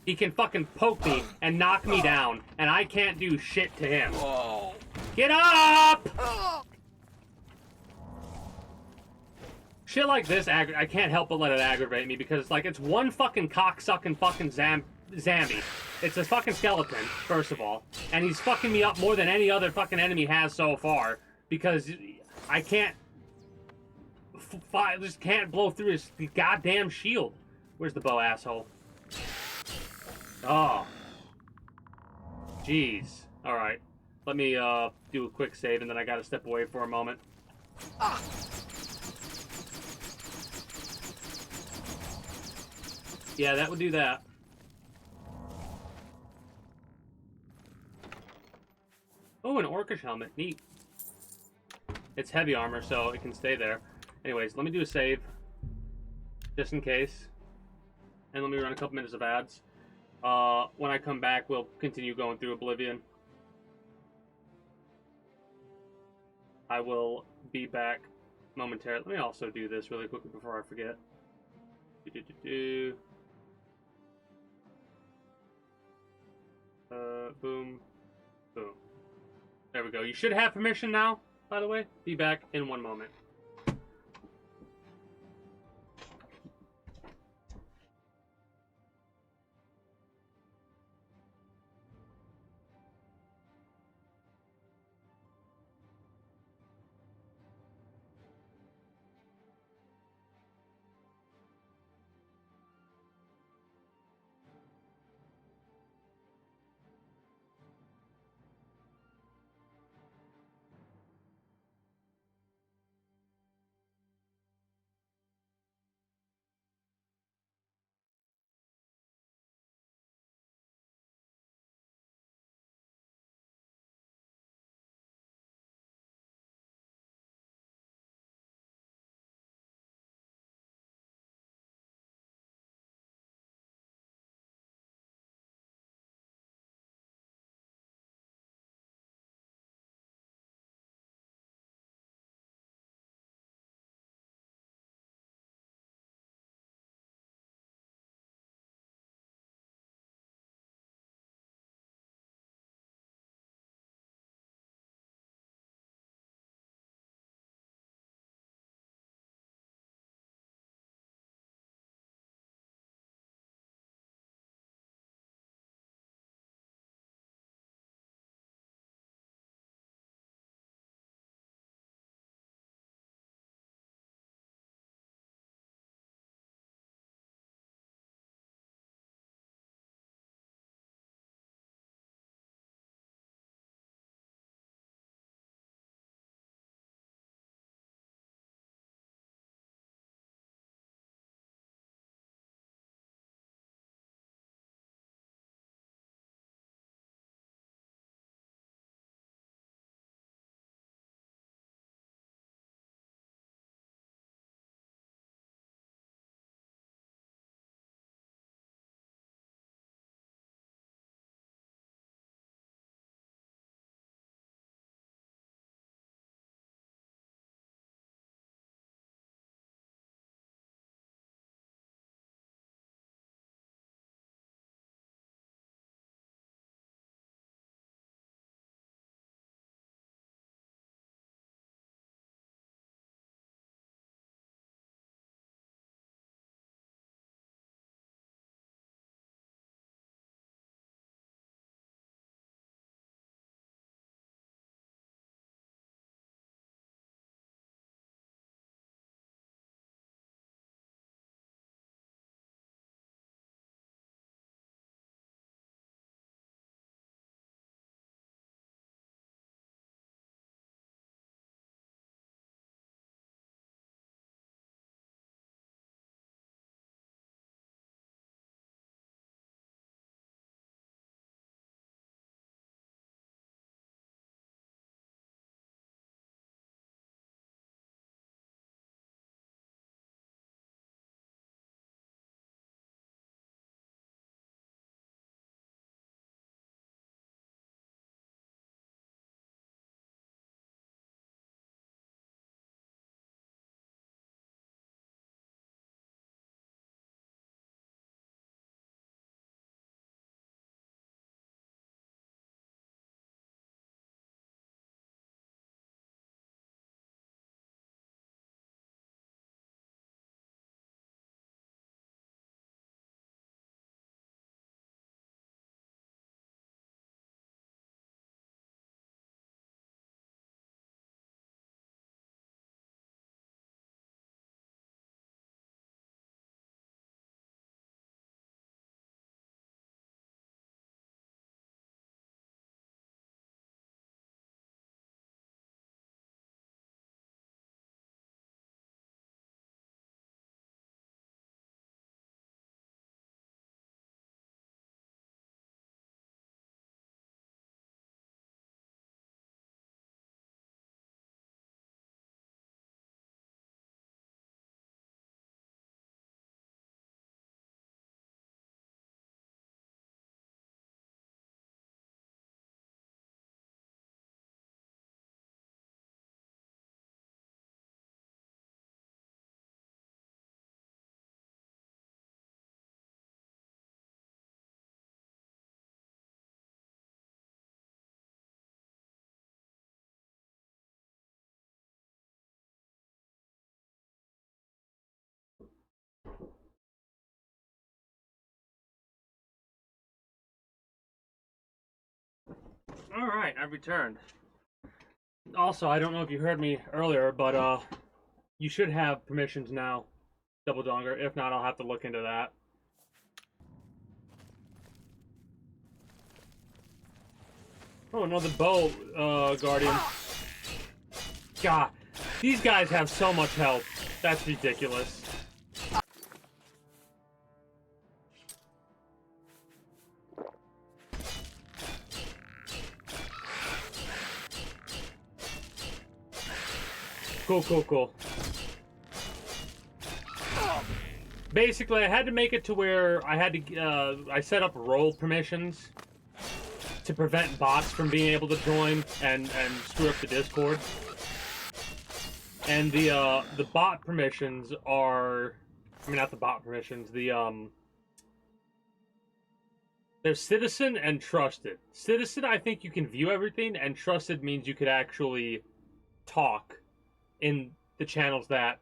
He can fucking poke me and knock me down, and I can't do shit to him. Get up! Shit like this, I can't help but let it aggravate me, because it's like, it's one fucking cocksucking fucking Zambi. It's a fucking skeleton, first of all. And he's fucking me up more than any other fucking enemy has so far. Because I can't... just can't blow through his goddamn shield. Where's the bow, asshole? Oh. Jeez. Alright. Let me, do a quick save, and then I gotta step away for a moment. Yeah, that would do that. Oh, an orcish helmet. Neat. It's heavy armor, so it can stay there. Anyways, let me do a save. Just in case. And let me run a couple minutes of ads. When I come back, we'll continue going through Oblivion. I will be back momentarily. Let me also do this really quickly before I forget. Boom. Boom. There we go. You should have permission now. by the way. Be back in one moment. Alright, I returned. Also, I don't know if you heard me earlier, but you should have permissions now, Double Donger. If not, I'll have to look into that. Oh, another bow, Guardian. God, these guys have so much health. That's ridiculous. Cool. Basically, I had to make it to where I had to, I set up role permissions to prevent bots from being able to join and screw up the Discord. And the bot permissions are, I mean, not the bot permissions, there's citizen and trusted. Citizen, I think you can view everything, and trusted means you could actually talk in the channels that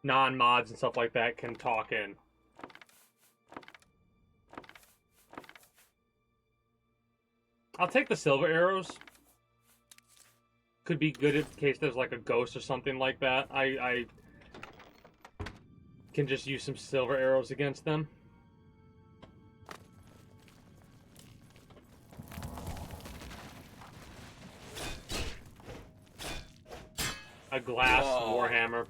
non-mods and stuff like that can talk in. I'll take the silver arrows. Could be good in case there's like a ghost or something like that. I can just use some silver arrows against them. A glass warhammer.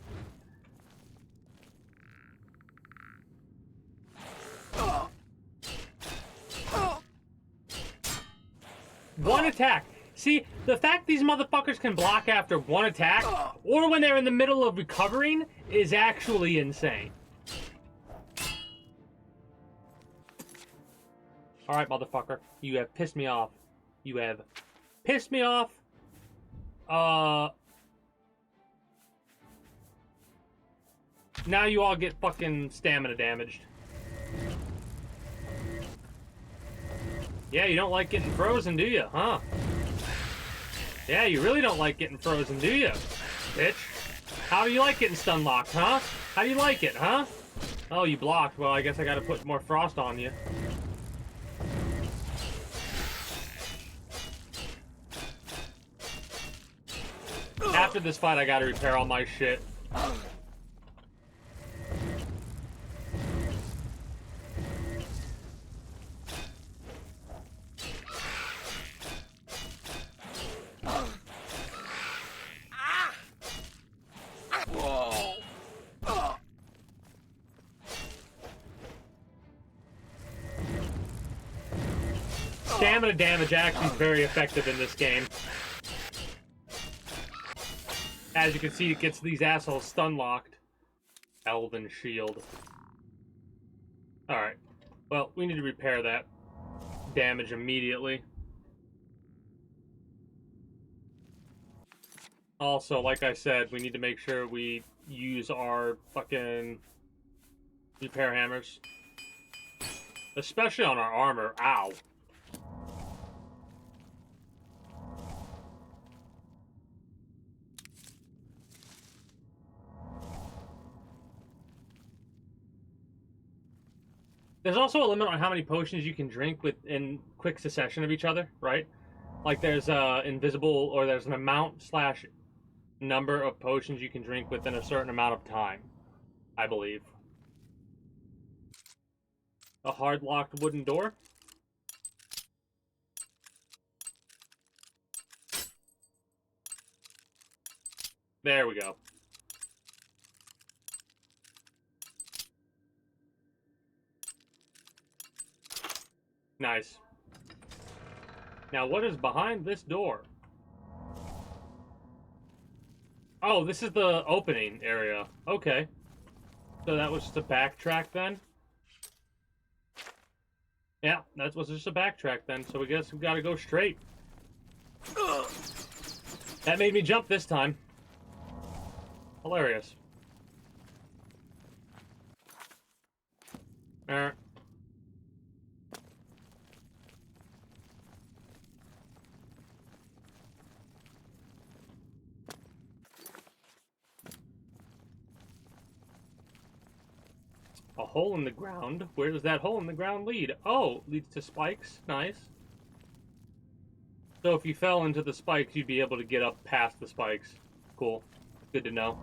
One attack. See, the fact these motherfuckers can block after one attack, or when they're in the middle of recovering, is actually insane. Alright, motherfucker. You have pissed me off. You have pissed me off. Now you all get fucking stamina damaged. Yeah, you don't like getting frozen, do you? Huh? Yeah, you really don't like getting frozen, do you? Bitch. How do you like getting stun locked, huh? How do you like it, huh? Oh, you blocked. Well, I guess I gotta put more frost on you. After this fight, I gotta repair all my shit. Stamina damage actually is very effective in this game. As you can see, it gets these assholes stun locked. Elven shield. Alright. Well, we need to repair that damage immediately. Also, like I said, we need to make sure we use our fucking repair hammers. Especially on our armor. Ow. There's also a limit on how many potions you can drink in quick succession of each other, right? Like there's invisible, or there's an amount / number of potions you can drink within a certain amount of time, I believe. A hard locked wooden door. There we go. Nice. Now, what is behind this door? Oh, this is the opening area. Okay. So that was just a backtrack then? Yeah, that was just a backtrack then, so we guess we gotta go straight. That made me jump this time. Hilarious. Alright. A hole in the ground? Where does that hole in the ground lead? Oh, leads to spikes. Nice. So if you fell into the spikes, you'd be able to get up past the spikes. Cool. Good to know.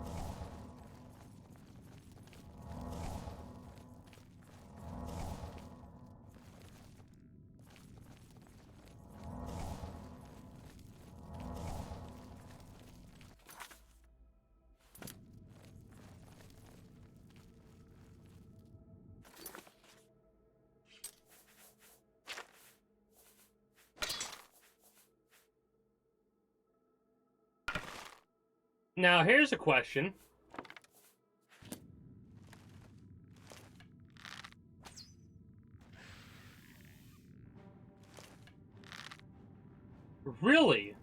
Now, here's a question. Really?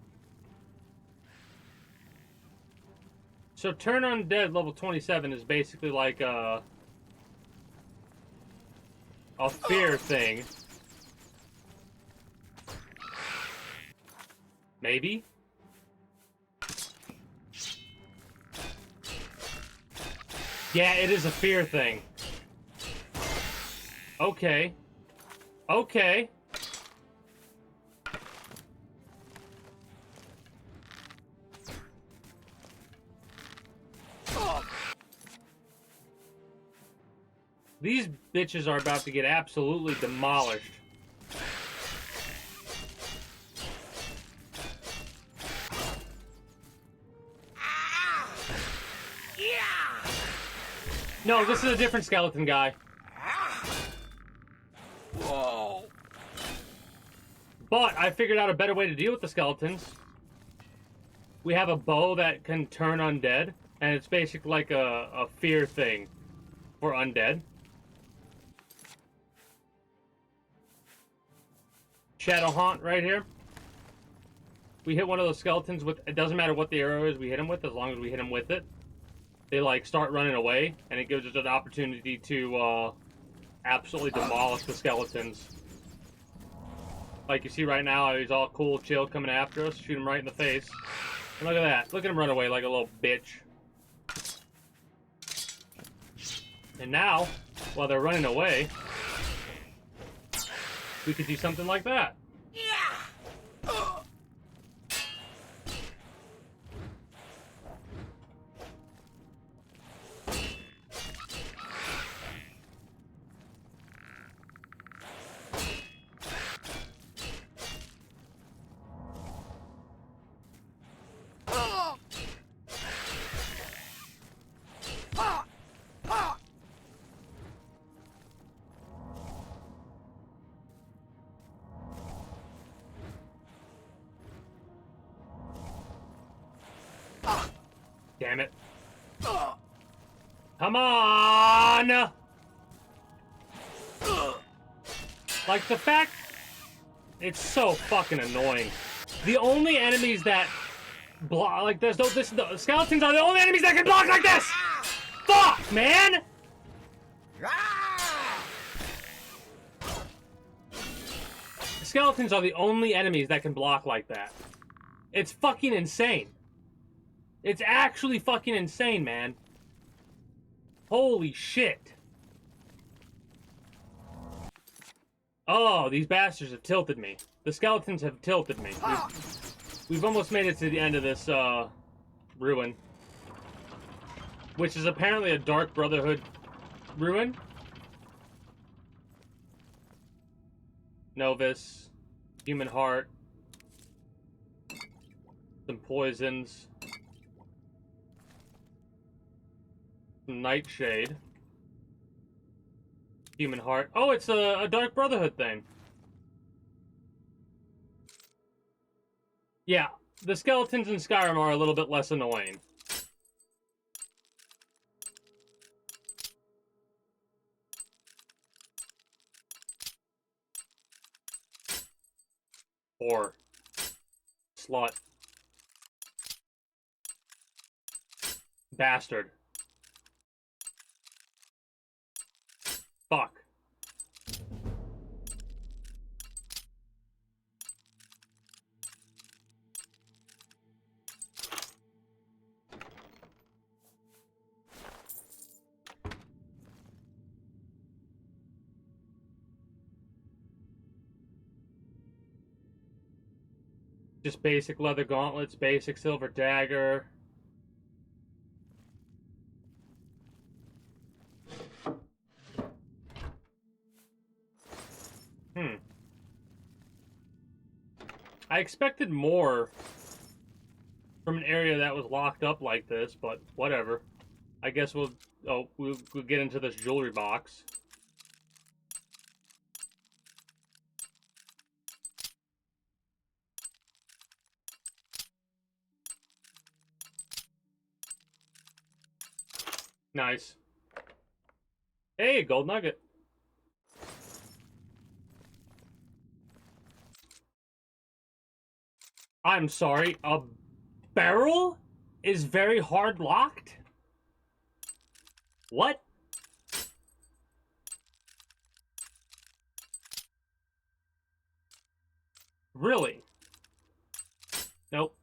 So Turn Undead level 27 is basically like a fear thing. Maybe? Yeah, it is a fear thing. Okay. Okay. These bitches are about to get absolutely demolished. No, this is a different skeleton guy. Whoa! But I figured out a better way to deal with the skeletons. We have a bow that can turn undead, and it's basically like a fear thing for undead. Shadow Haunt right here. We hit one of those skeletons with, it doesn't matter what the arrow is we hit him with, as long as we hit him with it. They like start running away, and it gives us an opportunity to absolutely demolish the skeletons. Like you see right now, he's all cool, chill, coming after us. Shoot him right in the face. And look at that. Look at him run away like a little bitch. And now, while they're running away, we could do something like that. Damn it. Come on! Like, the fact... It's so fucking annoying. The only enemies that block... Like, there's no... the skeletons are the only enemies that can block like this! Fuck, man! The skeletons are the only enemies that can block like that. It's fucking insane. It's actually fucking insane, man. Holy shit. Oh, these bastards have tilted me. The skeletons have tilted me. We've almost made it to the end of this, ruin. Which is apparently a Dark Brotherhood ruin. Novus. Human Heart. Some poisons. Nightshade. Human Heart. Oh, it's a Dark Brotherhood thing. Yeah, the skeletons in Skyrim are a little bit less annoying. Or slut. Bastard. Fuck. Just basic leather gauntlets, basic silver dagger. I expected more from an area that was locked up like this, but whatever. I guess we'll get into this jewelry box. Nice. Hey, gold nugget. I'm sorry, a barrel is very hard locked? What? Really? Nope.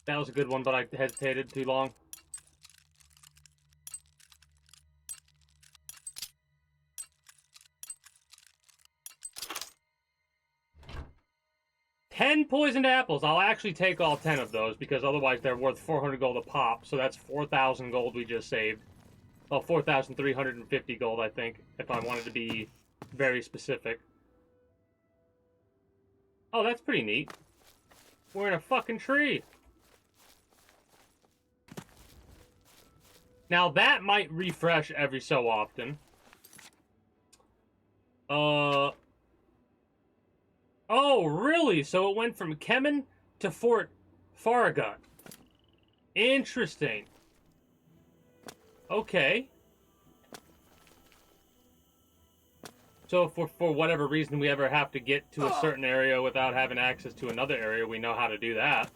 That was a good one, but I hesitated too long. Ten poisoned apples. I'll actually take all 10 of those because otherwise they're worth 400 gold a pop. So that's 4,000 gold we just saved. Well, 4,350 gold, I think, if I wanted to be very specific. Oh, that's pretty neat. We're in a fucking tree. Now that might refresh every so often. Oh, really? So it went from Kemen to Fort Farragut. Interesting. Okay. So if for whatever reason we ever have to get to a certain area without having access to another area, we know how to do that.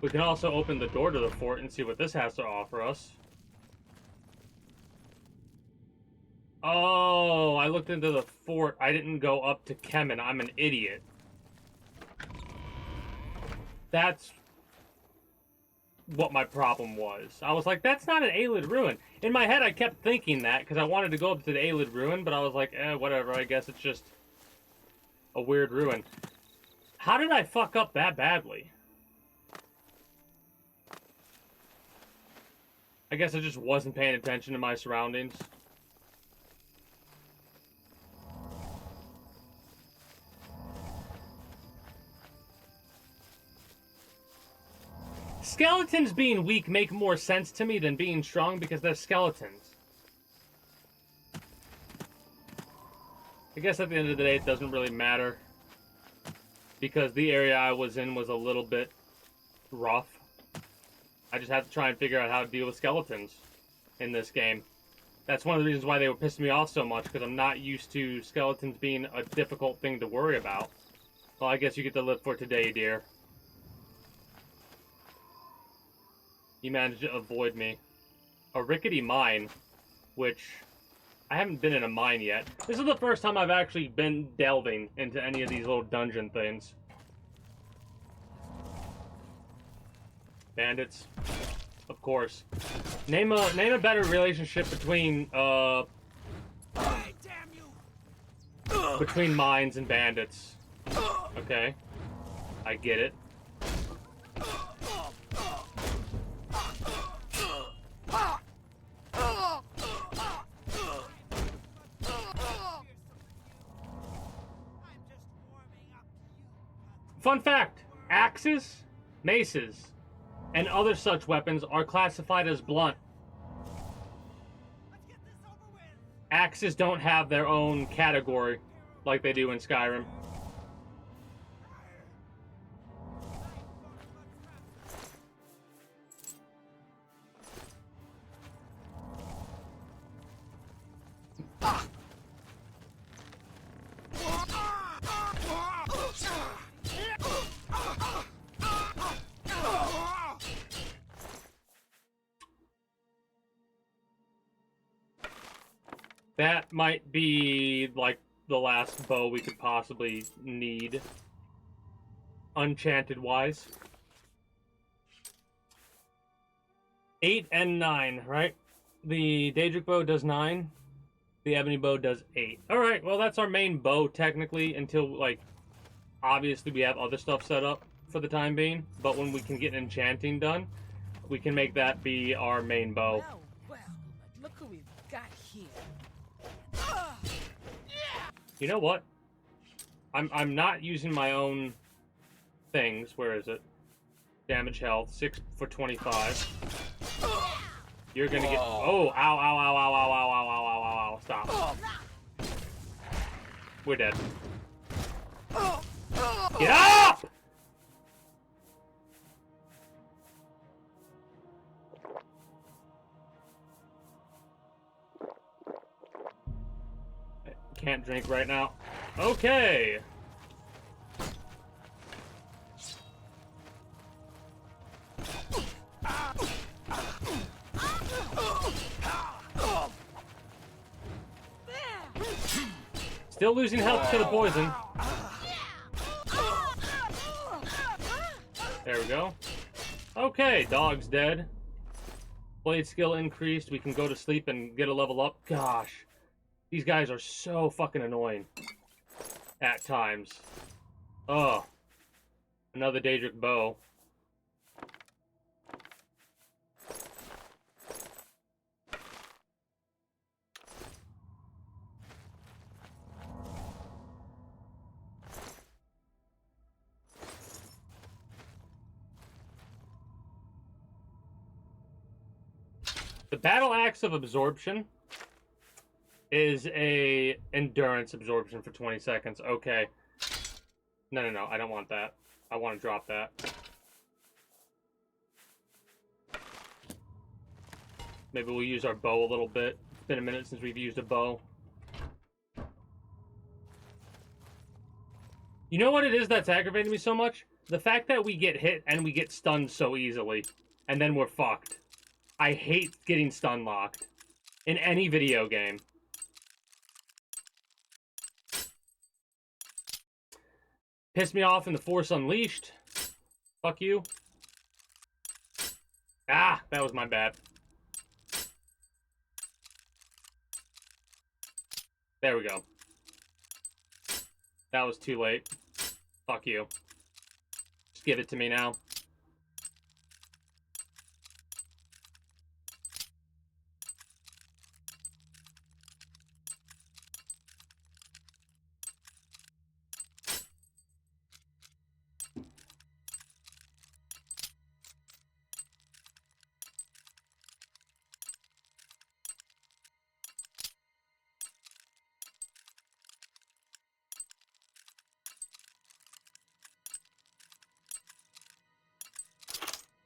We can also open the door to the fort and see what this has to offer us. Oh, I looked into the fort. I didn't go up to Kemen. I'm an idiot. That's what my problem was. I was like, that's not an Aelid ruin. In my head, I kept thinking that because I wanted to go up to the Aelid ruin, but I was like, whatever. I guess it's just a weird ruin. How did I fuck up that badly? I guess I just wasn't paying attention to my surroundings. Skeletons being weak make more sense to me than being strong because they're skeletons. I guess at the end of the day it doesn't really matter because the area I was in was a little bit rough. I just have to try and figure out how to deal with skeletons in this game. That's one of the reasons why they were pissing me off so much, because I'm not used to skeletons being a difficult thing to worry about. Well, I guess you get to live for today, dear. You managed to avoid me. A rickety mine, which I haven't been in a mine yet. This is the first time I've actually been delving into any of these little dungeon things. Bandits, of course. Name a better relationship between between mines and bandits. Okay, I get it. Fun fact: axes, maces, and other such weapons are classified as blunt. Axes don't have their own category like they do in Skyrim. That might be, like, the last bow we could possibly need. Enchanted-wise. 8 and 9, right? The Daedric bow does 9. The ebony bow does 8. Alright, well that's our main bow technically until, like, obviously we have other stuff set up for the time being. But when we can get enchanting done, we can make that be our main bow. Well, look who we've got here. You know what? I'm not using my own things. Where is it? Damage health, 6 for 25. You're gonna get. Oh, ow, ow, ow, ow, ow, ow, ow, ow, ow, ow, ow. Stop. We're dead. Get up! Can't drink right now. Okay. Still losing health to the poison. There we go. Okay, dog's dead. Blade skill increased. We can go to sleep and get a level up. Gosh. These guys are so fucking annoying. At times. Oh. Another Daedric bow. The Battle Axe of Absorption is a endurance absorption for 20 seconds. Okay. No, I don't want that. I want to drop that. Maybe we'll use our bow a little bit. It's been a minute since we've used a bow. You know what it is that's aggravating me so much? The fact that we get hit and we get stunned so easily. And then we're fucked. I hate getting stun locked. In any video game. Pissed me off in the Force Unleashed. Fuck you. Ah, that was my bad. There we go. That was too late. Fuck you. Just give it to me now.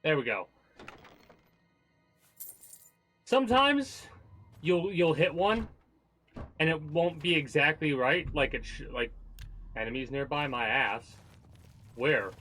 There we go. Sometimes you'll hit one and it won't be exactly right, like like enemies nearby my ass. Where?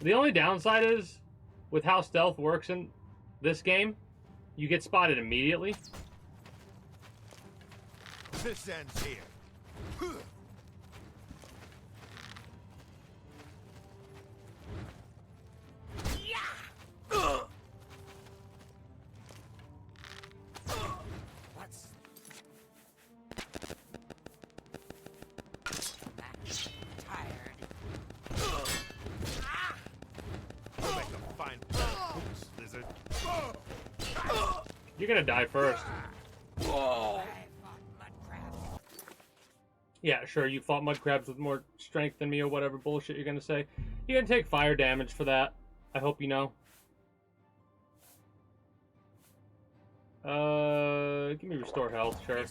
The only downside is, with how stealth works in this game, you get spotted immediately. This ends here. You're gonna die first. Yeah, sure, you fought mud crabs with more strength than me or whatever bullshit you're gonna say. You're gonna take fire damage for that. I hope you know. Give me restore health, sure.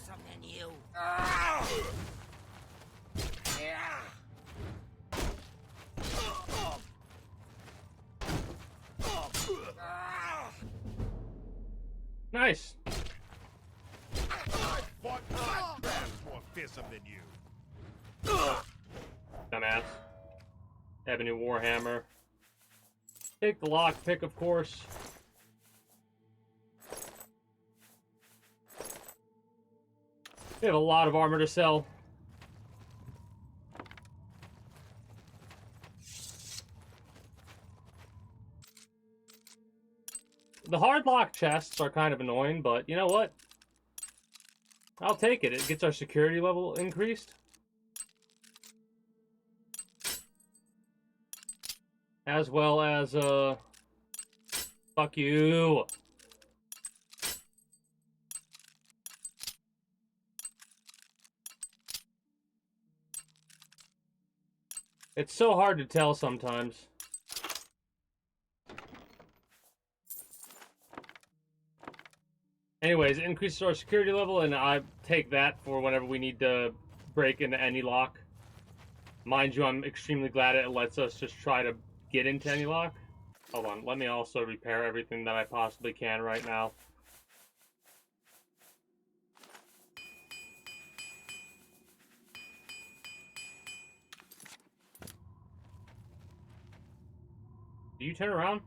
Nice. I fought 5 grams more fearsome than you. Dumbass. Ebony Warhammer. Take the lockpick, of course. We have a lot of armor to sell. The hard lock chests are kind of annoying, but you know what? I'll take it. It gets our security level increased. As well as, fuck you. It's so hard to tell sometimes. Anyways, it increases our security level, and I take that for whenever we need to break into any lock. Mind you, I'm extremely glad it lets us just try to get into any lock. Hold on, let me also repair everything that I possibly can right now. Do you turn around?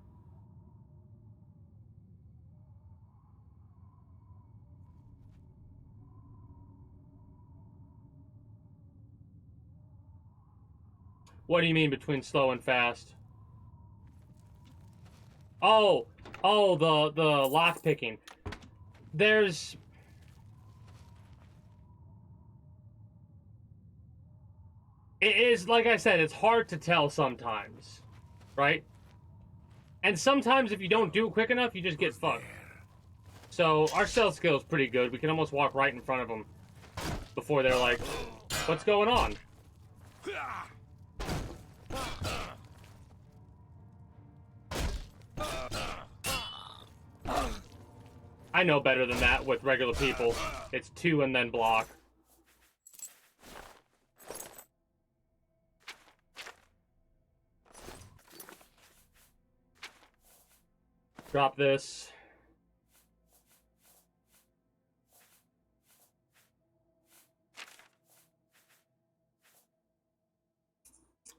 What do you mean between slow and fast? Oh, the lock picking. There's it is, like I said, it's hard to tell sometimes, right? And sometimes if you don't do it quick enough, you just get fucked. So our stealth skill is pretty good. We can almost walk right in front of them before they're like, "What's going on?" I know better than that with regular people. It's 2 and then block. Drop this.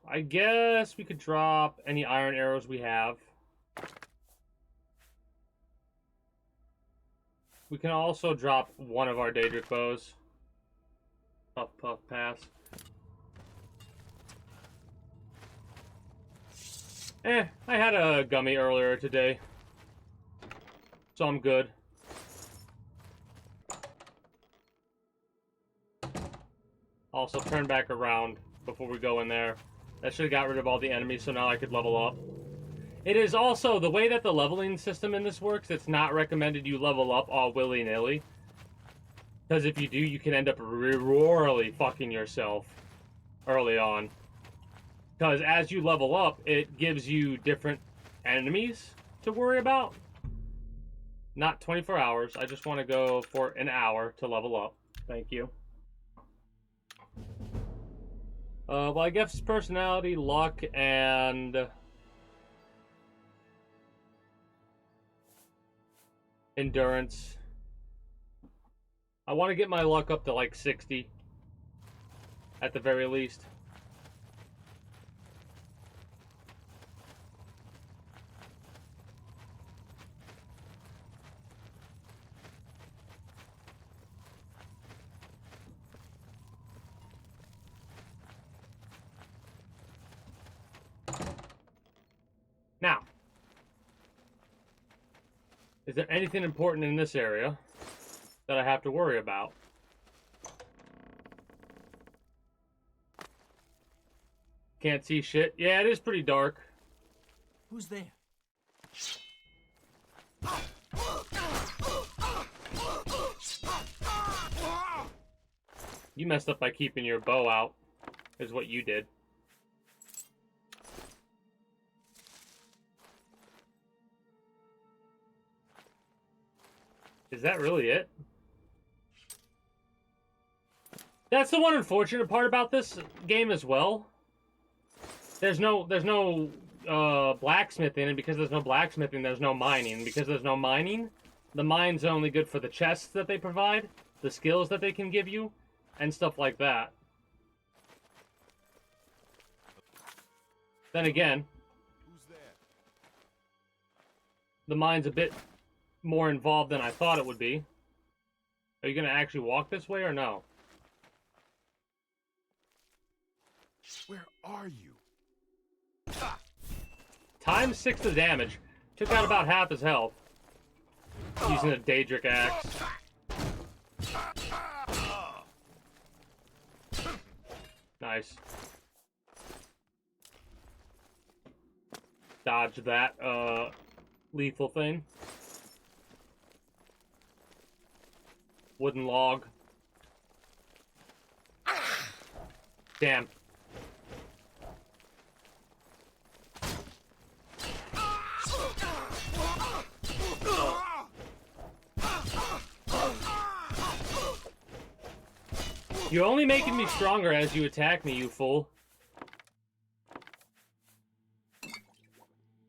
I guess we could drop any iron arrows we have. We can also drop one of our Daedric bows. Puff, puff, pass. I had a gummy earlier today, so I'm good. Also, turn back around before we go in there. That should have got rid of all the enemies, so now I could level up. It is also, the way that the leveling system in this works, it's not recommended you level up all willy-nilly. Because if you do, you can end up royally fucking yourself early on. Because as you level up, it gives you different enemies to worry about. Not 24 hours. I just want to go for an hour to level up. Thank you. Well, I guess personality, luck, and endurance. I want to get my luck up to like 60 at the very least. Now, is there anything important in this area that I have to worry about? Can't see shit. Yeah, it is pretty dark. Who's there? You messed up by keeping your bow out, is what you did. Is that really it? That's the one unfortunate part about this game as well. There's no blacksmithing, and because there's no blacksmithing, there's no mining. Because there's no mining, The mine's only good for the chests that they provide, the skills that they can give you, and stuff like that. Then again, the mine's a bit more involved than I thought it would be. Are you going to actually walk this way or no? Where are you? Times 6 the damage. Took out about half his health. Using a Daedric axe. Nice. Dodge that, lethal thing. Wooden log. Damn. You're only making me stronger as you attack me, you fool.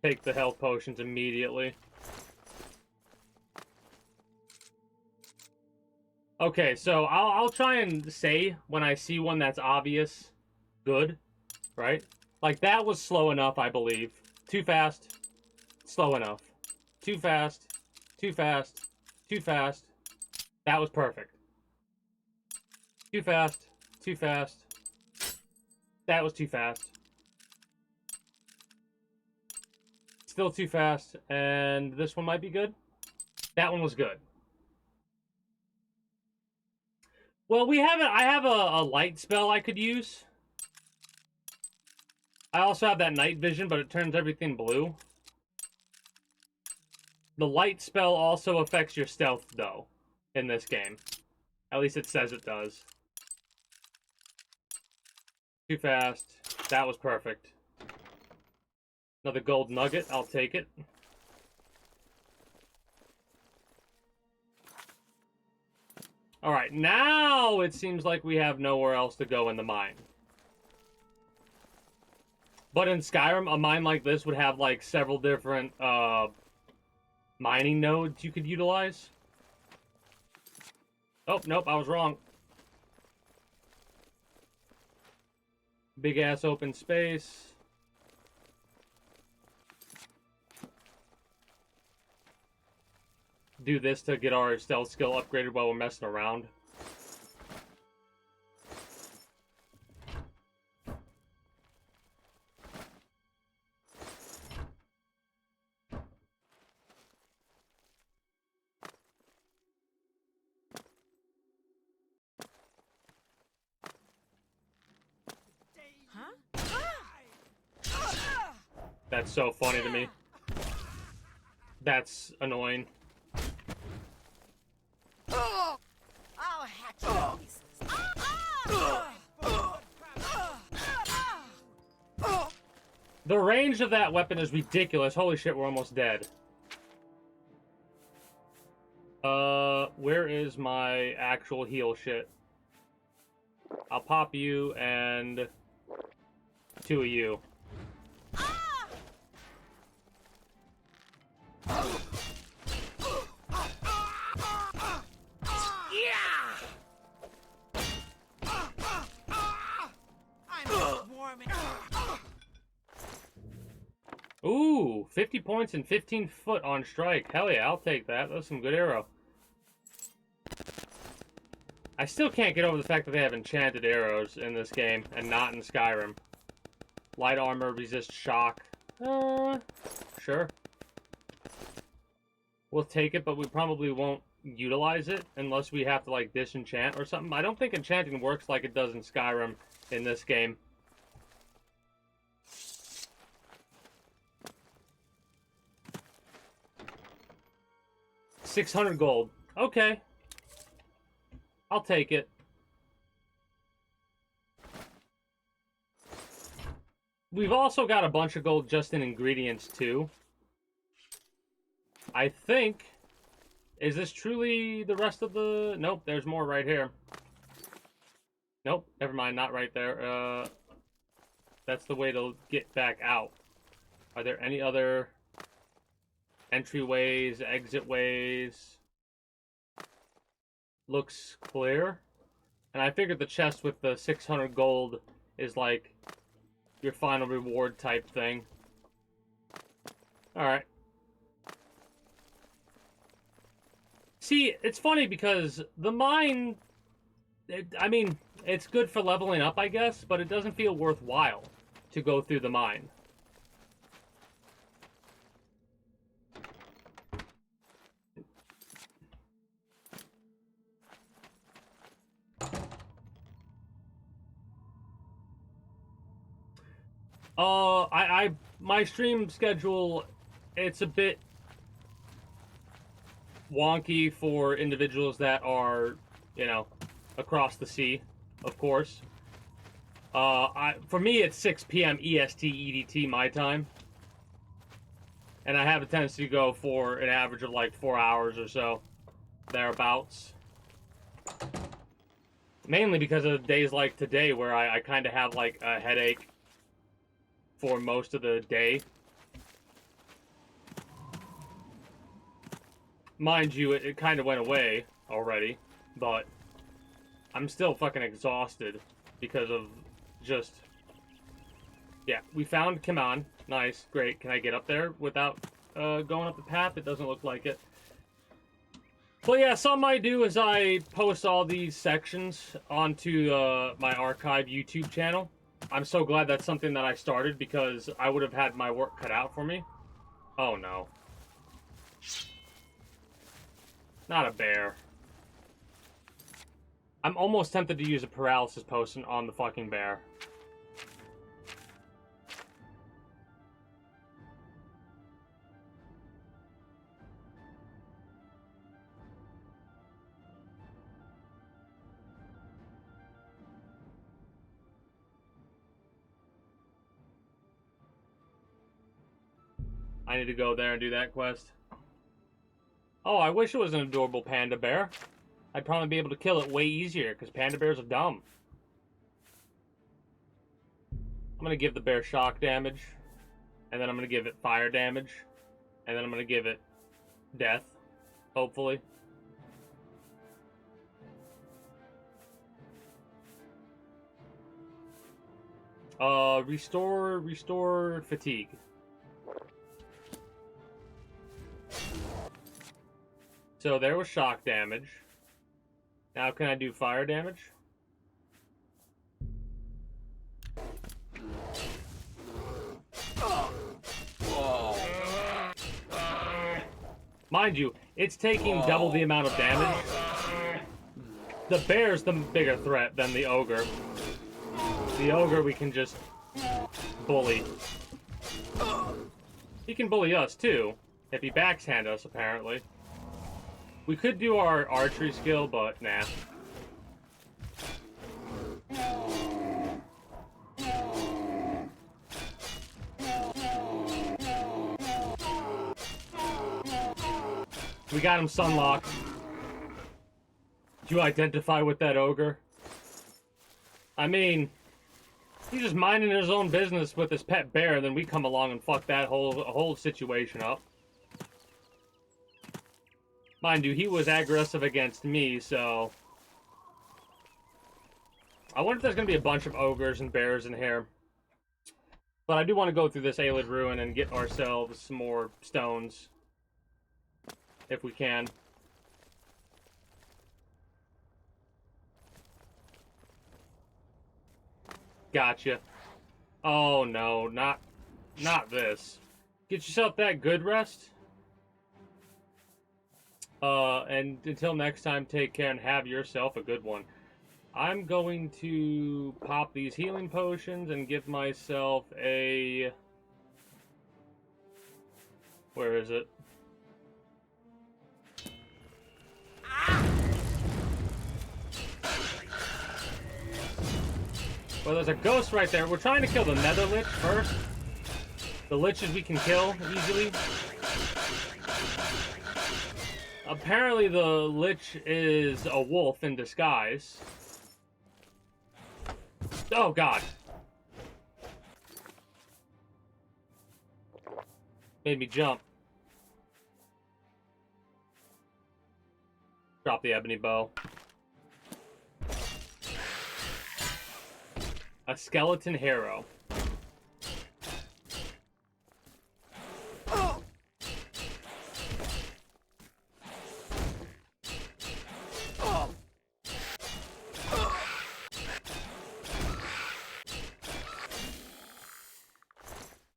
Take the health potions immediately. Okay, so I'll try and say when I see one that's obvious, good, right? Like, that was slow enough, I believe. Too fast, slow enough. Too fast, too fast, too fast. That was perfect. Too fast, too fast. That was too fast. Still too fast, and this one might be good. That one was good. Well, I have a light spell I could use. I also have that night vision, but it turns everything blue. The light spell also affects your stealth, though, in this game. At least it says it does. Too fast. That was perfect. Another gold nugget. I'll take it. Alright, now it seems like we have nowhere else to go in the mine. But in Skyrim, a mine like this would have, like, several different, mining nodes you could utilize. Oh, nope, I was wrong. Big-ass open space. Do this to get our stealth skill upgraded while we're messing around. That's so funny to me. That's annoying. I'll hack you to pieces. The range of that weapon is ridiculous. Holy shit, we're almost dead. Where is my actual heal shit? I'll pop you and 2 of you. Ooh, 50 points and 15 foot on strike. Hell yeah, I'll take that. That's some good arrow. I still can't get over the fact that they have enchanted arrows in this game and not in Skyrim. Light armor, resist shock. Sure. We'll take it, but we probably won't utilize it unless we have to, like, disenchant or something. I don't think enchanting works like it does in Skyrim in this game. $600 gold. Okay. I'll take it. We've also got a bunch of gold just in ingredients, too. I think... Is this truly the rest of the... Nope, there's more right here. Nope, never mind, not right there. That's the way to get back out. Are there any other... Entryways, exitways. Looks clear. And I figured the chest with the 600 gold is like your final reward type thing. Alright. See, it's funny because the mine, I mean, it's good for leveling up, I guess, but it doesn't feel worthwhile to go through the mine. My stream schedule, it's a bit wonky for individuals that are, you know, across the sea, of course. For me, it's 6 p.m. EST, EDT, my time. And I have a tendency to go for an average of like 4 hours or so, thereabouts. Mainly because of days like today where I kind of have like a headache for most of the day. Mind you, it kind of went away already, but I'm still fucking exhausted because of just... Yeah, we found Kaman. Nice, great. Can I get up there without going up the path? It doesn't look like it. But yeah, something I do is I post all these sections onto my archive YouTube channel. I'm so glad that's something that I started because I would have had my work cut out for me. Oh no. Not a bear. I'm almost tempted to use a paralysis potion on the fucking bear. I need to go there and do that quest. Oh, I wish it was an adorable panda bear. I'd probably be able to kill it way easier, because panda bears are dumb. I'm going to give the bear shock damage, and then I'm going to give it fire damage, and then I'm going to give it death, hopefully. Restore fatigue. So there was shock damage. Now can I do fire damage? Mind you, it's taking double the amount of damage. The bear's the bigger threat than the ogre. The ogre we can just bully. He can bully us too, if he backhand us apparently. We could do our archery skill, but nah. We got him sunlocked. Do you identify with that ogre? I mean, he's just minding his own business with his pet bear, and then we come along and fuck that whole situation up. Mind you, he was aggressive against me, so... I wonder if there's going to be a bunch of ogres and bears in here. But I do want to go through this Aelid Ruin and get ourselves some more stones. If we can. Gotcha. Oh no, not this. Get yourself that good rest. And until next time, take care and have yourself a good one. I'm going to pop these healing potions and give myself a... Where is it? Well, there's a ghost right there. We're trying to kill the Nether Lich first. The Liches we can kill easily. Apparently the Lich is a wolf in disguise. Oh, God. Made me jump. Drop the ebony bow. A skeleton harrow.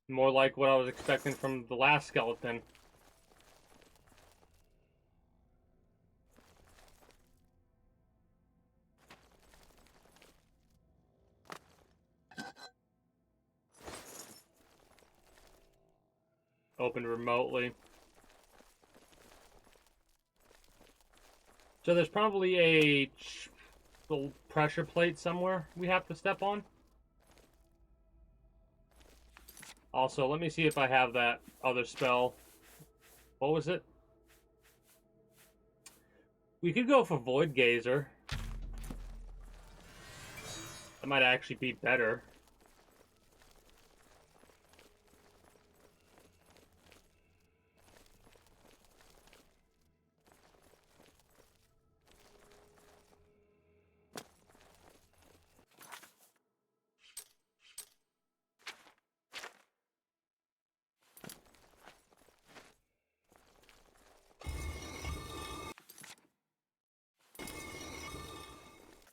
More like what I was expecting from the last skeleton. Opened remotely. So there's probably a little pressure plate somewhere we have to step on. Also, let me see if I have that other spell. What was it? We could go for Void Gazer. That might actually be better.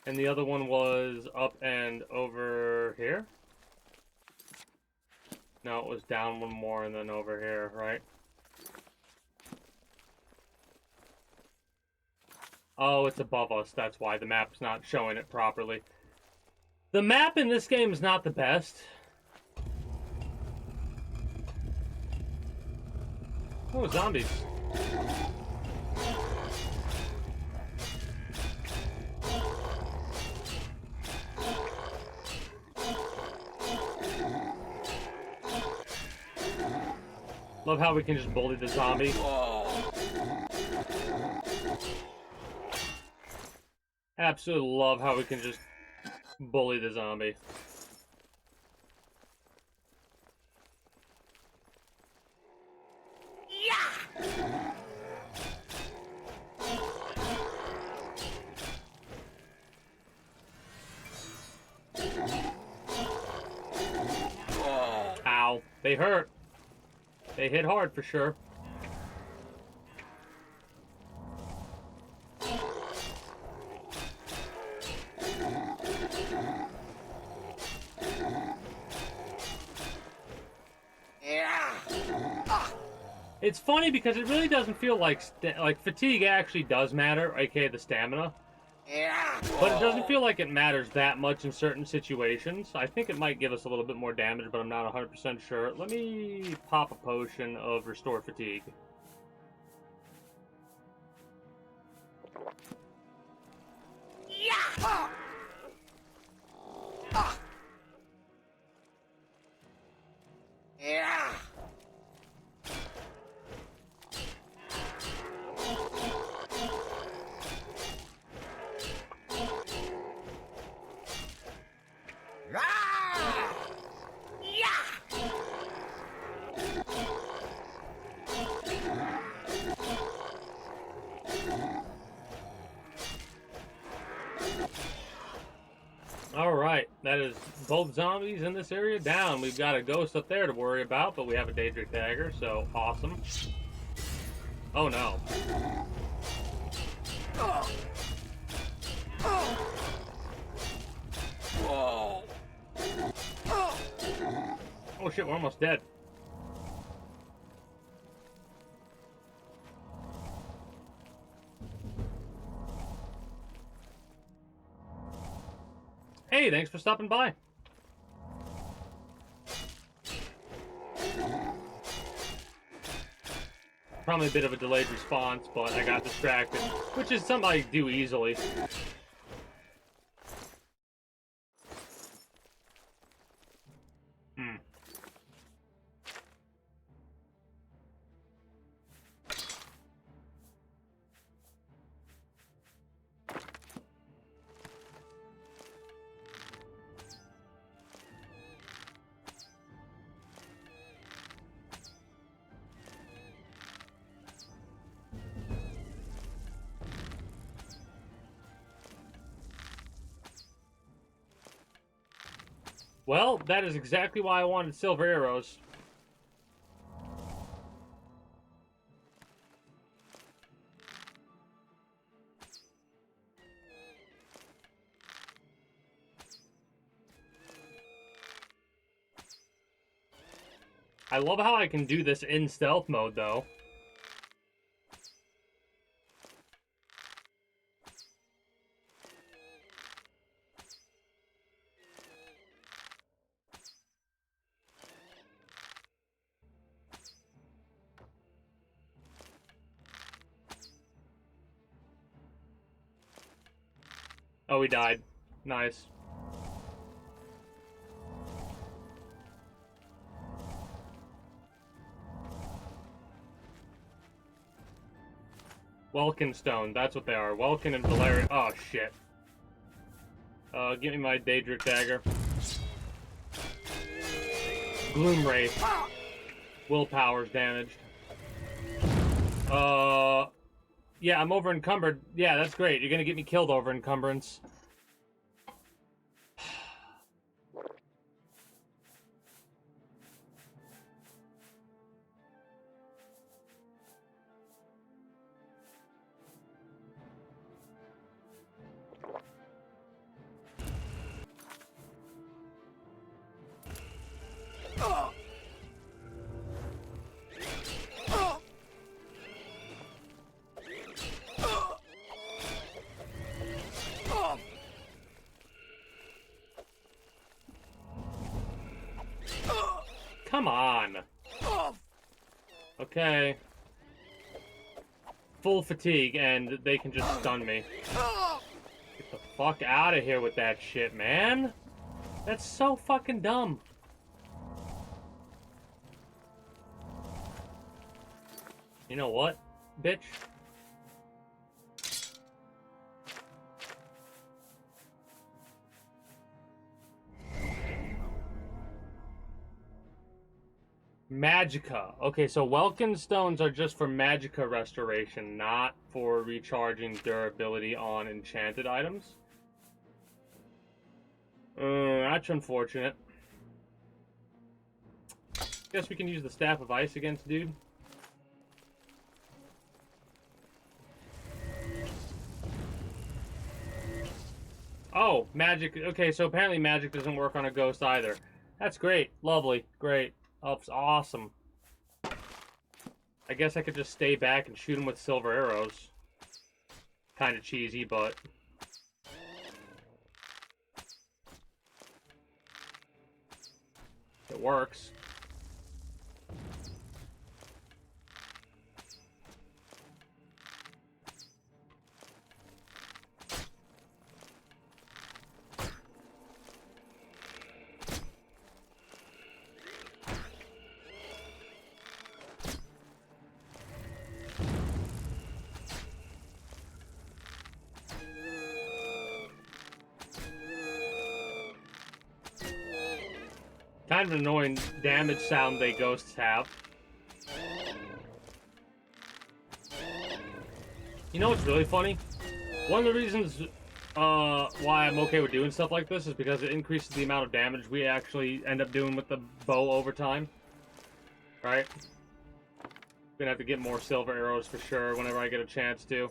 And the other one was up and over here? No, it was down one more and then over here, right? Oh, it's above us. That's why the map's not showing it properly. The map in this game is not the best. Oh, zombies. Love how we can just bully the zombie. Absolutely love how we can just bully the zombie. Ow. They hurt. They hit hard for sure. It's funny because it really doesn't feel like fatigue actually does matter, aka the stamina. But it doesn't feel like it matters that much in certain situations. I think it might give us a little bit more damage, but I'm not 100% sure. Let me pop a potion of Restore Fatigue. Alright, that is both zombies in this area down. We've got a ghost up there to worry about, but we have a Daedric Dagger, so awesome. Oh no. Oh shit, we're almost dead. Hey, thanks for stopping by. Probably a bit of a delayed response, but I got distracted, which is something I do easily. Well, that is exactly why I wanted silver arrows. I love how I can do this in stealth mode, though. Oh, he died. Nice. Welkin stone, that's what they are. Welkin and Valerian. Oh, shit. Give me my Daedric dagger. Gloom Wraith. Willpower's damaged. Yeah, I'm over encumbered. Yeah, that's great. You're gonna get me killed over encumbrance. Come on. Okay. Full fatigue, and they can just stun me. Get the fuck out of here with that shit, man. That's so fucking dumb. You know what, bitch? Magicka. Okay, so Welkin stones are just for Magicka restoration, not for recharging durability on enchanted items. That's unfortunate. Guess we can use the Staff of Ice against dude. Oh, magic. Okay, so apparently magic doesn't work on a ghost either. That's great. Lovely. Great. Oh, it's awesome. I guess I could just stay back and shoot him with silver arrows. Kind of cheesy, but... it works. Kind of an annoying damage sound they ghosts have. You know what's really funny? One of the reasons why I'm okay with doing stuff like this is because it increases the amount of damage we actually end up doing with the bow over time. Right? Gonna have to get more silver arrows for sure whenever I get a chance to.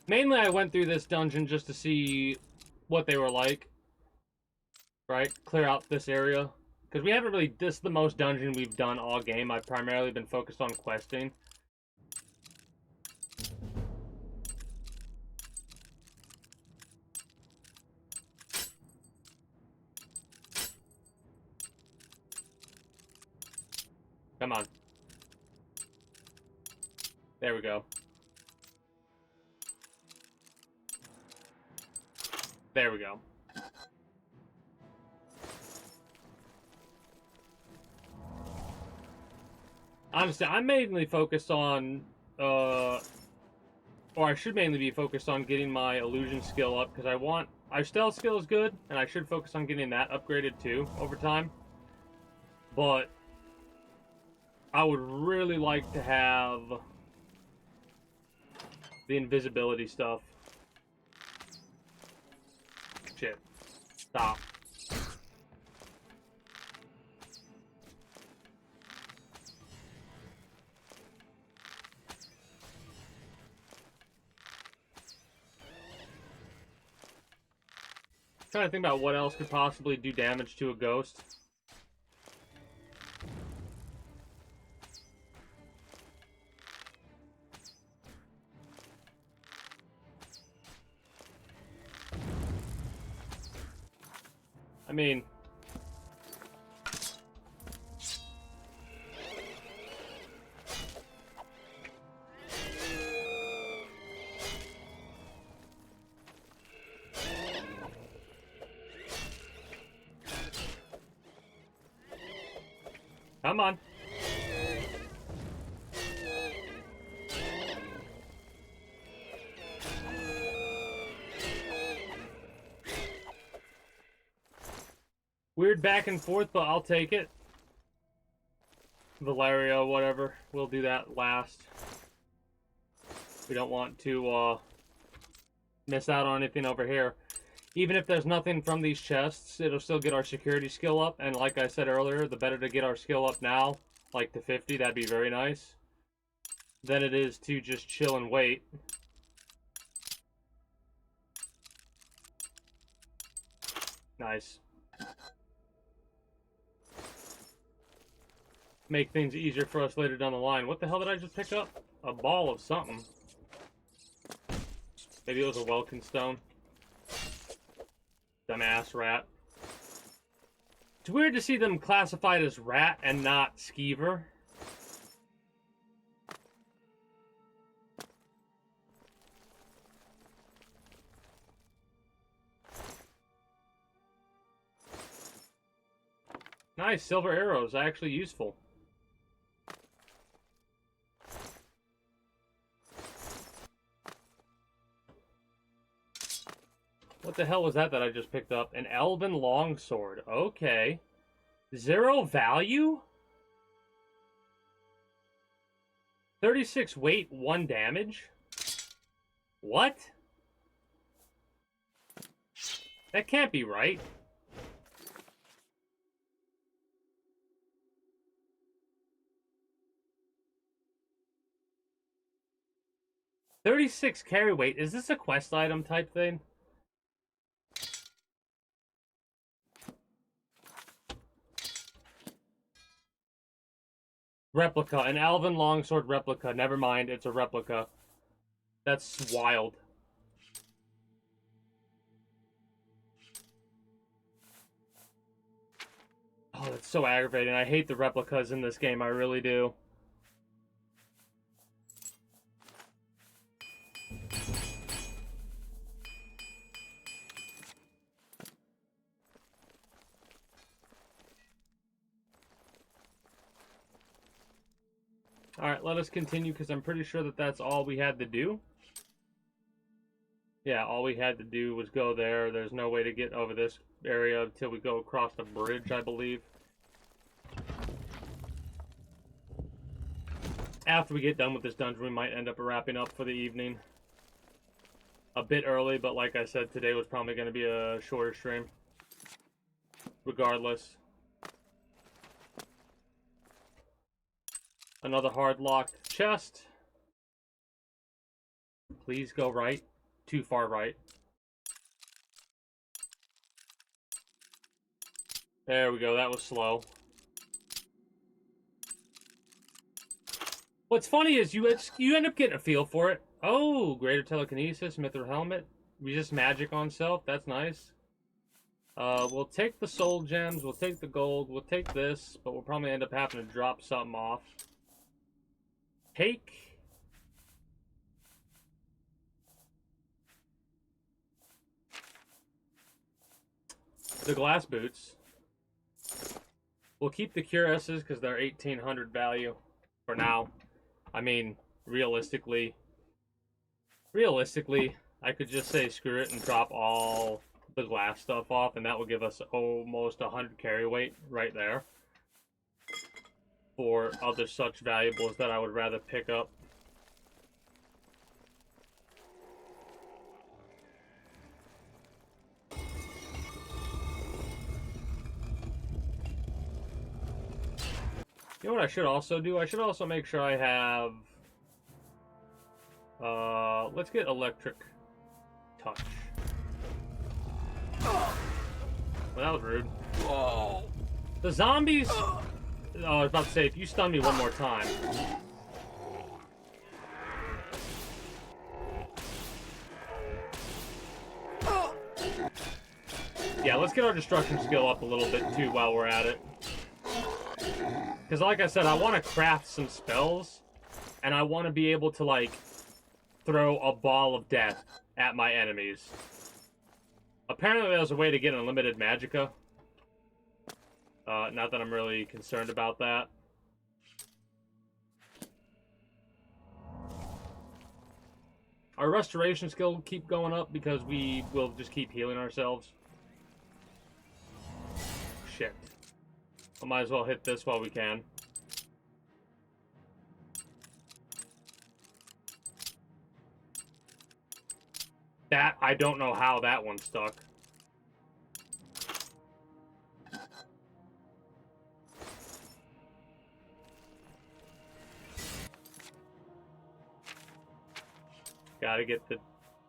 Mainly, I went through this dungeon just to see what they were like. Right? Clear out this area. Because we haven't really... this is the most dungeon we've done all game. I've primarily been focused on questing. Come on. There we go. There we go. Honestly, I'm mainly focused on, or I should mainly be focused on getting my illusion skill up, because our stealth skill is good, and I should focus on getting that upgraded too, over time. But, I would really like to have the invisibility stuff. shit. Stop. Trying to think about what else could possibly do damage to a ghost. I mean, come on. Weird back and forth, but I'll take it. Valeria, whatever. We'll do that last. We don't want to miss out on anything over here. Even if there's nothing from these chests, it'll still get our security skill up. And like I said earlier, the better to get our skill up now, like to 50, that'd be very nice, than it is to just chill and wait. Nice. Make things easier for us later down the line. What the hell did I just pick up? A ball of something. Maybe it was a Welkin stone. Dumbass rat. It's weird to see them classified as rat and not skeever. Nice, silver arrows, actually useful. What the hell was that I just picked up? An elven longsword. Okay. 0 value? 36 weight, 1 damage? What? That can't be right. $36 carry weight. Is this a quest item type thing? Replica. An elven longsword replica. Never mind, it's a replica. That's wild. Oh, that's so aggravating. I hate the replicas in this game. I really do. Alright, let us continue, because I'm pretty sure that that's all we had to do. Yeah, all we had to do was go there. There's no way to get over this area until we go across the bridge, I believe. After we get done with this dungeon, we might end up wrapping up for the evening. A bit early, but like I said, today was probably going to be a shorter stream. Regardless. Another hard-locked chest. Please go right. Too far right. There we go. That was slow. What's funny is you end up getting a feel for it. Oh, greater telekinesis, mithril helmet, resist magic on self. That's nice. We'll take the soul gems. We'll take the gold. We'll take this, but we'll probably end up having to drop something off. Take the glass boots. We'll keep the cuirasses because they're 1800 value for now. I mean, realistically, I could just say screw it and drop all the glass stuff off, and that will give us almost 100 carry weight right there for other such valuables that I would rather pick up. You know what I should also do? I should also make sure I have... let's get electric touch. Well, that was rude. The zombies... Oh, I was about to say, if you stun me one more time... Yeah, let's get our destruction skill up a little bit, too, while we're at it. Because, like I said, I want to craft some spells, and I want to be able to, like, throw a ball of death at my enemies. Apparently, there's a way to get unlimited magicka. Not that I'm really concerned about that. Our restoration skill will keep going up because we will just keep healing ourselves. Shit. I might as well hit this while we can. That, I don't know how that one stuck. Gotta get the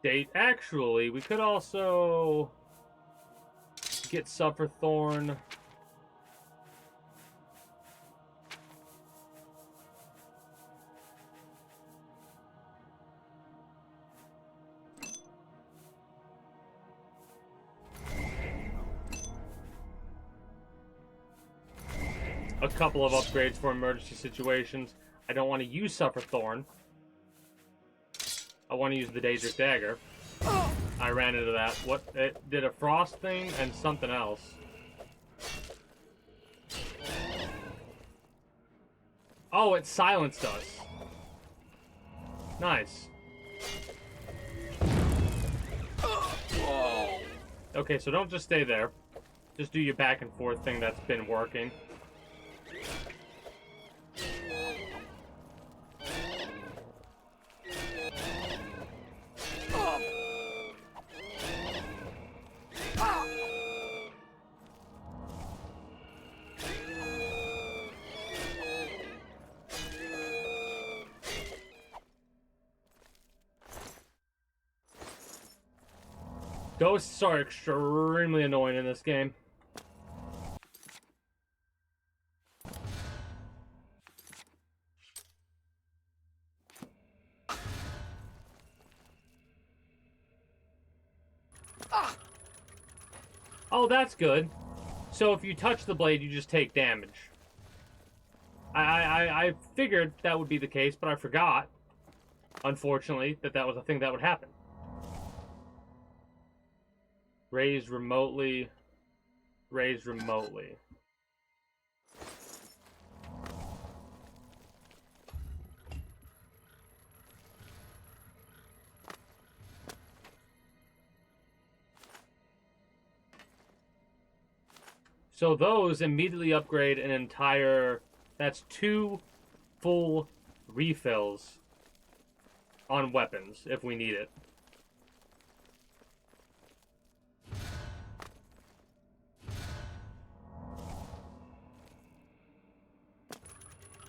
date. Actually, we could also get Sufferthorn. A couple of upgrades for emergency situations. I don't want to use Sufferthorn. I want to use the Daedric Dagger. I ran into that. What? It did a frost thing and something else. Oh, it silenced us. Nice. Okay, so don't just stay there. Just do your back and forth thing that's been working. Ghosts are extremely annoying in this game. Oh, that's good. So if you touch the blade, you just take damage. I figured that would be the case, but I forgot, unfortunately, that was a thing that would happen. Raise remotely. Raise remotely. So those immediately upgrade an entire... That's 2 full refills on weapons, if we need it.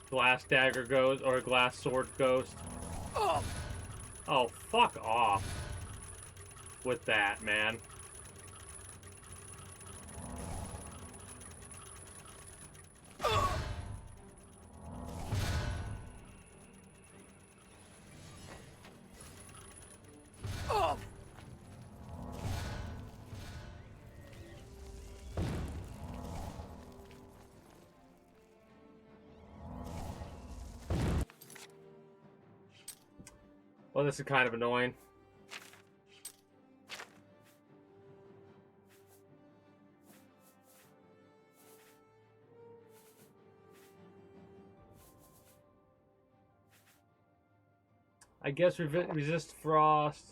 Glass dagger goes, or glass sword ghost. Oh, fuck off with that, man. Well, this is kind of annoying. I guess resist frost.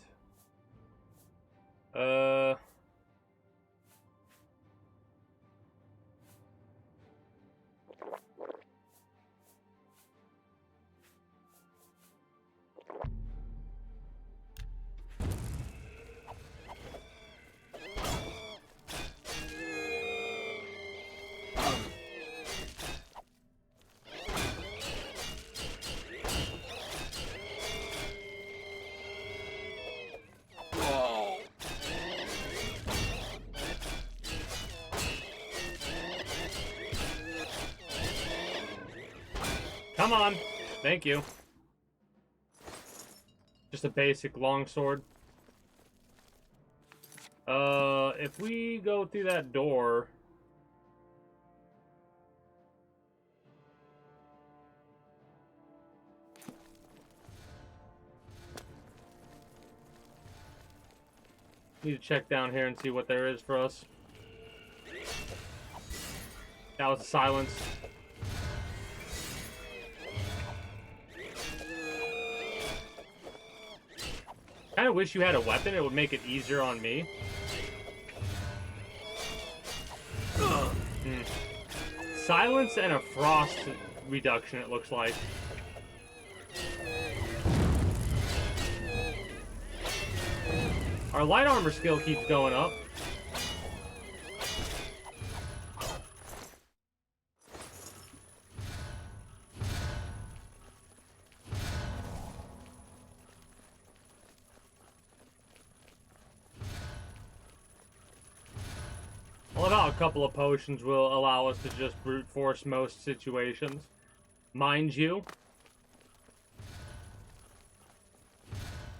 Come on. Thank you. Just a basic longsword. If we go through that door... Need to check down here and see what there is for us. That was a silence. Kinda wish you had a weapon, it would make it easier on me. Silence and a frost reduction, it looks like. Our light armor skill keeps going up. I love how a couple of potions will allow us to just brute force most situations. Mind you,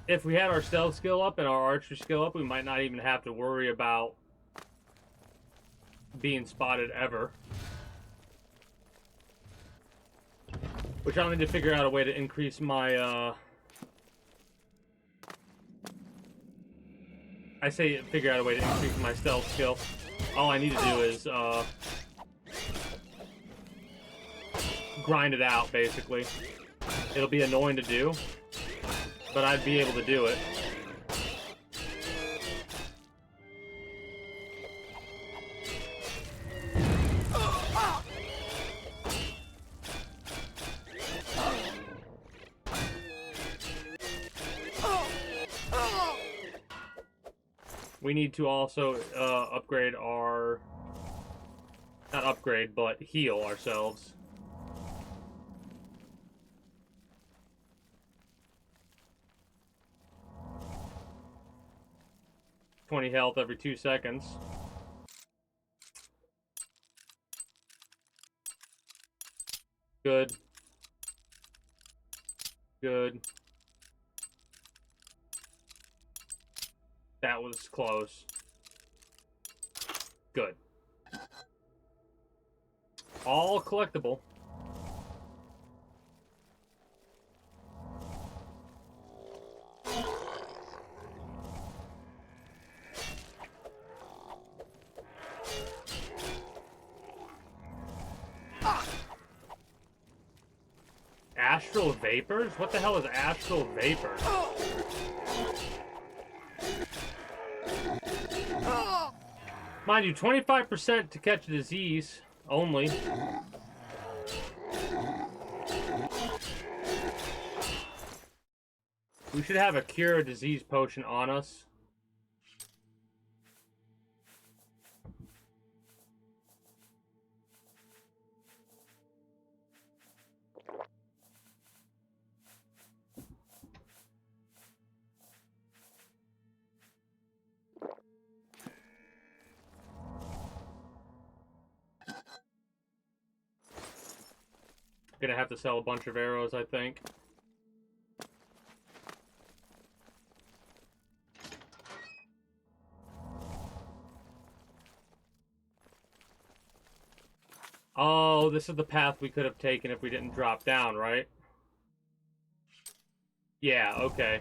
if we had our stealth skill up and our archery skill up, we might not even have to worry about being spotted ever. Which I'll need to figure out a way to increase my, I say figure out a way to increase my stealth skill. All I need to do is, grind it out, basically. It'll be annoying to do, but I'd be able to do it. We need to also upgrade our... Not upgrade, but heal ourselves. $20 health every 2 seconds. Good. Good. That was close. Good. All collectible. Astral vapors? What the hell is astral vapors? Mind you, 25% to catch a disease only. We should have a cure disease potion on us. Gonna have to sell a bunch of arrows, I think. Oh, this is the path we could have taken if we didn't drop down, right? Yeah, okay.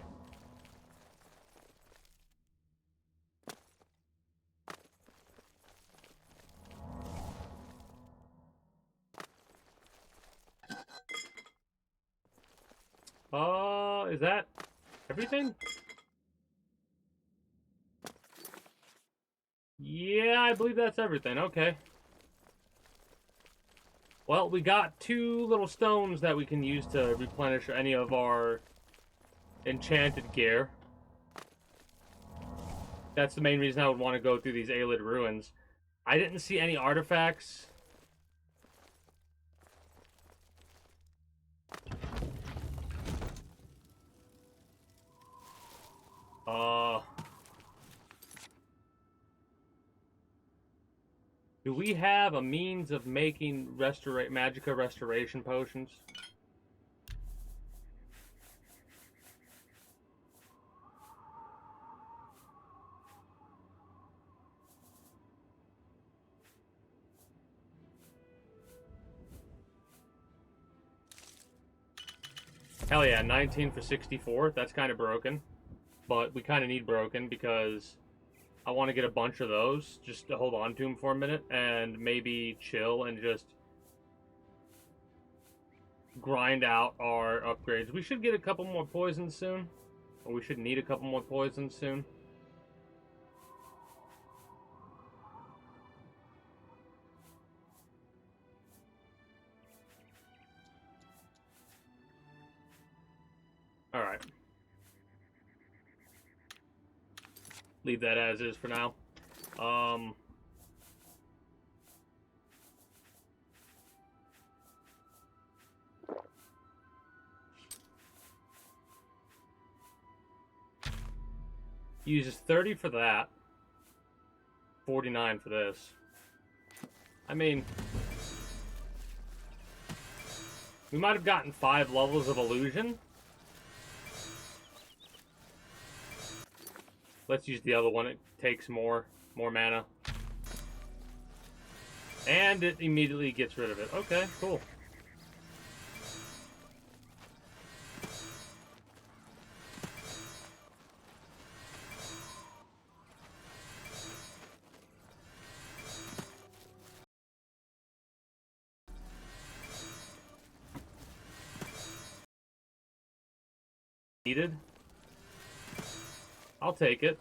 Is that everything? Yeah, I believe that's everything. Okay. Well, we got 2 little stones that we can use to replenish any of our enchanted gear. That's the main reason I would want to go through these Aelid ruins. I didn't see any artifacts. Do we have a means of making magicka restoration potions? Hell yeah, 19 for 64. That's kind of broken. But we kind of need broken because I want to get a bunch of those just to hold on to them for a minute and maybe chill and just grind out our upgrades. We should get a couple more poisons soon. Or we should need a couple more poisons soon. Alright. Leave that as is for now. Uses 30 for that. 49 for this. I mean, we might have gotten 5 levels of illusion. Let's use the other one. It takes more mana. And it immediately gets rid of it. Okay, cool. Needed. I'll take it.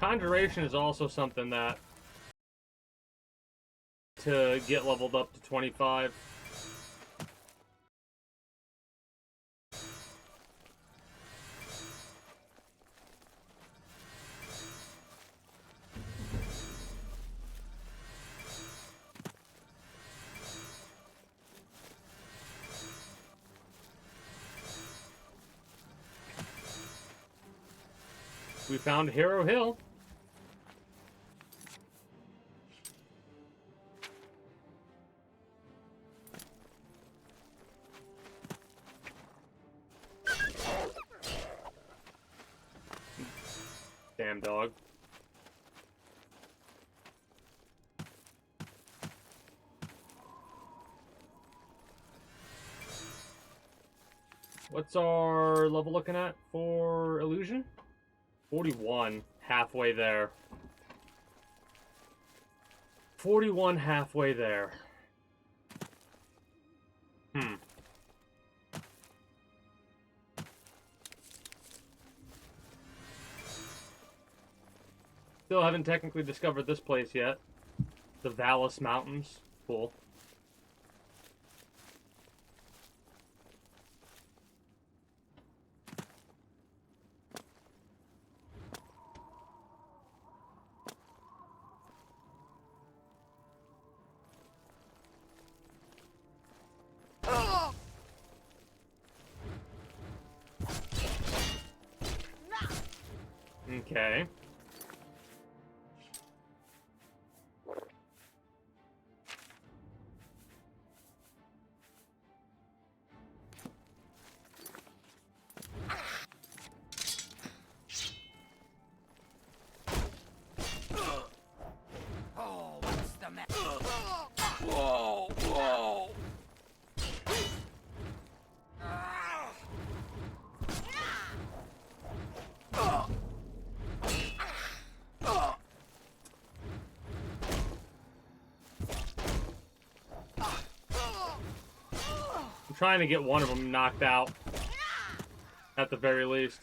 Conjuration is also something that to get leveled up to 25. We found Hero Hill. Damn dog. What's our level looking at for illusion? 41, halfway there. 41, halfway there. Still haven't technically discovered this place yet. The Vallis Mountains. Cool. Okay. Oh, what's the matter? Whoa, whoa! I'm trying to get one of them knocked out. At the very least.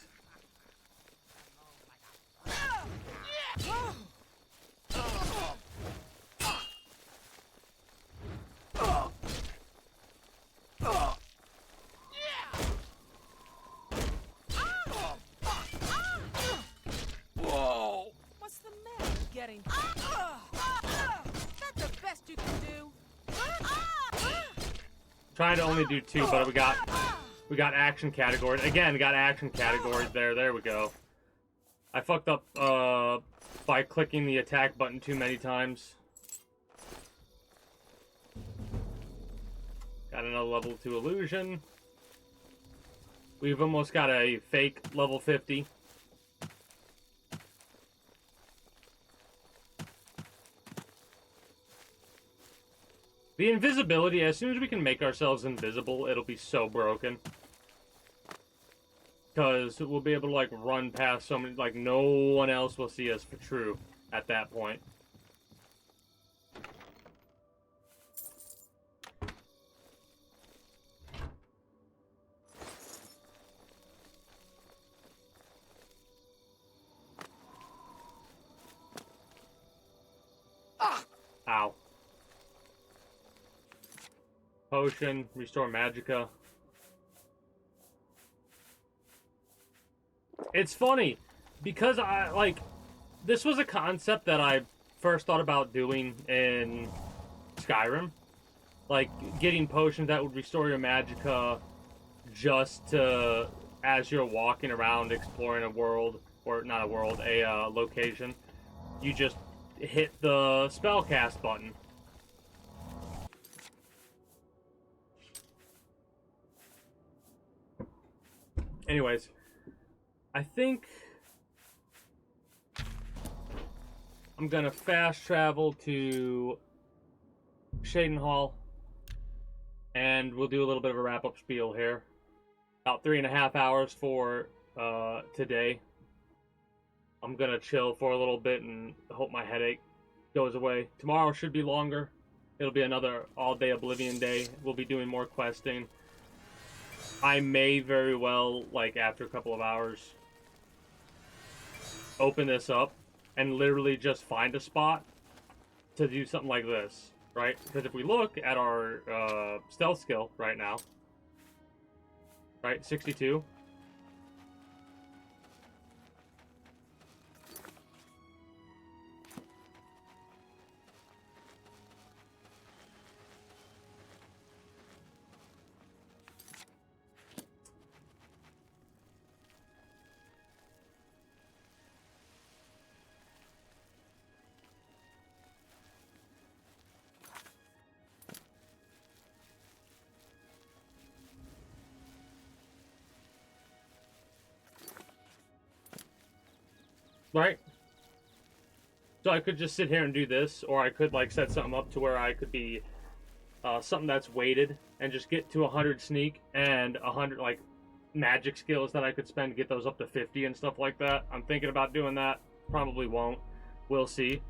Whoa! What's the matter? Getting. That's the best you can do. Trying to only do 2, but we got action categories. Again, got action categories there. There we go. I fucked up by clicking the attack button too many times. Got another level 2 illusion. We've almost got a fake level 50. The invisibility, as soon as we can make ourselves invisible, it'll be so broken. Because we'll be able to, like, run past so many, like, no one else will see us for true at that point. Ow. Potion, restore magicka. It's funny, because this was a concept that I first thought about doing in Skyrim. Like, getting potions that would restore your magicka just to, as you're walking around exploring a world, or not a world, a location, you just hit the spellcast button. Anyways, I think I'm gonna fast travel to Shaden Hall, and we'll do a little bit of a wrap-up spiel here. About 3.5 hours for today. I'm gonna chill for a little bit and hope my headache goes away. Tomorrow should be longer. It'll be another all-day Oblivion day. We'll be doing more questing. I may very well, like, after a couple of hours, open this up and literally just find a spot to do something like this, right? Because if we look at our stealth skill right now, right, 62. Right? So I could just sit here and do this, or I could, like, set something up to where I could be something that's weighted and just get to 100 sneak and 100, like, magic skills that I could spend to get those up to 50 and stuff like that. I'm thinking about doing that. Probably won't. We'll see.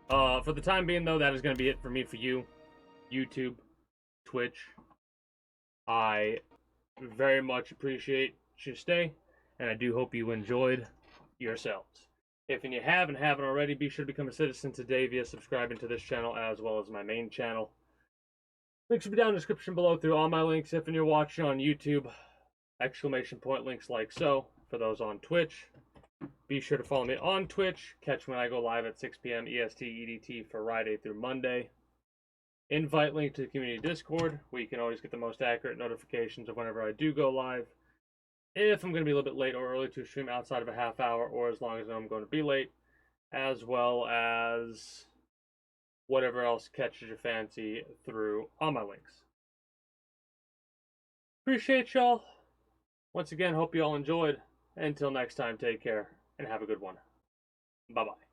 For the time being, though, that is going to be it for me, for you. YouTube, Twitch. I very much appreciate your stay, and I do hope you enjoyed yourselves. If you haven't already, be sure to become a citizen today via subscribing to this channel as well as my main channel. Links will be down in the description below through all my links. If you're watching on YouTube, exclamation point links like so. For those on Twitch, be sure to follow me on Twitch. Catch when I go live at 6 p.m. EST EDT for Friday through Monday. Invite link to the community Discord, where you can always get the most accurate notifications of whenever I do go live. If I'm going to be a little bit late or early to stream outside of a half hour, or as long as I'm going to be late, as well as whatever else catches your fancy through all my links. Appreciate y'all. Once again, hope you all enjoyed. Until next time, take care and have a good one. Bye-bye.